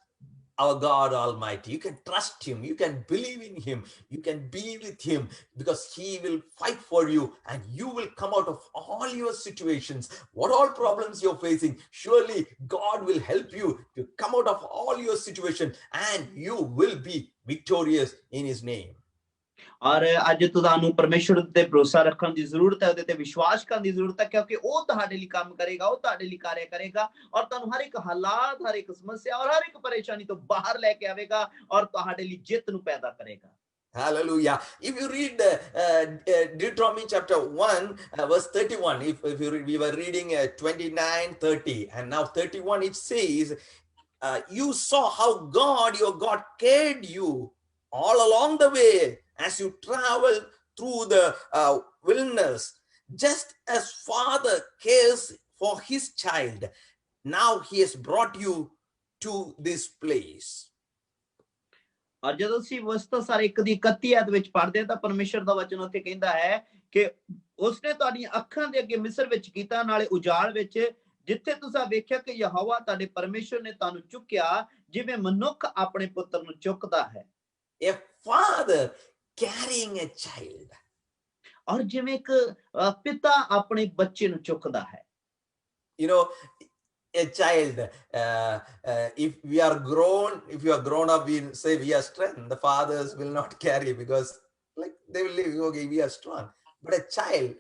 our God Almighty. You can trust him. You can believe in him. You can be with him because he will fight for you and you will come out of all your situations. What all problems you're facing, surely God will help you to come out of all your situations and you will be victorious in his name. ਔਰ ਅੱਜ ਤੁਹਾਨੂੰ ਪਰਮੇਸ਼ਰ ਤੇ ਭਰੋਸਾ ਰੱਖਣ ਦੀ ਜ਼ਰੂਰਤ ਹੈ, ਉਹਦੇ ਤੇ ਵਿਸ਼ਵਾਸ ਕਰਨ ਦੀ ਜ਼ਰੂਰਤ ਹੈ ਕਿਉਂਕਿ ਉਹ ਤੁਹਾਡੇ ਲਈ ਕੰਮ ਕਰੇਗਾ, ਉਹ ਤੁਹਾਡੇ ਲਈ ਕਾਰਜ ਕਰੇਗਾ ਔਰ ਤੁਹਾਨੂੰ ਹਰ ਇੱਕ ਹਾਲਾਤ, ਹਰ ਇੱਕ ਸਮੱਸਿਆ ਔਰ ਹਰ ਇੱਕ ਪਰੇਸ਼ਾਨੀ ਤੋਂ ਬਾਹਰ ਲੈ ਕੇ ਆਵੇਗਾ ਔਰ ਤੁਹਾਡੇ ਲਈ ਜਿੱਤ ਨੂੰ ਪੈਦਾ ਕਰੇਗਾ। Hallelujah. If you read Deuteronomy chapter 1 verse 31, if you read, we were reading 29, 30 and now 31, it says, you saw how God your God carried you all along the way as you travel through the wilderness, just as father cares for his child. Now he has brought you to this place. ਔਰ ਜਦੋਂ ਅਸੀਂ ਵਸਤਾ ਸਾਰੇ 1 ਦੀ 31 ਆਇਤ ਵਿੱਚ ਪੜ੍ਹਦੇ ਹਾਂ ਤਾਂ ਪਰਮੇਸ਼ਰ ਦਾ ਵਚਨ ਉੱਥੇ ਕਹਿੰਦਾ ਹੈ ਕਿ ਉਸਨੇ ਤੁਹਾਡੀਆਂ ਅੱਖਾਂ ਦੇ ਅੱਗੇ ਮਿਸਰ ਵਿੱਚ ਕੀਤਾ, ਨਾਲੇ ਉਜਾੜ ਵਿੱਚ, ਜਿੱਥੇ ਤੁਸੀਂ ਵੇਖਿਆ ਕਿ ਯਹੋਵਾ ਤੁਹਾਡੇ ਪਰਮੇਸ਼ਰ ਨੇ ਤੁਹਾਨੂੰ ਚੁੱਕਿਆ ਜਿਵੇਂ ਮਨੁੱਖ ਆਪਣੇ ਪੁੱਤਰ ਨੂੰ ਚੁੱਕਦਾ ਹੈ। A father carrying a child. ਔਰ ਜਿਵੇਂ ਇੱਕ ਪਿਤਾ ਆਪਣੇ ਬੱਚੇ ਨੂੰ ਚੁੱਕਦਾ ਹੈ। You know, a child, if you are grown up, we say we are strong. The fathers will not carry because like they will live, okay, we are strong. But a child,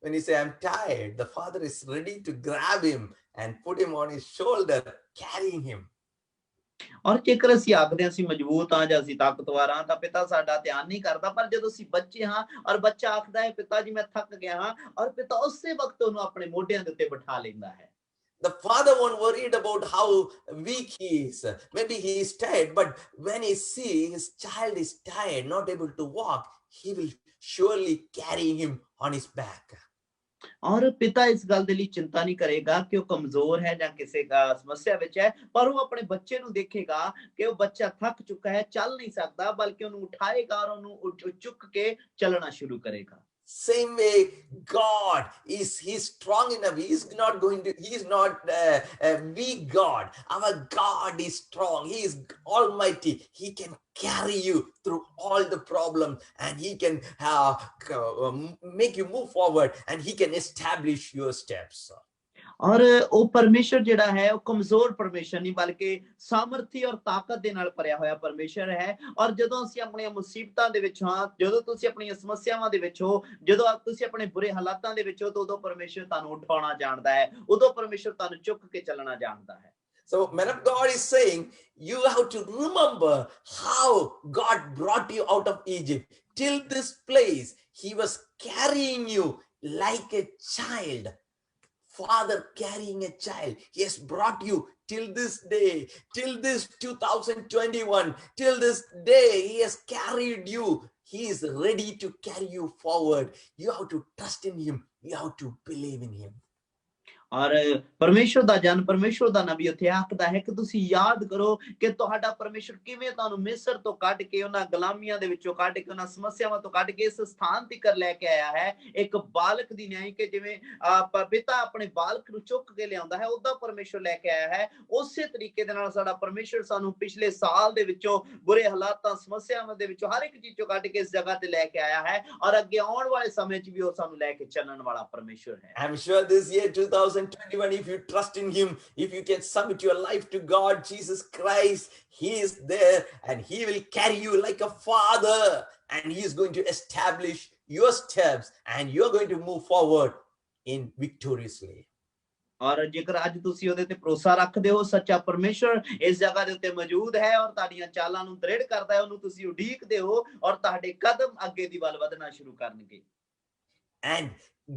when he say I'm tired, the father is ready to grab him and put him on his shoulder, carrying him. ਔਰ ਜੇਕਰ ਅਸੀਂ ਆਖਦੇ ਅਸੀਂ ਮਜ਼ਬੂਤ ਹਾਂ ਜਾਂ ਅਸੀਂ ਤਾਕਤਵਰ ਹਾਂ ਤਾਂ ਪਿਤਾ ਸਾਡਾ ਧਿਆਨ ਨਹੀਂ ਕਰਦਾ, ਪਰ ਜਦੋਂ ਅਸੀਂ ਬੱਚੇ ਹਾਂ ਔਰ ਬੱਚਾ ਆਖਦਾ ਹੈ ਪਿਤਾ ਜੀ ਮੈਂ ਥੱਕ ਗਿਆ ਹਾਂ ਔਰ ਪਿਤਾ ਉਸੇ ਵਕਤ ਉਹਨੂੰ ਆਪਣੇ ਮੋਢਿਆਂ ਦੇ ਉੱਤੇ ਬਿਠਾ ਲੈਂਦਾ ਹੈ। The father won't worried about how weak he is. Maybe he is tired, but when he sees his child is tired, not able to walk, he will surely carry him on his back. ਔਰ ਪਿਤਾ ਇਸ ਗੱਲ ਦੇ ਲਈ ਚਿੰਤਾ ਨਹੀਂ ਕਰੇਗਾ ਕਿ ਉਹ ਕਮਜ਼ੋਰ ਹੈ ਜਾਂ ਕਿਸੇ ਸਮੱਸਿਆ ਵਿੱਚ ਹੈ, ਪਰ ਉਹ ਆਪਣੇ ਬੱਚੇ ਨੂੰ ਦੇਖੇਗਾ ਕਿ ਉਹ ਬੱਚਾ ਥੱਕ ਚੁੱਕਾ ਹੈ, ਚੱਲ ਨਹੀਂ ਸਕਦਾ, ਬਲਕਿ ਉਹਨੂੰ ਉਠਾਏਗਾ ਔਰ ਉਹਨੂੰ ਚੁੱਕ ਕੇ ਚੱਲਣਾ ਸ਼ੁਰੂ ਕਰੇਗਾ। Same way, God he's strong enough. He is not a weak God. Our God is strong. He is almighty. He can carry you through all the problems and he can make you move forward and he can establish your steps. ਔਰ ਉਹ ਪਰਮੇਸ਼ਰ ਜਿਹੜਾ ਹੈ ਉਹ ਕਮਜ਼ੋਰ ਪਰਮੇਸ਼ਰ ਨਹੀਂ ਬਲਕਿ ਸਾਮਰਥੀ ਔਰ ਤਾਕਤ ਦੇ ਨਾਲ ਭਰਿਆ ਹੋਇਆ ਪਰਮੇਸ਼ਰ ਹੈ। ਔਰ ਜਦੋਂ ਅਸੀਂ ਆਪਣੀਆਂ ਮੁਸੀਬਤਾਂ ਦੇ ਵਿੱਚ ਹਾਂ, ਜਦੋਂ ਤੁਸੀਂ ਆਪਣੀਆਂ ਸਮੱਸਿਆਵਾਂ ਦੇ ਵਿੱਚ ਹੋ, ਜਦੋਂ ਤੁਸੀਂ ਆਪਣੇ ਬੁਰੇ ਹਾਲਾਤਾਂ ਦੇ ਵਿੱਚ ਹੋ, ਤਾਂ ਉਦੋਂ ਪਰਮੇਸ਼ਰ ਤੁਹਾਨੂੰ ਉਠਾਉਣਾ ਜਾਣਦਾ ਹੈ, ਉਦੋਂ ਪਰਮੇਸ਼ਰ ਤੁਹਾਨੂੰ ਚੁੱਕ ਕੇ ਚੱਲਣਾ ਜਾਣਦਾ ਹੈ। So, man of God is saying, you have to remember how God brought you out of Egypt till this place. He was carrying you like a child. Father carrying a child. He has brought you till this day, till this 2021, till this day. He has carried you. He is ready to carry you forward. You have to trust in him. You have to believe in him. ਔਰ ਪਰਮੇਸ਼ਰ ਦਾ ਜਨ, ਪਰਮੇਸ਼ਰ ਦਾ ਨਬੀ ਉੱਥੇ ਆਖਦਾ ਹੈ ਕਿ ਤੁਸੀਂ ਯਾਦ ਕਰੋ ਕਿ ਤੁਹਾਡਾ ਪਰਮੇਸ਼ਰ ਕਿਵੇਂ ਤੁਹਾਨੂੰ ਮਿਸਰ ਤੋਂ ਕੱਢ ਕੇ, ਉਹਨਾਂ ਗੁਲਾਮੀਆਂ ਦੇ ਵਿੱਚੋਂ ਕੱਢ ਕੇ, ਉਹਨਾਂ ਸਮੱਸਿਆਵਾਂ ਤੋਂ ਕੱਢ ਕੇ ਇਸ ਸਥਾਨ ਤੀਕਰ ਲੈ ਕੇ ਆਇਆ ਹੈ। ਇੱਕ ਬਾਲਕ ਦੀ ਨਿਆਈ ਕਿ ਜਿਵੇਂ ਪਿਤਾ ਆਪਣੇ ਬਾਲਕ ਨੂੰ ਚੁੱਕ ਕੇ ਲਿਆਉਂਦਾ ਹੈ, ਉਹਦਾ ਪਰਮੇਸ਼ਰ ਲੈ ਕੇ ਆਇਆ ਹੈ। ਉਸੇ ਤਰੀਕੇ ਦੇ ਨਾਲ ਸਾਡਾ ਪਰਮੇਸ਼ਰ ਸਾਨੂੰ ਪਿਛਲੇ ਸਾਲ ਦੇ ਵਿੱਚੋਂ, ਬੁਰੇ ਹਾਲਾਤਾਂ, ਸਮੱਸਿਆਵਾਂ ਦੇ ਵਿੱਚੋਂ, ਹਰ ਇੱਕ ਚੀਜ਼ ਚੋਂ ਕੱਢ ਕੇ ਇਸ ਜਗ੍ਹਾ ਤੇ ਲੈ ਕੇ ਆਇਆ ਹੈ। ਔਰ ਅੱਗੇ ਆਉਣ ਵਾਲੇ ਸਮੇਂ 'ਚ ਵੀ ਉਹ ਸਾਨੂੰ ਲੈ ਕੇ ਚੱਲਣ ਵਾਲਾ ਪਰਮੇਸ਼ਰ ਹੈ। I'm sure this year 2021, if you trust in him, if you can submit your life to God, Jesus Christ, he is there and he will carry you like a father, and he is going to establish your steps and you're going to move forward in victoriously. ਔਰ ਜੇਕਰ ਅੱਜ ਤੁਸੀਂ ਉਹਦੇ ਤੇ ਭਰੋਸਾ ਰੱਖਦੇ ਹੋ, ਸੱਚਾ ਪਰਮੇਸ਼ਰ ਇਸ ਜਗ੍ਹਾ ਦੇ ਉੱਤੇ ਮੌਜੂਦ ਹੈ ਔਰ ਤੁਹਾਡੀਆਂ ਚਾਲਾਂ ਨੂੰ ਦ੍ਰਿੜ ਕਰਦਾ ਹੈ, ਉਹਨੂੰ ਤੁਸੀਂ ਉਡੀਕਦੇ ਹੋ ਔਰ ਤੁਹਾਡੇ ਕਦਮ ਅੱਗੇ ਦੀ ਵੱਲ ਵਧਣਾ ਸ਼ੁਰੂ ਕਰਨਗੇ। And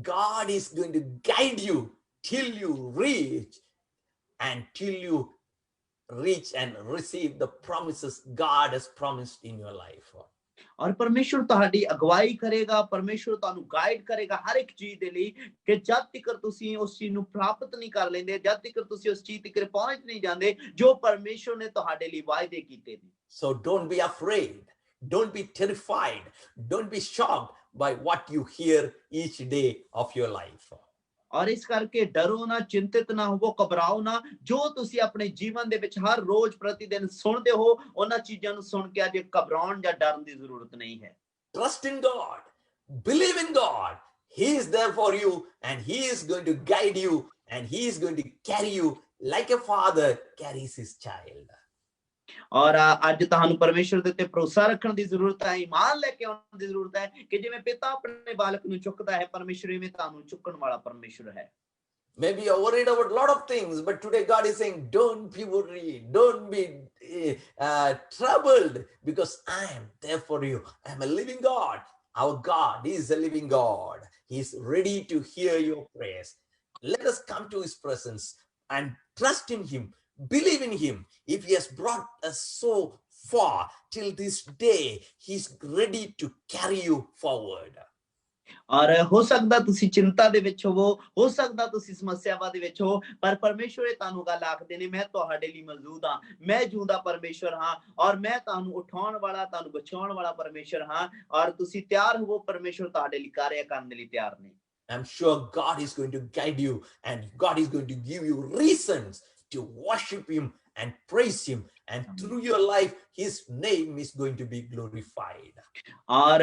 God is going to guide you till you reach and receive the promises God has promised in your life. ਔਰ ਪਰਮੇਸ਼ਰ ਤੁਹਾਡੀ ਅਗਵਾਈ ਕਰੇਗਾ, ਪਰਮੇਸ਼ਰ ਤੁਹਾਨੂੰ ਗਾਈਡ ਕਰੇਗਾ ਹਰ ਇੱਕ ਚੀਜ਼ ਦੇ ਲਈ ਕਿ ਜਦ ਤੱਕ ਤੁਸੀਂ ਉਸ ਚੀਜ਼ ਨੂੰ ਪ੍ਰਾਪਤ ਨਹੀਂ ਕਰ ਲੈਂਦੇ, ਜਦ ਤੱਕ ਤੁਸੀਂ ਉਸ ਚੀਜ਼ ਤੱਕ ਪਹੁੰਚ ਨਹੀਂ ਜਾਂਦੇ ਜੋ ਪਰਮੇਸ਼ਰ ਨੇ ਤੁਹਾਡੇ ਲਈ ਵਾਅਦੇ ਕੀਤੇ ਨੇ। So don't be afraid, don't be terrified, don't be shocked by what you hear each day of your life. ਔਰ ਇਸ ਕਰਕੇ ਡਰੋ ਨਾ, ਚਿੰਤਿਤ ਨਾ ਹੋਵੋ, ਘਬਰਾਓ ਨਾ। ਜੋ ਤੁਸੀਂ ਆਪਣੇ ਜੀਵਨ ਦੇ ਵਿੱਚ ਹਰ ਰੋਜ਼ ਪ੍ਰਤੀ ਦਿਨ ਸੁਣਦੇ ਹੋ, ਉਹਨਾਂ ਚੀਜ਼ਾਂ ਨੂੰ ਸੁਣ ਕੇ ਅੱਜ ਘਬਰਾਉਣ ਜਾਂ ਡਰਨ ਦੀ ਜ਼ਰੂਰਤ ਨਹੀਂ ਹੈ। Trust in God, believe in God. He is there for you and he is going to guide you and he is going to carry you like a father carries his child. ਔਰ ਅੱਜ ਤੁਹਾਨੂੰ ਪਰਮੇਸ਼ਰ ਦੇ ਉੱਤੇ ਭਰੋਸਾ ਰੱਖਣ ਦੀ ਜ਼ਰੂਰਤ ਹੈ, ਈਮਾਨ ਲੈ ਕੇ ਆਉਣ ਦੀ ਜ਼ਰੂਰਤ ਹੈ ਕਿ ਜਿਵੇਂ ਪਿਤਾ ਆਪਣੇ ਬਾਲਕ ਨੂੰ ਚੁੱਕਦਾ ਹੈ, ਪਰਮੇਸ਼ਰ ਇਵੇਂ ਤੁਹਾਨੂੰ ਚੁੱਕਣ ਵਾਲਾ ਪਰਮੇਸ਼ਰ ਹੈ। Maybe you're worried about a lot of things, but today God is saying, don't be worried, don't be troubled, because I am there for you. I am a living God. Our God is a living God. He is ready to hear your prayers. Let us come to his presence and trust in him. Believe in him. If he has brought us so far till this day, he's ready to carry you forward. ਔਰ ਹੋ ਸਕਦਾ ਤੁਸੀਂ ਚਿੰਤਾ ਦੇ ਵਿੱਚ ਹੋ ਸਕਦਾ ਤੁਸੀਂ ਸਮੱਸਿਆਵਾਂ ਦੇ ਵਿੱਚ ਹੋ, ਪਰ ਪਰਮੇਸ਼ਰ ਤੁਹਾਨੂੰ ਗੱਲ ਆਖਦੇ ਨੇ, ਮੈਂ ਤੁਹਾਡੇ ਲਈ ਮੌਜੂਦ ਹਾਂ, ਮੈਂ ਜਿਉਂਦਾ ਪਰਮੇਸ਼ਰ ਹਾਂ ਔਰ ਮੈਂ ਤੁਹਾਨੂੰ ਉਠਾਉਣ ਵਾਲਾ, ਤੁਹਾਨੂੰ ਬਚਾਉਣ ਵਾਲਾ ਪਰਮੇਸ਼ਰ ਹਾਂ। ਔਰ ਤੁਸੀਂ ਤਿਆਰ ਹੋਵੋ, ਪਰਮੇਸ਼ਰ ਤੁਹਾਡੇ ਲਈ ਕਾਰਜ ਕਰਨ ਦੇ ਲਈ ਤਿਆਰ ਨੇ। I'm sure God is going to guide you and God is going to give you reasons to worship him and praise him, and through your life his name is going to be glorified. ਔਰ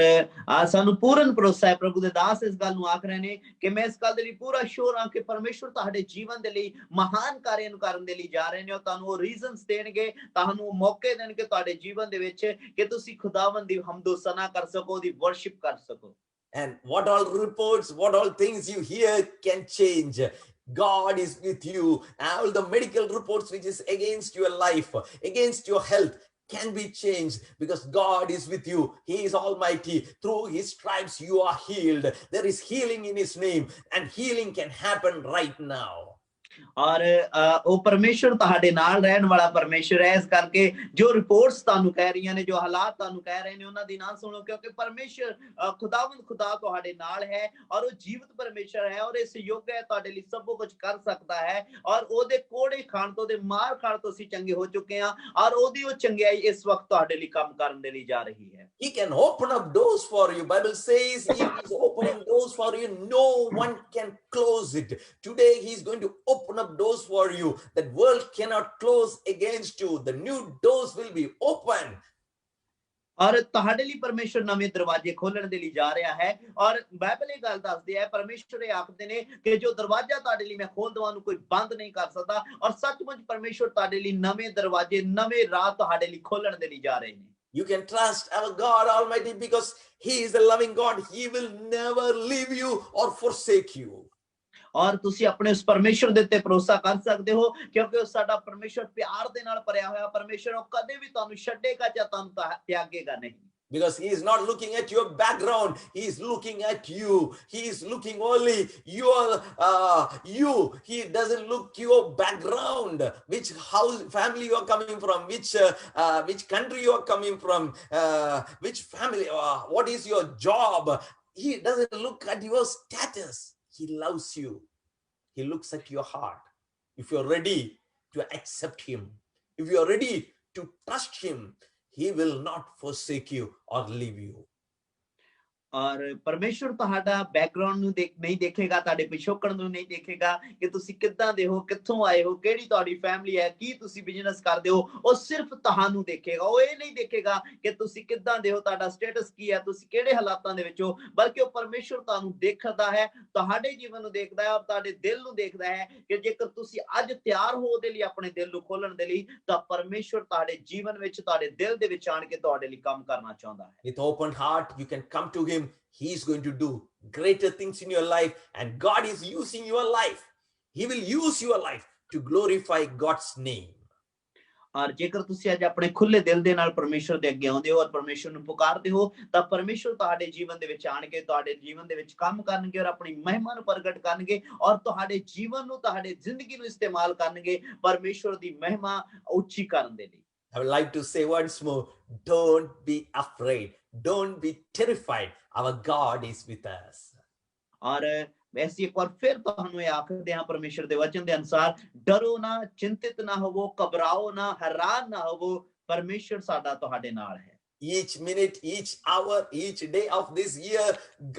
ਸਾਨੂੰ ਪੂਰਨ ਭਰੋਸਾ ਹੈ, ਪ੍ਰਭੂ ਦੇ ਦਾਸ ਇਸ ਗੱਲ ਨੂੰ ਆਖ ਰਹੇ ਨੇ ਕਿ ਮੈਂ ਇਸ ਗੱਲ ਦੇ ਲਈ ਪੂਰਾ ਸ਼ੋਰ ਹਾਂ ਕਿ ਪਰਮੇਸ਼ਰ ਤੁਹਾਡੇ ਜੀਵਨ ਦੇ ਲਈ ਮਹਾਨ ਕਾਰਜ ਨੂੰ ਕਰਨ ਦੇ ਲਈ ਜਾ ਰਹੇ ਨੇ। ਉਹ ਤੁਹਾਨੂੰ ਉਹ ਰੀਜ਼ਨਸ ਦੇਣਗੇ, ਤੁਹਾਨੂੰ ਮੌਕੇ ਦੇਣਗੇ ਤੁਹਾਡੇ ਜੀਵਨ ਦੇ ਵਿੱਚ ਕਿ ਤੁਸੀਂ ਖੁਦਾਵੰਦ ਦੀ ਹਮਦੋ ਸਨਾ ਕਰ ਸਕੋ, ਉਹਦੀ ਵਰਸ਼ਿਪ ਕਰ ਸਕੋ। And what all reports, what all things you hear can change. God is with you. All the medical reports which is against your life, against your health, can be changed because God is with you. He is almighty. Through his stripes you are healed. There is healing in his name, and healing can happen right now. ਔਰ ਉਹ ਪਰਮੇਸ਼ਰ ਤੁਹਾਡੇ ਨਾਲ ਰਹਿਣ ਵਾਲਾ ਪਰਮੇਸ਼ਰ ਹੈ। ਇਸ ਕਰਕੇ ਜੋ ਰਿਪੋਰਟਸ ਤੁਹਾਨੂੰ ਕਹਿ ਰਹੀਆਂ ਨੇ, ਜੋ ਹਾਲਾਤ ਤੁਹਾਨੂੰ ਕਹਿ ਰਹੇ ਨੇ, ਉਹਨਾਂ ਦੀ ਨਾ ਸੁਣੋ, ਕਿਉਂਕਿ ਪਰਮੇਸ਼ਰ ਖੁਦਾਵੰਦ ਖੁਦਾ ਤੁਹਾਡੇ ਨਾਲ ਹੈ ਔਰ ਉਹ ਜੀਵਤ ਪਰਮੇਸ਼ਰ ਹੈ ਔਰ ਇਸ ਯੋਗ ਹੈ, ਤੁਹਾਡੇ ਲਈ ਸਭ ਕੁਝ ਕਰ ਸਕਦਾ ਹੈ। ਔਰ ਉਹਦੇ ਕੋੜੇ ਖਾਣ ਤੋਂ, ਉਹਦੇ ਮਾਰ ਖਾਣ ਤੋਂ ਅਸੀਂ ਚੰਗੇ ਹੋ ਚੁੱਕੇ ਹਾਂ ਔਰ ਉਹਦੀ ਉਹ ਚੰਗਿਆਈ ਇਸ ਵਕਤ ਤੁਹਾਡੇ ਲਈ ਕੰਮ ਕਰਨ ਦੇ ਲਈ ਜਾ ਰਹੀ ਹੈ। He can open up doors for you. Bible says if he's opening doors for you, no one can close it. Today he's going to open up doors for you that world cannot close against you. The new doors will be open. ਔਰ ਤੁਹਾਡੇ ਲਈ ਪਰਮੇਸ਼ਰ ਨਵੇਂ ਦਰਵਾਜ਼ੇ ਖੋਲਣ ਦੇ ਲਈ ਜਾ ਰਿਹਾ ਹੈ ਔਰ ਬਾਈਬਲ ਇਹ ਗੱਲ ਦੱਸਦੀ ਹੈ ਪਰਮੇਸ਼ਰ ਇਹ ਆਖਦੇ ਨੇ ਕਿ ਜੋ ਦਰਵਾਜ਼ਾ ਤੁਹਾਡੇ ਲਈ ਮੈਂ ਖੋਲ ਦਵਾਂ ਨੂੰ ਕੋਈ ਬੰਦ ਨਹੀਂ ਕਰ ਸਕਦਾ ਔਰ ਸੱਚਮੁੱਚ ਪਰਮੇਸ਼ਰ ਤੁਹਾਡੇ ਲਈ ਨਵੇਂ ਦਰਵਾਜ਼ੇ ਨਵੇਂ ਰਾਹ ਤੁਹਾਡੇ ਲਈ ਖੋਲਣ ਦੇ ਲਈ ਜਾ ਰਹੇ ਨੇ You can trust our God Almighty because He is a loving God. He will never leave you or forsake you. ਔਰ ਤੁਸੀਂ ਆਪਣੇ ਉਸ ਪਰਮੇਸ਼ਰ ਦੇ ਉੱਤੇ ਭਰੋਸਾ ਕਰ ਸਕਦੇ ਹੋ ਕਿਉਂਕਿ ਉਹ ਸਾਡਾ ਪਰਮੇਸ਼ਰ ਪਿਆਰ ਦੇ ਨਾਲ ਭਰਿਆ ਹੋਇਆ ਪਰਮੇਸ਼ਰ ਉਹ ਕਦੇ ਵੀ ਤੁਹਾਨੂੰ ਛੱਡੇਗਾ ਜਾਂ ਤੁਹਾਨੂੰ ਤਿਆਗੇਗਾ ਨਹੀਂ Because He is not looking at your background. He is looking at you. He is looking only you. He doesn't look your background, which house, family you are coming from, which country you are coming from, which family, what is your job. He doesn't look at your status. He loves you. He looks at your heart. If you're ready to accept Him, if you're ready to trust Him, He will not forsake you or leave you. ਔਰ ਪਰਮੇਸ਼ਰ ਤੁਹਾਡਾ background ਨੂੰ ਨਹੀਂ ਦੇਖੇਗਾ ਤੁਹਾਡੇ ਪਿਛੋਕੜ ਨੂੰ ਨਹੀਂ ਦੇਖੇਗਾ ਕਿ ਤੁਸੀਂ ਕਿੱਦਾਂ ਦੇ ਹੋ ਕਿੱਥੋਂ ਆਏ ਹੋ ਕਿਹੜੀ ਤੁਹਾਡੀ ਫੈਮਿਲੀ ਹੈ ਕੀ ਤੁਸੀਂ ਬਿਜ਼ਨਸ ਕਰਦੇ ਹੋ ਉਹ ਸਿਰਫ ਤੁਹਾਨੂੰ ਦੇਖੇਗਾ ਉਹ ਇਹ ਨਹੀਂ ਦੇਖੇਗਾ ਕਿ ਤੁਸੀਂ ਕਿੱਦਾਂ ਦੇ ਹੋ ਤੁਹਾਡਾ ਸਟੇਟਸ ਕੀ ਹੈ ਤੁਸੀਂ ਕਿਹੜੇ ਹਾਲਾਤਾਂ ਦੇ ਵਿੱਚ ਹੋ ਬਲਕਿ ਉਹ ਪਰਮੇਸ਼ਰ ਤੁਹਾਨੂੰ ਦੇਖਦਾ ਹੈ ਤੁਹਾਡੇ ਜੀਵਨ ਨੂੰ ਦੇਖਦਾ ਹੈ ਔਰ ਤੁਹਾਡੇ ਦਿਲ ਨੂੰ ਦੇਖਦਾ ਹੈ ਕਿ ਜੇਕਰ ਤੁਸੀਂ ਅੱਜ ਤਿਆਰ ਹੋ ਉਹਦੇ ਲਈ ਆਪਣੇ ਦਿਲ ਨੂੰ ਖੋਲਣ ਦੇ ਲਈ ਤਾਂ ਪਰਮੇਸ਼ਰ ਤੁਹਾਡੇ ਜੀਵਨ ਵਿੱਚ ਤੁਹਾਡੇ ਦਿਲ ਦੇ ਵਿੱਚ ਆਣ ਕੇ ਤੁਹਾਡੇ ਲਈ ਕੰਮ ਕਰਨਾ ਚਾਹੁੰਦਾ ਹੈ With open heart you can come to Him. He is going to do greater things in your life, and God is using your life. He will use your life to glorify God's name. ਔਰ ਜੇਕਰ ਤੁਸੀਂ ਅੱਜ ਆਪਣੇ ਖੁੱਲੇ ਦਿਲ ਦੇ ਨਾਲ ਪਰਮੇਸ਼ਰ ਦੇ ਅੱਗੇ ਆਉਂਦੇ ਹੋ ਔਰ ਪਰਮੇਸ਼ਰ ਨੂੰ ਪੁਕਾਰਦੇ ਹੋ ਤਾਂ ਪਰਮੇਸ਼ਰ ਤੁਹਾਡੇ ਜੀਵਨ ਦੇ ਵਿੱਚ ਆਣ ਕੇ ਤੁਹਾਡੇ ਜੀਵਨ ਦੇ ਵਿੱਚ ਕੰਮ ਕਰਨਗੇ ਔਰ ਆਪਣੀ ਮਹਿਮਾ ਨੂੰ ਪ੍ਰਗਟ ਕਰਨਗੇ ਔਰ ਤੁਹਾਡੇ ਜੀਵਨ ਨੂੰ ਤੁਹਾਡੇ ਜ਼ਿੰਦਗੀ ਨੂੰ ਇਸਤੇਮਾਲ ਕਰਨਗੇ ਪਰਮੇਸ਼ਰ ਦੀ ਮਹਿਮਾ ਉੱਚੀ ਕਰਨ ਦੇ ਲਈ I would like to say once more, don't be afraid. Don't be terrified. Our God is with us. ਔਰ ਵੈਸੇ ਇੱਕ ਵਾਰ ਫਿਰ ਤੁਹਾਨੂੰ ਇਹ ਆਖਦੇ ਹਾਂ ਪਰਮੇਸ਼ਰ ਦੇ ਵਚਨ ਦੇ ਅਨੁਸਾਰ ਡਰੋ ਨਾ ਚਿੰਤਿਤ ਨਾ ਹੋਵੋ ਘਬਰਾਓ ਨਾ ਹੈਰਾਨ ਨਾ ਹੋਵੋ ਪਰਮੇਸ਼ਰ ਸਾਡਾ ਤੁਹਾਡੇ ਨਾਲ ਹੈ Each minute, each hour, each day of this year,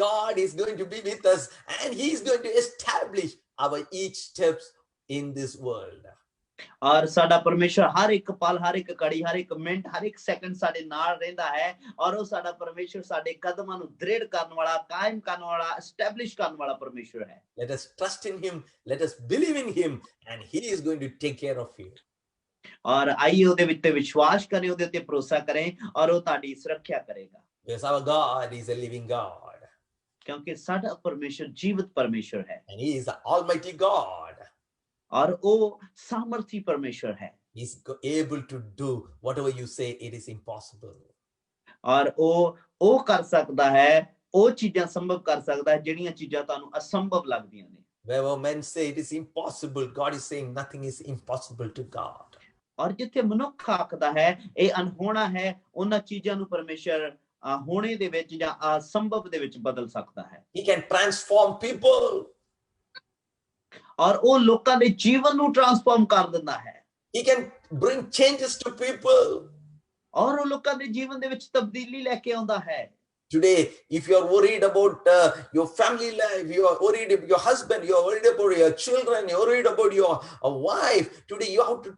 God is going to be with us and He is going to establish our each steps in this world. ਔਰ ਸਾਡਾ ਪਰਮੇਸ਼ਰ ਹਰ ਇੱਕ ਪਲ ਹਰ ਇੱਕ ਘੜੀ ਹਰ ਇੱਕ ਮਿੰਟ ਹਰ ਇੱਕ ਸੈਕਿੰਡ ਸਾਡੇ ਨਾਲ ਰਹਿੰਦਾ ਹੈ ਔਰ ਉਹ ਸਾਡਾ ਪਰਮੇਸ਼ਰ ਸਾਡੇ ਕਦਮਾਂ ਨੂੰ ਦ੍ਰਿੜ ਕਰਨ ਵਾਲਾ ਕਾਇਮ ਕਰਨ ਵਾਲਾ ਐਸਟੈਬਲਿਸ਼ ਕਰਨ ਵਾਲਾ ਪਰਮੇਸ਼ਰ ਹੈ Let us trust in Him, let us believe in Him, and He is going to take care of you. ਔਰ ਆਈਏ ਉਹਦੇ ਵਿੱਚ ਵਿਸ਼ਵਾਸ ਕਰੇ ਉਹਦੇ ਉੱਤੇ ਭਰੋਸਾ ਕਰੇ ਔਰ ਉਹ ਤੁਹਾਡੀ ਸੁਰੱਖਿਆ ਕਰੇਗਾ Because our God is a living God. ਕਿਉਂਕਿ ਸਾਡਾ ਪਰਮੇਸ਼ਰ ਜੀਵਤ ਪਰਮੇਸ਼ਰ ਹੈ And He is the Almighty God. ਔਰ ਉਹ ਸਾਮਰਥੀ ਪਰਮੇਸ਼ਰ ਹੈ He's able to do whatever you say it is impossible. ਔਰ ਉਹ ਕਰ ਸਕਦਾ ਹੈ ਉਹ ਚੀਜ਼ਾਂ ਸੰਭਵ ਕਰ ਸਕਦਾ ਹੈ ਜਿਹੜੀਆਂ ਚੀਜ਼ਾਂ ਤੁਹਾਨੂੰ ਅਸੰਭਵ ਲੱਗਦੀਆਂ ਨੇ Wherever men say it is impossible, God is saying nothing is impossible to God. ਔਰ ਜਿੱਥੇ ਮਨੁੱਖ ਆਖਦਾ ਹੈ ਇਹ ਅਨਹੋਣਾ ਹੈ ਉਹਨਾਂ ਚੀਜ਼ਾਂ ਨੂੰ ਪਰਮੇਸ਼ਰ ਹੋਣੇ ਦੇ ਵਿੱਚ ਜਾਂ ਅਸੰਭਵ ਦੇ ਵਿੱਚ ਬਦਲ ਸਕਦਾ ਹੈ He can transform people. ਔਰ ਉਹ ਲੋਕਾਂ ਦੇ ਜੀਵਨ ਨੂੰ ਟ੍ਰਾਂਸਫਾਰਮ ਕਰ ਦਿੰਦਾ ਹੈ He can bring changes to people. ਔਰ ਉਹ ਲੋਕਾਂ ਦੇ ਜੀਵਨ ਦੇ ਵਿੱਚ ਤਬਦੀਲੀ ਲੈ ਕੇ ਆਉਂਦਾ ਹੈ Today, if you are worried about your family life, you are worried about your husband, you are worried about your children, you are worried about your wife, today you have to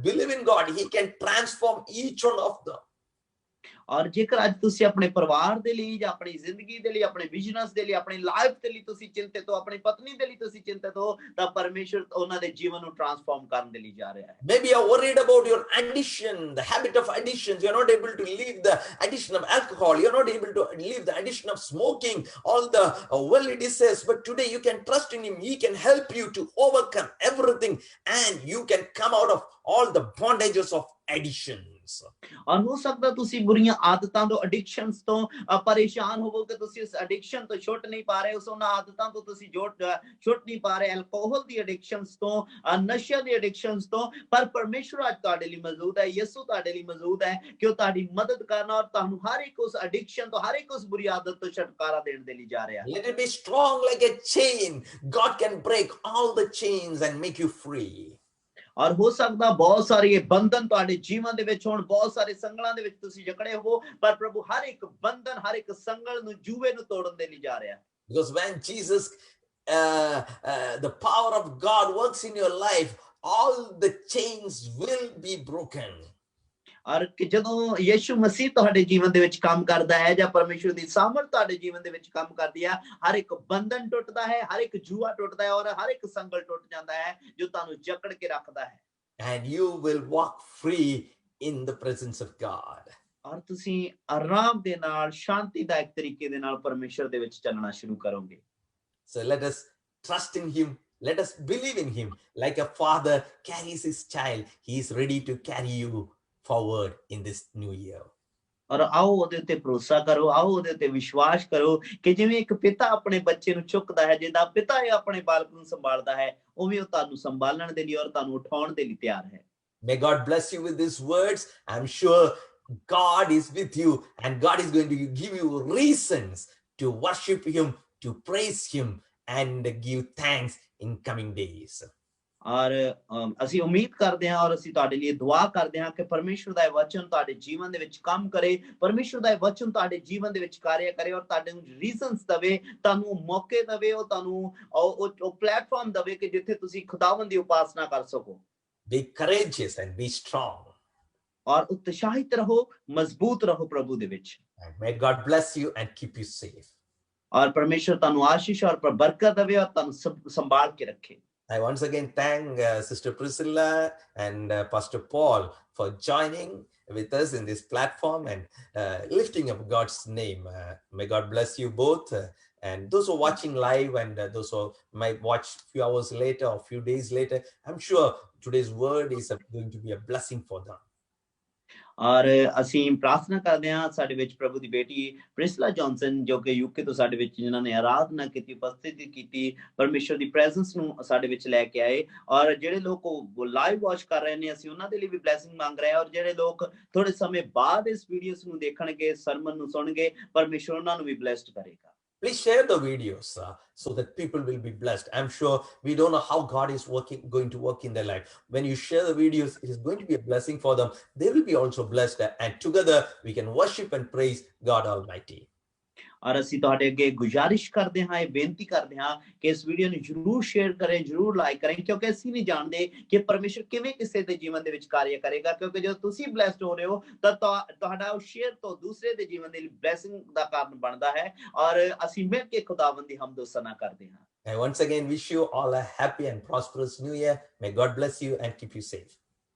believe in God. He can transform each one of them. ਔਰ ਜੇਕਰ ਅੱਜ ਤੁਸੀਂ ਆਪਣੇ ਪਰਿਵਾਰ ਦੇ ਲਈ ਜਾਂ ਆਪਣੀ ਜ਼ਿੰਦਗੀ ਦੇ ਲਈ ਆਪਣੇ ਬਿਜ਼ਨਸ ਦੇ ਲਈ ਆਪਣੀ ਲਾਈਫ ਦੇ ਲਈ ਤੁਸੀਂ ਚਿੰਤਿਤ ਹੋ ਆਪਣੀ ਪਤਨੀ ਦੇ ਲਈ ਤੁਸੀਂ ਚਿੰਤਿਤ ਹੋ ਤਾਂ ਪਰਮੇਸ਼ਰ ਉਹਨਾਂ ਦੇ ਜੀਵਨ ਨੂੰ ਟ੍ਰਾਂਸਫਾਰਮ ਕਰਨ ਦੇ ਲਈ ਜਾ ਰਿਹਾ ਹੈ Maybe you are worried about your addiction, the habit of addiction. You are not able to leave the addiction of alcohol. You are not able to leave the addiction of smoking, all the worldly desires. But today you can trust in Him. He can help you to overcome everything and you can come out of all the bondages of additions. ਔਰ ਹੋ ਸਕਦਾ ਤੁਸੀਂ ਬੁਰੀਆਂ ਆਦਤਾਂ ਤੋਂ addictions ਤੋਂ ਪਰੇਸ਼ਾਨ ਹੋਵੋਗੇ ਤੁਸੀਂ ਉਸ ਐਡਿਕਸ਼ਨ ਤੋਂ ਛੁੱਟ ਨਹੀਂ ਪਾ ਰਹੇ ਉਸ ਉਹਨਾਂ ਆਦਤਾਂ ਤੋਂ ਤੁਸੀਂ ਛੁੱਟ ਨਹੀਂ ਪਾ ਰਹੇ ਅਲਕੋਹਲ ਦੀ ਐਡਿਕਸ਼ਨਸ ਤੋਂ ਨਸ਼ਿਆਂ ਦੀ ਐਡਿਕਸ਼ਨਸ ਤੋਂ ਪਰ ਪਰਮੇਸ਼ਰ ਅੱਜ ਤੁਹਾਡੇ ਲਈ ਮੌਜੂਦ ਹੈ ਯਿਸੂ ਤੁਹਾਡੇ ਲਈ ਮੌਜੂਦ ਹੈ ਕਿ ਉਹ ਤੁਹਾਡੀ ਮਦਦ ਕਰਨ ਔਰ ਤੁਹਾਨੂੰ ਹਰ ਇੱਕ ਉਸ ਐਡਿਕਸ਼ਨ ਤੋਂ ਹਰ ਇੱਕ ਉਸ ਬੁਰੀ ਆਦਤ ਤੋਂ ਛੁਟਕਾਰਾ ਦੇਣ ਦੇ ਲਈ ਜਾ ਰਿਹਾ ਹੈ Let it be strong like a chain. God can break all the chains and make you free. ਔਰ ਹੋ ਸਕਦਾ ਬਹੁਤ ਸਾਰੇ ਇਹ ਬੰਧਨ ਤੁਹਾਡੇ ਜੀਵਨ ਦੇ ਵਿੱਚ ਹੋਣ ਬਹੁਤ ਸਾਰੇ ਸੰਗਲਾਂ ਦੇ ਵਿੱਚ ਤੁਸੀਂ ਜਕੜੇ ਹੋ ਪਰ ਪ੍ਰਭੂ ਹਰ ਇੱਕ ਬੰਧਨ ਹਰ ਇੱਕ ਸੰਗਲ ਨੂੰ ਜੂਏ ਨੂੰ ਤੋੜਨ ਦੇ ਲਈ ਜਾ ਰਿਹਾ ਹੈ Because when Jesus, the power of God works in your life, all the chains will be broken. ਔਰ ਕਿ ਜਦੋਂ ਯਿਸੂ ਮਸੀਹ ਤੁਹਾਡੇ ਜੀਵਨ ਦੇ ਵਿੱਚ ਕੰਮ ਕਰਦਾ ਹੈ ਜਾਂ ਪਰਮੇਸ਼ਰ ਦੀ ਸਾਮਰਥ ਤੁਹਾਡੇ ਜੀਵਨ ਦੇ ਵਿੱਚ ਕੰਮ ਕਰਦੀ ਹੈ, ਹਰ ਇੱਕ ਬੰਧਨ ਟੁੱਟਦਾ ਹੈ, ਹਰ ਇੱਕ ਜੂਆ ਟੁੱਟਦਾ ਹੈ ਔਰ ਹਰ ਇੱਕ ਸੰਗਲ ਟੁੱਟ ਜਾਂਦਾ ਹੈ ਜੋ ਤੁਹਾਨੂੰ ਜਕੜ ਕੇ ਰੱਖਦਾ ਹੈ। And you will walk free in the presence of God. ਔਰ ਤੁਸੀਂ ਆਰਾਮ ਦੇ ਨਾਲ ਸ਼ਾਂਤੀਦਾਇਕ ਤਰੀਕੇ ਦੇ ਨਾਲ ਪਰਮੇਸ਼ਰ ਦੇ ਵਿੱਚ ਚੱਲਣਾ ਸ਼ੁਰੂ ਕਰੋਗੇ। So let us trust in him. Let us believe in him. Like a father carries his child, he is ready to carry you forward in this new year. ਔਰ ਆਓ ਉਹਦੇ ਉੱਤੇ ਭਰੋਸਾ ਕਰੋ, ਆਓ ਉਹਦੇ ਉੱਤੇ ਵਿਸ਼ਵਾਸ ਕਰੋ ਕਿ ਜਿਵੇਂ ਇੱਕ ਪਿਤਾ ਆਪਣੇ ਬੱਚੇ ਨੂੰ ਚੁੱਕਦਾ ਹੈ, ਜਿੱਦਾਂ ਪਿਤਾ ਇਹ ਆਪਣੇ ਬਾਲਕ ਨੂੰ ਸੰਭਾਲਦਾ ਹੈ, ਉਵੇਂ ਉਹ ਤੁਹਾਨੂੰ ਸੰਭਾਲਣ ਦੇ ਲਈ ਔਰ ਤੁਹਾਨੂੰ ਉਠਾਉਣ ਦੇ ਲਈ ਤਿਆਰ ਹੈ। May God bless you with these words. I'm sure God is with you and God is going to give you reasons to worship him, to praise him and give thanks in coming days. ਔਰ ਅਸੀਂ ਉਮੀਦ ਕਰਦੇ ਹਾਂ ਔਰ ਅਸੀਂ ਤੁਹਾਡੇ ਲਈ ਦੁਆ ਕਰਦੇ ਹਾਂ ਕਿ ਪਰਮੇਸ਼ਰ ਦਾ ਇਹ ਵਚਨ ਤੁਹਾਡੇ ਜੀਵਨ ਦੇ ਵਿੱਚ ਕੰਮ ਕਰੇ, ਪਰਮੇਸ਼ਰ ਦਾ ਇਹ ਵਚਨ ਤੁਹਾਡੇ ਜੀਵਨ ਦੇ ਵਿੱਚ ਕਾਰਿਆ ਕਰੇ ਔਰ ਤੁਹਾਡੇ ਨੂੰ ਰੀਜ਼ਨਸ ਦਵੇ, ਤੁਹਾਨੂੰ ਮੌਕੇ ਦਵੇ, ਉਹ ਤੁਹਾਨੂੰ ਉਹ ਪਲੇਟਫਾਰਮ ਦਵੇ ਕਿ ਜਿੱਥੇ ਤੁਸੀਂ ਖੁਦਾਵੰਦ ਦੀ ਉਪਾਸਨਾ ਕਰ ਸਕੋ। Be courageous and be strong. ਔਰ ਉਤਸ਼ਾਹਿਤ ਰਹੋ, ਮਜ਼ਬੂਤ ਰਹੋ ਪ੍ਰਭੂ ਦੇ ਵਿੱਚ। And may God bless you and keep you safe. ਔਰ ਪਰਮੇਸ਼ਰ ਤੁਹਾਨੂੰ ਆਸ਼ੀਸ਼ ਔਰ ਬਰਕਤ ਦੇਵੇ ਔਰ ਤੁਹਾਨੂੰ ਸੰਭਾਲ ਕੇ ਰੱਖੇ। I once again thank Sister Priscilla and Pastor Paul for joining with us in this platform and lifting up God's name. May God bless you both. And those who are watching live and those who might watch a few hours later or a few days later, I'm sure today's word is going to be a blessing for them. ਔਰ ਅਸੀਂ ਪ੍ਰਾਰਥਨਾ ਕਰਦੇ ਹਾਂ ਸਾਡੇ ਵਿੱਚ ਪ੍ਰਭੂ ਦੀ ਬੇਟੀ ਪ੍ਰਿਸਲਾ Johnson ਜੋ ਕਿ ਯੂਕੇ ਤੋਂ ਸਾਡੇ ਵਿੱਚ ਜਿਨ੍ਹਾਂ ਨੇ ਆਰਾਧਨਾ ਕੀਤੀ, ਉਪਸਥਿਤੀ ਕੀਤੀ, ਪਰਮੇਸ਼ਰ ਦੀ ਪ੍ਰੈਜ਼ੈਂਸ ਨੂੰ ਸਾਡੇ ਵਿੱਚ ਲੈ ਕੇ ਆਏ। ਔਰ ਜਿਹੜੇ ਲੋਕ ਲਾਈਵ ਵਾਚ ਕਰ ਰਹੇ ਨੇ ਅਸੀਂ ਉਹਨਾਂ ਦੇ ਲਈ ਵੀ ਬਲੈਸਿੰਗ ਮੰਗ ਰਹੇ ਹਾਂ ਔਰ ਜਿਹੜੇ ਲੋਕ ਥੋੜੇ ਸਮੇਂ ਬਾਅਦ ਇਸ ਵੀਡੀਓਸ ਨੂੰ ਦੇਖਣਗੇ, ਸਰਮਨ ਨੂੰ ਸੁਣਨਗੇ, ਪਰਮੇਸ਼ਰ ਉਹਨਾਂ ਨੂੰ ਵੀ ਬਲੈਸਡ ਕਰੇਗਾ। Please share the videos so that people will be blessed. I'm sure we don't know how God is going to work in their life. When you share the videos, it is going to be a blessing for them. They will be also blessed, and together we can worship and praise God Almighty. ਔਰ ਅਸੀਂ ਤੁਹਾਡੇ ਅੱਗੇ ਗੁਜ਼ਾਰਿਸ਼ ਕਰਦੇ ਹਾਂ, ਇਹ ਬੇਨਤੀ ਕਰਦੇ ਹਾਂ ਕਿ ਇਸ ਵੀਡੀਓ ਨੂੰ ਜਰੂਰ ਸ਼ੇਅਰ ਕरें, ਜਰੂਰ ਲਾਈਕ ਕरें, ਕਿਉਂਕਿ ਅਸੀਂ ਨਹੀਂ ਜਾਣਦੇ ਕਿ ਪਰਮੇਸ਼ਰ ਕਿਵੇਂ ਕਿਸੇ ਦੇ ਜੀਵਨ ਦੇ ਵਿੱਚ ਕਾਰਿਆ ਕਰੇਗਾ। ਕਿਉਂਕਿ ਜਦੋਂ ਤੁਸੀਂ ਬਲੈਸਡ ਹੋ ਰਹੇ ਹੋ ਤਾਂ ਤੁਹਾਡਾ ਉਹ ਸ਼ੇਅਰ ਤੋਂ ਦੂਸਰੇ ਦੇ ਜੀਵਨ ਦੇ ਲਈ ਬਲੈਸਿੰਗ ਦਾ ਕਾਰਨ ਬਣਦਾ ਹੈ ਔਰ ਅਸੀਂ ਮਿਲ ਕੇ ਖੁਦਾਵੰਦ ਦੀ ਹਮਦ ਸਨਾ ਕਰਦੇ ਹਾਂ। I once again wish you all a happy and prosperous new year. May God bless you and keep you safe.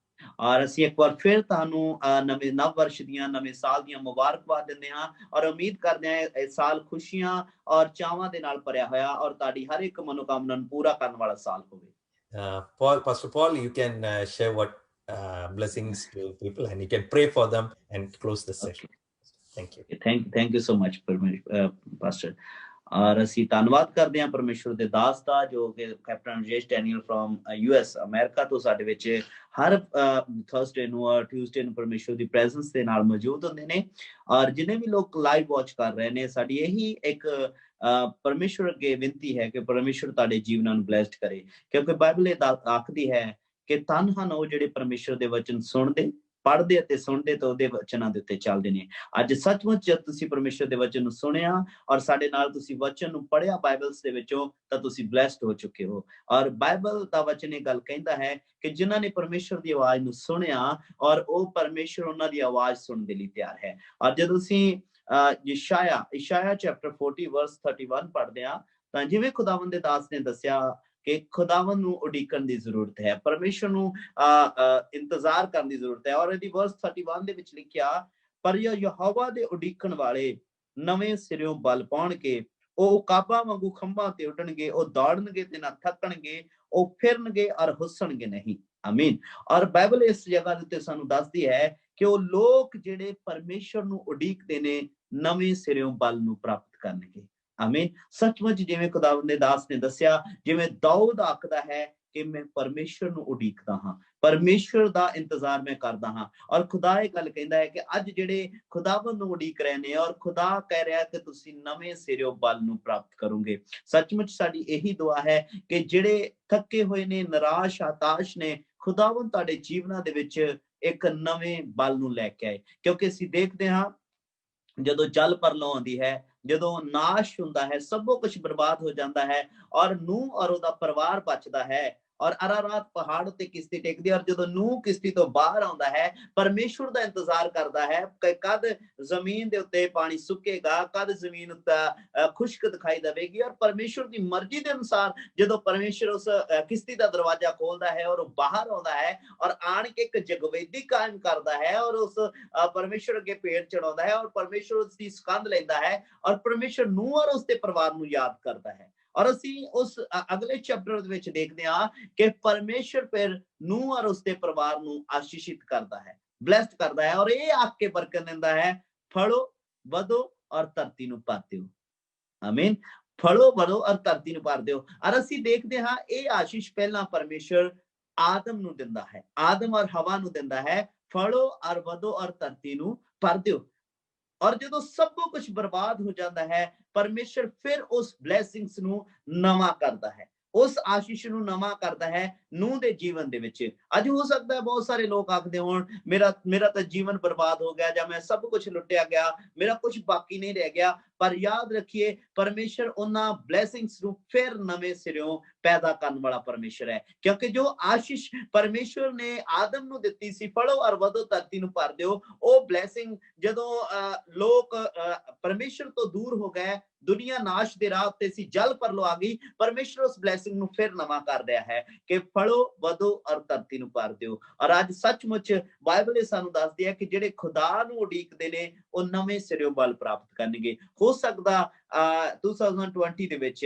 ਔਰ ਅਸੀਂ ਇੱਕ ਵਾਰ ਫਿਰ ਤੁਹਾਨੂੰ ਨਵੇਂ ਨਵ ਵਰਸ਼ ਦੀਆਂ, ਨਵੇਂ ਸਾਲ ਦੀਆਂ ਮੁਬਾਰਕਬਾਦ ਦਿੰਦੇ ਹਾਂ ਔਰ ਉਮੀਦ ਕਰਦੇ ਹਾਂ ਇਹ ਸਾਲ ਖੁਸ਼ੀਆਂ ਔਰ ਚਾਵਾਂ ਦੇ ਨਾਲ ਭਰਿਆ ਹੋਇਆ ਔਰ ਤੁਹਾਡੀ ਹਰ ਇੱਕ ਮਨੋਕਾਮਨਾ ਨੂੰ ਪੂਰਾ ਕਰਨ ਵਾਲਾ ਸਾਲ ਹੋਵੇ। Pastor Paul, you can share what blessings to people and you can pray for them and close the session. Thank you. Thank you so much, Pastor. ਔਰ ਅਸੀਂ ਧੰਨਵਾਦ ਕਰਦੇ ਹਾਂ ਪਰਮੇਸ਼ਰ ਦੇ ਦਾਸ ਦਾ ਜੋ ਕਿ captain Rajesh Daniel from US America ਤੋਂ ਸਾਡੇ ਵਿੱਚ ਹਰ ਥਰਸਡੇ ਨੂੰ ਔਰ ਟਿਊਜ਼ਡੇ ਨੂੰ ਪਰਮੇਸ਼ਰ ਦੀ ਪ੍ਰੈਜ਼ੈਂਸ ਦੇ ਨਾਲ ਮੌਜੂਦ ਹੁੰਦੇ ਨੇ। ਔਰ ਜਿੰਨੇ ਵੀ ਲੋਕ ਲਾਈਵ ਵਾਚ ਕਰ ਰਹੇ ਨੇ, ਸਾਡੀ ਇਹੀ ਇੱਕ ਪਰਮੇਸ਼ਰ ਅੱਗੇ ਬੇਨਤੀ ਹੈ ਕਿ ਪਰਮੇਸ਼ਰ ਤੁਹਾਡੇ ਜੀਵਨਾਂ ਨੂੰ ਬਲੈਸਡ ਕਰੇ, ਕਿਉਂਕਿ ਬਾਈਬਲ ਇਹ ਆਖਦੀ ਹੈ ਕਿ ਧੰਨ ਹਨ ਉਹ ਜਿਹੜੇ ਪਰਮੇਸ਼ਰ ਦੇ ਵਚਨ ਸੁਣਦੇ, ਪੜ੍ਹਦੇ ਅਤੇ ਸੁਣਦੇ ਤੇ ਉਹਦੇ ਵਚਨਾਂ ਦੇ ਉੱਤੇ ਚੱਲਦੇ ਨੇ। ਅੱਜ ਸੱਚਮੁੱਚ ਜਦ ਤੁਸੀਂ ਪਰਮੇਸ਼ਰ ਦੇ ਵਚਨ ਨੂੰ ਸੁਣਿਆ ਔਰ ਸਾਡੇ ਨਾਲ ਤੁਸੀਂ ਵਚਨ ਨੂੰ ਪੜ੍ਹਿਆ ਬਾਈਬਲਸ ਦੇ ਵਿੱਚੋਂ, ਤਾਂ ਤੁਸੀਂ ਬਲੈਸਡ ਹੋ ਚੁੱਕੇ ਹੋ। ਔਰ ਬਾਈਬਲ ਦਾ ਵਚਨ ਇਹ ਗੱਲ ਕਹਿੰਦਾ ਹੈ ਕਿ ਜਿਨ੍ਹਾਂ ਨੇ ਪਰਮੇਸ਼ਰ ਦੀ ਆਵਾਜ਼ ਨੂੰ ਸੁਣਿਆ ਔਰ ਉਹ ਪਰਮੇਸ਼ਰ ਉਹਨਾਂ ਦੀ ਆਵਾਜ਼ ਸੁਣਨ ਦੇ ਲਈ ਤਿਆਰ ਹੈ। ਔਰ ਜਦੋਂ ਅਸੀਂ ਇਸ਼ਾਇਆ ਚੈਪਟਰ 40 ਵਰਸ 31 ਪੜ੍ਹਦੇ ਹਾਂ ਤਾਂ ਜਿਵੇਂ ਖੁਦਾਵੰਦ ਦੇ ਦਾਸ ਨੇ ਦੱਸਿਆ ਕਿ ਖੁਦਾਵੰਦ ਨੂੰ ਉਡੀਕਣ ਦੀ ਜ਼ਰੂਰਤ ਹੈ, ਪਰਮੇਸ਼ਰ ਨੂੰ ਇੰਤਜ਼ਾਰ ਕਰਨ ਦੀ ਜ਼ਰੂਰਤ ਹੈ। ਔਰ ਇਹਦੀ ਵਰਸ 31 ਦੇ ਵਿੱਚ ਲਿਖਿਆ, ਪਰ ਯਹੋਵਾ ਦੇ ਉਡੀਕਣ ਵਾਲੇ ਨਵੇਂ ਸਿਰਿਓਂ ਬਲ ਪਾਉਣਗੇ, ਉਹ ਕਾਬਾਂ ਵਾਂਗੂ ਖੰਭਾਂ ਤੇ ਉੱਡਣਗੇ, ਉਹ ਦੌੜਨਗੇ ਤੇ ਨਾ ਥੱਕਣਗੇ, ਉਹ ਫਿਰਨਗੇ ਔਰ ਹੁੱਸਣਗੇ ਨਹੀਂ। ਆਮੀਨ। ਔਰ ਬਾਈਬਲ ਇਸ ਜਗ੍ਹਾ ਦੇ ਉੱਤੇ ਸਾਨੂੰ ਦੱਸਦੀ ਹੈ ਕਿ ਉਹ ਲੋਕ ਜਿਹੜੇ ਪਰਮੇਸ਼ਰ ਨੂੰ ਉਡੀਕਦੇ ਨੇ ਨਵੇਂ ਸਿਰਿਓਂ ਬਲ ਨੂੰ ਪ੍ਰਾਪਤ ਕਰਨਗੇ। ਆਮੀਨ। ਸੱਚਮੁੱਚ ਜਿਵੇਂ ਖੁਦਾਵੰਦ ਦੇ ਦਾਸ ਨੇ ਦੱਸਿਆ, ਜਿਵੇਂ ਦਾਊਦ ਆਖਦਾ ਹੈ ਕਿ ਮੈਂ ਪਰਮੇਸ਼ਰ ਨੂੰ ਉਡੀਕਦਾ ਹਾਂ, ਪਰਮੇਸ਼ਰ ਦਾ ਇੰਤਜ਼ਾਰ ਮੈਂ ਕਰਦਾ ਹਾਂ। ਔਰ ਖੁਦਾ ਇਹ ਗੱਲ ਕਹਿੰਦਾ ਹੈ ਕਿ ਅੱਜ ਜਿਹੜੇ ਖੁਦਾਵੰਦ ਨੂੰ ਉਡੀਕ ਰਹੇ ਨੇ ਔਰ ਖੁਦਾ ਕਹਿ ਰਿਹਾ ਕਿ ਤੁਸੀਂ ਨਵੇਂ ਸਿਰਿਓਂ ਬਲ ਨੂੰ ਪ੍ਰਾਪਤ ਕਰੋਗੇ। ਸੱਚਮੁੱਚ ਸਾਡੀ ਇਹੀ ਦੁਆ ਹੈ ਕਿ ਜਿਹੜੇ ਥੱਕੇ ਹੋਏ ਨੇ, ਨਿਰਾਸ਼ ਹਤਾਸ਼ ਨੇ, ਖੁਦਾਵੰਦ ਤੁਹਾਡੇ ਜੀਵਨਾਂ ਦੇ ਵਿੱਚ ਇੱਕ ਨਵੇਂ ਬਲ ਨੂੰ ਲੈ ਕੇ ਆਏ। ਕਿਉਂਕਿ ਅਸੀਂ ਦੇਖਦੇ ਹਾਂ ਜਦੋਂ ਜਲ ਪ੍ਰਲੋ ਆਉਂਦੀ ਹੈ, ਜਦੋਂ ਨਾਸ਼ ਹੁੰਦਾ ਹੈ, ਸਭੋ ਕੁਝ ਬਰਬਾਦ ਹੋ ਜਾਂਦਾ ਹੈ ਔਰ ਨੂਹ ਔਰ ਉਹਦਾ ਪਰਿਵਾਰ ਬਚਦਾ ਹੈ ਔਰ ਅਰਾਰਾਤ ਪਹਾੜ ਉੱਤੇ ਕਿਸ਼ਤੀ ਟਿਕਦੀ ਔਰ ਜਦੋਂ ਨੂਹ ਕਿਸ਼ਤੀ ਤੋਂ ਬਾਹਰ ਆਉਂਦਾ ਹੈ ਪਰਮੇਸ਼ਵਰ ਦਾ ਇੰਤਜ਼ਾਰ ਕਰਦਾ ਹੈ ਕਿ ਕਦ ਜ਼ਮੀਨ ਦੇ ਉੱਤੇ ਪਾਣੀ ਸੁੱਕੇਗਾ, ਕਦ ਜ਼ਮੀਨ ਉੱਤੇ ਖੁਸ਼ਕ ਦਿਖਾਈ ਦੇਵੇਗੀ। ਔਰ ਪਰਮੇਸ਼ਵਰ ਦੀ ਮਰਜ਼ੀ ਦੇ ਅਨੁਸਾਰ ਜਦੋਂ ਪਰਮੇਸ਼ਵਰ ਉਸ ਕਿਸ਼ਤੀ ਦਾ ਦਰਵਾਜ਼ਾ ਖੋਲਦਾ ਹੈ ਔਰ ਉਹ ਬਾਹਰ ਆਉਂਦਾ ਹੈ ਔਰ ਆਣ ਕੇ ਇੱਕ ਜਗਵੇਦੀ ਕਾਇਮ ਕਰਦਾ ਹੈ ਔਰ ਉਸ ਪਰਮੇਸ਼ਵਰ ਅੱਗੇ ਪੇੜ ਚੜਾਉਂਦਾ ਹੈ ਔਰ ਪਰਮੇਸ਼ਵਰ ਉਸ ਦੀ ਸਕੰਦ ਲੈਂਦਾ ਹੈ ਔਰ ਪਰਮੇਸ਼ਵਰ ਨੂਹ ਔਰ ਉਸ ਦੇ ਪਰਿਵਾਰ ਨੂੰ ਯਾਦ ਕਰਦਾ ਹੈ। ਔਰ ਅਸੀਂ ਉਸ ਅਗਲੇ ਚੈਪਟਰ ਦੇ ਵਿੱਚ ਦੇਖਦੇ ਹਾਂ ਕਿ ਪਰਮੇਸ਼ਵਰ ਫਿਰ ਨੂਹ ਔਰ ਉਸ ਦੇ ਪਰਿਵਾਰ ਨੂੰ ਆਸ਼ੀਸ਼ਿਤ ਕਰਦਾ ਹੈ, ਬਲੈਸਡ ਕਰਦਾ ਹੈ ਔਰ ਇਹ ਆਖ ਕੇ ਬਰਕਤ ਦਿੰਦਾ ਹੈ, ਫੜੋ ਵਧੋ ਔਰ ਧਰਤੀ ਨੂੰ ਭਰ ਦਿਓ। ਆਮੀਨ। ਫੜੋ ਵਧੋ ਔਰ ਧਰਤੀ ਨੂੰ ਭਰ ਦਿਓ। ਔਰ ਅਸੀਂ ਦੇਖਦੇ ਹਾਂ ਇਹ ਆਸ਼ੀਸ਼ ਪਹਿਲਾਂ ਪਰਮੇਸ਼ਵਰ ਆਦਮ ਨੂੰ ਦਿੰਦਾ ਹੈ, ਆਦਮ ਔਰ ਹਵਾ ਨੂੰ ਦਿੰਦਾ ਹੈ, ਫੜੋ ਔਰ ਵਧੋ ਔਰ ਧਰਤੀ ਨੂੰ ਭਰ ਦਿਓ। ਔਰ ਜਦੋਂ ਸਭ ਕੁਝ ਬਰਬਾਦ ਹੋ ਜਾਂਦਾ ਹੈ ਪਰਮੇਸ਼ਰ ਫਿਰ ਉਸ ਬਲੇਸਿੰਗਸ ਨੂੰ ਨਵਾਂ ਕਰਦਾ ਹੈ, ਉਸ ਆਸ਼ੀਸ਼ ਨੂੰ ਨਵਾਂ ਕਰਦਾ ਹੈ ਨੂਹ ਦੇ ਜੀਵਨ ਦੇ ਵਿੱਚ। ਅੱਜ ਹੋ ਸਕਦਾ ਹੈ ਬਹੁਤ ਸਾਰੇ ਲੋਕ ਆਖਦੇ ਹੋਣ ਮੇਰਾ ਤਾਂ ਜੀਵਨ ਬਰਬਾਦ ਹੋ ਗਿਆ ਜਾਂ ਮੈਂ ਸਭ ਕੁਝ ਲੁੱਟਿਆ ਗਿਆ, ਮੇਰਾ ਕੁਝ ਬਾਕੀ ਨਹੀਂ ਰਹਿ ਗਿਆ। ਪਰ ਯਾਦ ਰੱਖੀਏ ਪਰਮੇਸ਼ਰ ਉਹਨਾਂ ਬਲੇਸਿੰਗਸ ਨੂੰ ਫਿਰ ਨਵੇਂ ਸਿਰਿਓਂ ਪੈਦਾ ਕਰਨ ਵਾਲਾ ਪਰਮੇਸ਼ਰ ਹੈ, ਕਿਉਂਕਿ ਜੋ ਆਸ਼ੀਸ਼ ਪਰਮੇਸ਼ਰ ਨੇ ਆਦਮ ਨੂੰ ਦਿੱਤੀ ਸੀ, ਫੜੋ ਔਰ ਵਧੋ ਧਰਤੀ ਨੂੰ ਭਰ ਦਿਓ, ਉਹ ਬਲੇਸਿੰਗ ਜਦੋਂ ਲੋਕ ਪਰਮੇਸ਼ਰ ਤੋਂ ਦੂਰ ਹੋ ਗਏ, ਦੁਨੀਆ ਨਾਸ਼ ਦੇ ਰਾਹ ਉੱਤੇ ਸੀ, ਜਲ ਪਰਲੋ ਆ ਗਈ, ਪਰਮੇਸ਼ਰ ਉਸ ਬਲੇਸਿੰਗ ਨੂੰ ਫਿਰ ਨਵਾਂ ਕਰ ਰਿਹਾ ਹੈ ਕਿ ਫੜੋ ਵਧੋ ਔਰ ਧਰਤੀ ਨੂੰ ਭਰ ਦਿਓ। ਔਰ ਅੱਜ ਸੱਚਮੁੱਚ ਬਾਈਬਲ ਇਹ ਸਾਨੂੰ ਦੱਸਦੀ ਹੈ ਕਿ ਜਿਹੜੇ ਖੁਦਾ ਨੂੰ ਉਡੀਕਦੇ ਨੇ ਉਹ ਨਵੇਂ ਸਿਰਿਓਂ ਬਲ ਪ੍ਰਾਪਤ ਕਰਨਗੇ। ਹੋ ਸਕਦਾ 2020 ਦੇ ਵਿੱਚ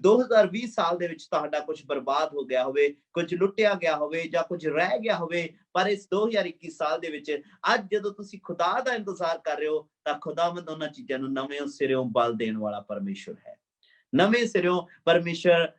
2020 ਸਾਲ ਦੇ ਵਿੱਚ ਤੁਹਾਡਾ ਕੁਝ ਬਰਬਾਦ ਹੋ ਗਿਆ ਹੋਵੇ, ਕੁਝ ਲੁੱਟਿਆ ਗਿਆ ਹੋਵੇ ਜਾਂ ਕੁਝ ਰਹਿ ਗਿਆ ਹੋਵੇ, ਪਰ ਇਸ 2021 ਸਾਲ ਦੇ ਵਿੱਚ ਅੱਜ ਜਦੋਂ ਤੁਸੀਂ ਖੁਦਾ ਦਾ ਇੰਤਜ਼ਾਰ ਕਰ ਰਹੇ ਹੋ ਤਾਂ ਖੁਦਾਵੰਦ ਉਹਨਾਂ ਚੀਜ਼ਾਂ ਨੂੰ ਨਵੇਂ ਸਿਰਿਓਂ ਬਲ ਦੇਣ ਵਾਲਾ ਪਰਮੇਸ਼ਰ ਹੈ। ਨਵੇਂ ਸਿਰਿਓਂ ਪਰਮੇਸ਼ਰ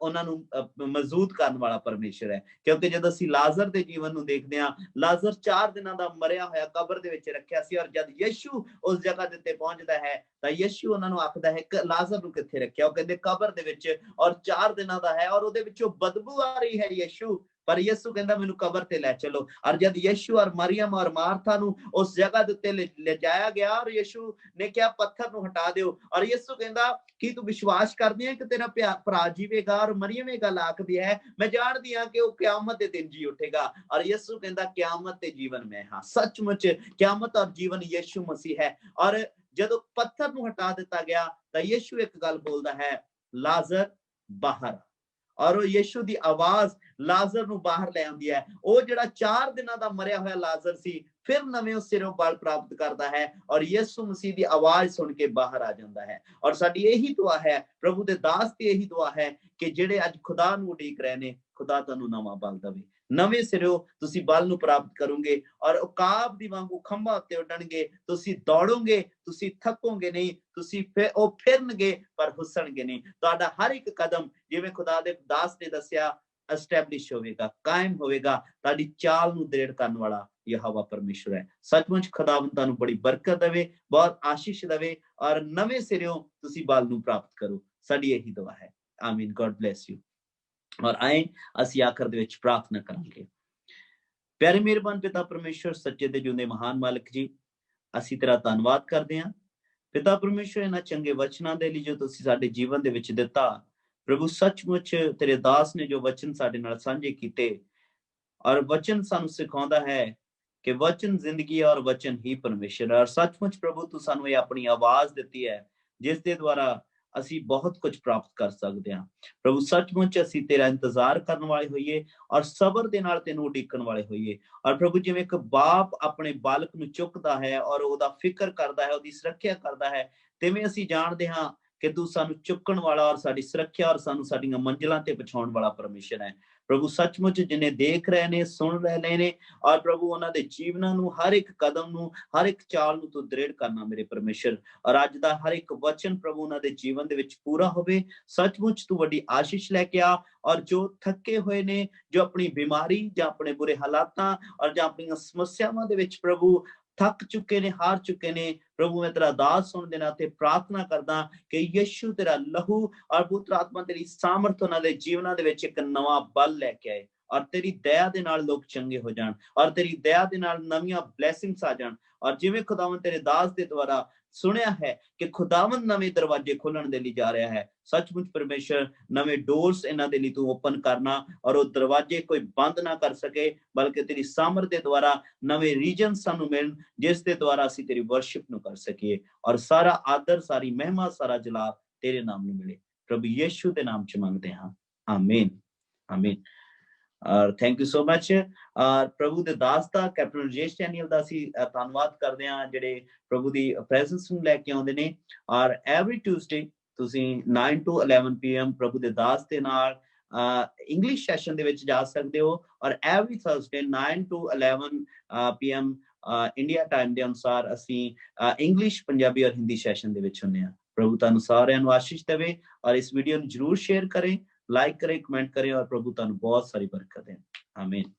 ਉਹਨਾਂ ਨੂੰ ਮਜ਼ਬੂਤ ਕਰਨ ਵਾਲਾ ਪਰਮੇਸ਼ਰ ਹੈ। ਕਿਉਂਕਿ ਜਦੋਂ ਅਸੀਂ ਲਾਜ਼ਰ ਦੇ ਜੀਵਨ ਨੂੰ ਦੇਖਦੇ ਹਾਂ, ਲਾਜ਼ਰ 4 ਦਿਨਾਂ ਦਾ ਮਰਿਆ ਹੋਇਆ ਕਬਰ ਦੇ ਵਿੱਚ ਰੱਖਿਆ ਸੀ ਔਰ ਜਦ ਯਿਸੂ ਉਸ ਜਗ੍ਹਾ ਦੇ ਉੱਤੇ ਪਹੁੰਚਦਾ ਹੈ ਤਾਂ ਯਿਸੂ ਉਹਨਾਂ ਨੂੰ ਆਖਦਾ ਹੈ ਕਿ ਲਾਜ਼ਰ ਨੂੰ ਕਿੱਥੇ ਰੱਖਿਆ? ਉਹ ਕਹਿੰਦੇ ਕਬਰ ਦੇ ਵਿੱਚ, ਔਰ 4 ਦਿਨਾਂ ਦਾ ਹੈ ਔਰ ਉਹਦੇ ਵਿੱਚੋਂ ਬਦਬੂ ਆ ਰਹੀ ਹੈ ਯਿਸੂ। ਪਰ ਯਿਸੂ ਕਹਿੰਦਾ ਮੈਨੂੰ ਕਬਰ ਤੇ ਲੈ ਚਲੋ। ਔਰ ਜਦ ਯਿਸੂ ਔਰ ਮਰੀਅਮ ਔਰ ਮਾਰਥਾ ਨੂੰ ਉਸ ਜਗ੍ਹਾ ਦੇ ਉੱਤੇ ਲਿਜਾਇਆ ਗਿਆ ਔਰ ਯਿਸੂ ਨੇ ਕਿਹਾ ਪੱਥਰ ਨੂੰ ਹਟਾ ਦਿਓ, ਔਰ ਯਿਸੂ ਕਹਿੰਦਾ ਕੀ ਤੂੰ ਵਿਸ਼ਵਾਸ ਕਰਦੀ ਹੈ ਕਿ ਤੇਰਾ ਭਰਾ ਜੀਵੇਗਾ? ਔਰ ਮਰੀਅਮ ਇਹ ਗੱਲ ਆਖਦੀ ਹੈ ਮੈਂ ਜਾਣਦੀ ਹਾਂ ਕਿ ਉਹ ਕਿਆਮਤ ਦੇ ਦਿਨ ਜੀ ਉੱਠੇਗਾ। ਔਰ ਯਿਸੂ ਕਹਿੰਦਾ ਕਿਆਮਤ ਤੇ ਜੀਵਨ ਮੈਂ ਹਾਂ। ਸੱਚਮੁੱਚ ਕਿਆਮਤ ਔਰ ਜੀਵਨ ਯਿਸੂ ਮਸੀਹ ਹੈ। ਔਰ ਜਦੋਂ ਪੱਥਰ ਨੂੰ ਹਟਾ ਦਿੱਤਾ ਗਿਆ ਤਾਂ ਯਿਸੂ ਇੱਕ ਗੱਲ ਬੋਲਦਾ ਹੈ, ਲਾਜ਼ਰ ਬਾਹਰ। ਔਰ ਉਹ ਯਿਸੂ ਦੀ ਆਵਾਜ਼ ਲਾਜ਼ਰ ਨੂੰ ਬਾਹਰ ਲੈ ਆਉਂਦੀ ਹੈ। ਉਹ ਜਿਹੜਾ 4 ਦਿਨਾਂ ਦਾ ਮਰਿਆ ਹੋਇਆ ਲਾਜ਼ਰ ਸੀ ਫਿਰ ਨਵੇਂ ਸਿਰੋਂ ਬਲ ਪ੍ਰਾਪਤ ਕਰਦਾ ਹੈ ਔਰ ਯਿਸੂ ਮਸੀਹ ਦੀ ਆਵਾਜ਼ ਸੁਣ ਕੇ ਬਾਹਰ ਆ ਜਾਂਦਾ ਹੈ। ਔਰ ਸਾਡੀ ਇਹੀ ਦੁਆ ਹੈ, ਪ੍ਰਭੂ ਦੇ ਦਾਸ ਦੀ ਇਹੀ ਦੁਆ ਹੈ ਕਿ ਜਿਹੜੇ ਅੱਜ ਖੁਦਾ ਨੂੰ ਉਡੀਕ ਰਹੇ ਨੇ, ਖੁਦਾ ਤੁਹਾਨੂੰ ਨਵਾਂ ਬਲ ਦੇਵੇ। ਨਵੇਂ ਸਿਰੋਂ ਤੁਸੀਂ ਬਲ ਨੂੰ ਪ੍ਰਾਪਤ ਕਰੋਗੇ ਔਰ ਉਕਾਬ ਦੀ ਵਾਂਗੂ ਖੰਭਾਂ ਉੱਤੇ ਉੱਡਣਗੇ। ਤੁਸੀਂ ਦੌੜੋਗੇ, ਤੁਸੀਂ ਥੱਕੋਗੇ ਨਹੀਂ, ਤੁਸੀਂ ਉਹ ਫਿਰਨਗੇ ਪਰ ਹੁਸਣਗੇ ਨਹੀਂ। ਤੁਹਾਡਾ ਹਰ ਇੱਕ ਕਦਮ ਜਿਵੇਂ ਖੁਦਾ ਦੇ ਦਾਸ ਨੇ ਦੱਸਿਆ ਐਸਟੈਬਲਿਸ਼ ਹੋਵੇਗਾ, ਕਾਇਮ ਹੋਵੇਗਾ। ਤੁਹਾਡੀ ਚਾਲ ਨੂੰ ਦ੍ਰਿੜ ਕਰਨ ਵਾਲਾ ਯਹੋਵਾ ਪਰਮੇਸ਼ਰ ਹੈ। ਸੱਚਮੁੱਚ ਖੁਦਾਵੰਦ ਤੁਹਾਨੂੰ ਬੜੀ ਬਰਕਤ ਦੇਵੇ, ਬਹੁਤ ਆਸ਼ੀਸ਼ ਦੇਵੇ ਔਰ ਨਵੇਂ ਸਿਰਿਓਂ ਤੁਸੀਂ ਬਲ ਨੂੰ ਪ੍ਰਾਪਤ ਕਰੋ। ਸਾਡੀ ਇਹੀ ਦੁਆ ਹੈ। ਆਮੀਨ। God bless you. ਔਰ ਆਏ ਅਸੀਂ ਆਖਰ ਦੇ ਵਿੱਚ ਪ੍ਰਾਰਥਨਾ ਕਰਾਂਗੇ। ਪਿਆਰੇ ਮਿਹਰਬਾਨ ਪਿਤਾ ਪਰਮੇਸ਼ਰ, ਸੱਚੇ ਤੇ ਜਿਉਂਦੇ ਮਹਾਨ ਮਾਲਕ ਜੀ, ਅਸੀਂ ਤੇਰਾ ਧੰਨਵਾਦ ਕਰਦੇ ਹਾਂ ਪਿਤਾ ਪਰਮੇਸ਼ਰ ਇਹਨਾਂ ਚੰਗੇ ਵਚਨਾਂ ਦੇ ਲਈ ਜੋ ਤੁਸੀਂ ਸਾਡੇ ਜੀਵਨ ਦੇ ਵਿੱਚ ਦਿੱਤਾ। ਪ੍ਰਭੂ ਸੱਚਮੁੱਚ ਤੇਰੇ ਦਾਸ ਨੇ ਜੋ ਵਚਨ ਸਾਡੇ ਨਾਲ ਸਾਂਝੇ ਕੀਤੇ ਔਰ ਵਚਨ ਸਾਨੂੰ ਸਿਖਾਉਂਦਾ ਹੈ ਕਿ ਵਚਨ ਜ਼ਿੰਦਗੀ ਔਰ ਵਚਨ ਹੀ ਪਰਮੇਸ਼ਰ ਹੈ। ਔਰ ਸੱਚਮੁੱਚ ਪ੍ਰਭੂ ਤੂੰ ਸਾਨੂੰ ਇਹ ਆਪਣੀ ਆਵਾਜ਼ ਦਿੱਤੀ ਹੈ ਜਿਸ ਦੇ ਦੁਆਰਾ ਅਸੀਂ ਬਹੁਤ ਕੁਝ ਪ੍ਰਾਪਤ ਕਰ ਸਕਦੇ ਹਾਂ। ਪ੍ਰਭੂ ਸੱਚਮੁੱਚ ਅਸੀਂ ਤੇਰਾ ਇੰਤਜ਼ਾਰ ਕਰਨ ਵਾਲੇ ਹੋਈਏ ਔਰ ਸਬਰ ਦੇ ਨਾਲ ਤੈਨੂੰ ਉਡੀਕਣ ਵਾਲੇ ਹੋਈਏ। ਔਰ ਪ੍ਰਭੂ ਜਿਵੇਂ ਇੱਕ ਬਾਪ ਆਪਣੇ ਬਾਲਕ ਨੂੰ ਚੁੱਕਦਾ ਹੈ ਔਰ ਉਹਦਾ ਫਿਕਰ ਕਰਦਾ ਹੈ, ਉਹਦੀ ਸੁਰੱਖਿਆ ਕਰਦਾ ਹੈ, ਤਿਵੇਂ ਅਸੀਂ ਜਾਣਦੇ ਹਾਂ ਕਿ ਤੂੰ ਸਾਨੂੰ ਚੁੱਕਣ ਵਾਲਾ ਔਰ ਸਾਡੀ ਸੁਰੱਖਿਆ ਔਰ ਸਾਨੂੰ ਸਾਡੀਆਂ ਮੰਜ਼ਿਲਾਂ ਤੇ ਪਹੁੰਚਾਉਣ ਵਾਲਾ ਪਰਮੇਸ਼ਰ ਹੈ। ਪ੍ਰਭੂ ਸੱਚਮੁੱਚ ਜਿਨੇ ਦੇਖ ਰਹੇ ਨੇ, ਸੁਣ ਰਹੇ ਨੇ ਔਰ ਪ੍ਰਭੂ ਉਹਨਾਂ ਦੇ ਜੀਵਨਾਂ ਨੂੰ, ਹਰ ਇੱਕ ਕਦਮ ਨੂੰ, ਹਰ ਇੱਕ ਚਾਲ ਨੂੰ ਤੂੰ ਦ੍ਰਿੜ ਕਰਨਾ ਮੇਰੇ ਪਰਮੇਸ਼ਰ। ਔਰ ਅੱਜ ਦਾ ਹਰ ਇੱਕ ਵਚਨ ਪ੍ਰਭੂ ਉਹਨਾਂ ਦੇ ਜੀਵਨ ਦੇ ਵਿੱਚ ਪੂਰਾ ਹੋਵੇ। ਸੱਚਮੁੱਚ ਤੂੰ ਵੱਡੀ ਆਸ਼ੀਸ਼ ਲੈ ਕੇ ਆ ਔਰ ਜੋ ਥੱਕੇ ਹੋਏ ਨੇ, ਜੋ ਆਪਣੀ ਬਿਮਾਰੀ ਜਾਂ ਆਪਣੇ ਬੁਰੇ ਹਾਲਾਤਾਂ ਔਰ ਜਾਂ ਆਪਣੀਆਂ ਸਮੱਸਿਆਵਾਂ ਦੇ ਵਿੱਚ ਪ੍ਰਭੂ ਥੱਕ ਚੁੱਕੇ ਨੇ, ਹਾਰ ਚੁੱਕੇ ਨੇ, ਪ੍ਰਭੂ ਮੈਂ ਤੇਰਾ ਦਾਸ ਸੁਣ ਦੇ ਨਾਤੇ ਪ੍ਰਾਰਥਨਾ ਕਰਦਾ ਕਿ ਯਿਸੂ ਤੇਰਾ ਲਹੂ ਔਰ ਪੁੱਤਰ ਆਤਮਾ ਤੇਰੀ ਸਾਮਰਥ ਉਹਨਾਂ ਦੇ ਜੀਵਨਾਂ ਦੇ ਵਿੱਚ ਇੱਕ ਨਵਾਂ ਬਲ ਲੈ ਕੇ ਆਏ ਔਰ ਤੇਰੀ ਦਇਆ ਦੇ ਨਾਲ ਲੋਕ ਚੰਗੇ ਹੋ ਜਾਣ ਔਰ ਤੇਰੀ ਦਇਆ ਦੇ ਨਾਲ ਨਵੀਆਂ ਬਲੇਸਿੰਗਸ ਆ ਜਾਣ ਔਰ ਜਿਵੇਂ ਖੁਦਾਵੰਦ ਤੇਰੇ ਦਾਸ ਦੇ ਦੁਆਰਾ ਸੁਣਿਆ ਹੈ ਕਿ ਖੁਦਾਵੰਦ ਨਵੇਂ ਦਰਵਾਜ਼ੇ ਖੋਲਣ ਦੇ ਲਈ ਜਾ ਰਿਹਾ ਹੈ ਸੱਚਮੁੱਚ ਪਰਮੇਸ਼ਰ ਨਵੇਂ ਡੋਰਸ ਇਹਨਾਂ ਦੇ ਲਈ ਤੂੰ ਓਪਨ ਕਰਨਾ ਔਰ ਉਹ ਦਰਵਾਜ਼ੇ ਕੋਈ ਬੰਦ ਨਾ ਕਰ ਸਕੇ ਬਲਕਿ ਤੇਰੀ ਸਾਮਰਥ ਦੇ ਦੁਆਰਾ ਨਵੇਂ ਰੀਜਨ ਸਾਨੂੰ ਮਿਲਣ ਜਿਸ ਦੇ ਦੁਆਰਾ ਅਸੀਂ ਤੇਰੀ ਵਰਸ਼ਿਪ ਨੂੰ ਕਰ ਸਕੀਏ ਔਰ ਸਾਰਾ ਆਦਰ ਸਾਰੀ ਮਹਿਮਾ ਸਾਰਾ ਜਲਾਲ ਤੇਰੇ ਨਾਮ ਨੂੰ ਮਿਲੇ ਪ੍ਰਭੂ ਯਿਸੂ ਦੇ ਨਾਮ ਚ ਮੰਗਦੇ ਹਾਂ ਆਮੀਨ ਆਮੀਨ ਔਰ ਥੈਂਕ ਯੂ ਸੋ ਮਚ ਪ੍ਰਭੂ ਦੇ ਦਾਸ ਦਾ ਕੈਪਟਨ ਰਜੇਸ਼ ਚੈਨੀਅਲ ਦਾ ਅਸੀਂ ਧੰਨਵਾਦ ਕਰਦੇ ਹਾਂ ਜਿਹੜੇ ਪ੍ਰਭੂ ਦੀ ਪ੍ਰੈਜ਼ੈਂਸ ਨੂੰ ਲੈ ਕੇ ਆਉਂਦੇ ਨੇ ਔਰ ਐਵਰੀ ਟਿਊਜ਼ਡੇ ਤੁਸੀਂ 9 to 11 PM ਪ੍ਰਭੂ ਦੇ ਦਾਸ ਦੇ ਨਾਲ ਇੰਗਲਿਸ਼ ਸੈਸ਼ਨ ਦੇ ਵਿੱਚ ਜਾ ਸਕਦੇ ਹੋ ਔਰ every Thursday 9 to 11 PM India time ਦੇ ਅਨੁਸਾਰ ਅਸੀਂ ਇੰਗਲਿਸ਼ ਪੰਜਾਬੀ ਔਰ ਹਿੰਦੀ ਸੈਸ਼ਨ ਦੇ ਵਿੱਚ ਹੁੰਦੇ ਹਾਂ ਪ੍ਰਭੂ ਤੁਹਾਨੂੰ ਸਾਰਿਆਂ ਨੂੰ ਆਸ਼ੀਸ਼ ਦੇਵੇ ਔਰ ਇਸ ਵੀਡੀਓ ਨੂੰ ਜਰੂਰ ਸ਼ੇਅਰ ਕਰੇ लाइक करें कमेंट करें और प्रभु तुहानू बहुत सारी बरकत है आमीन।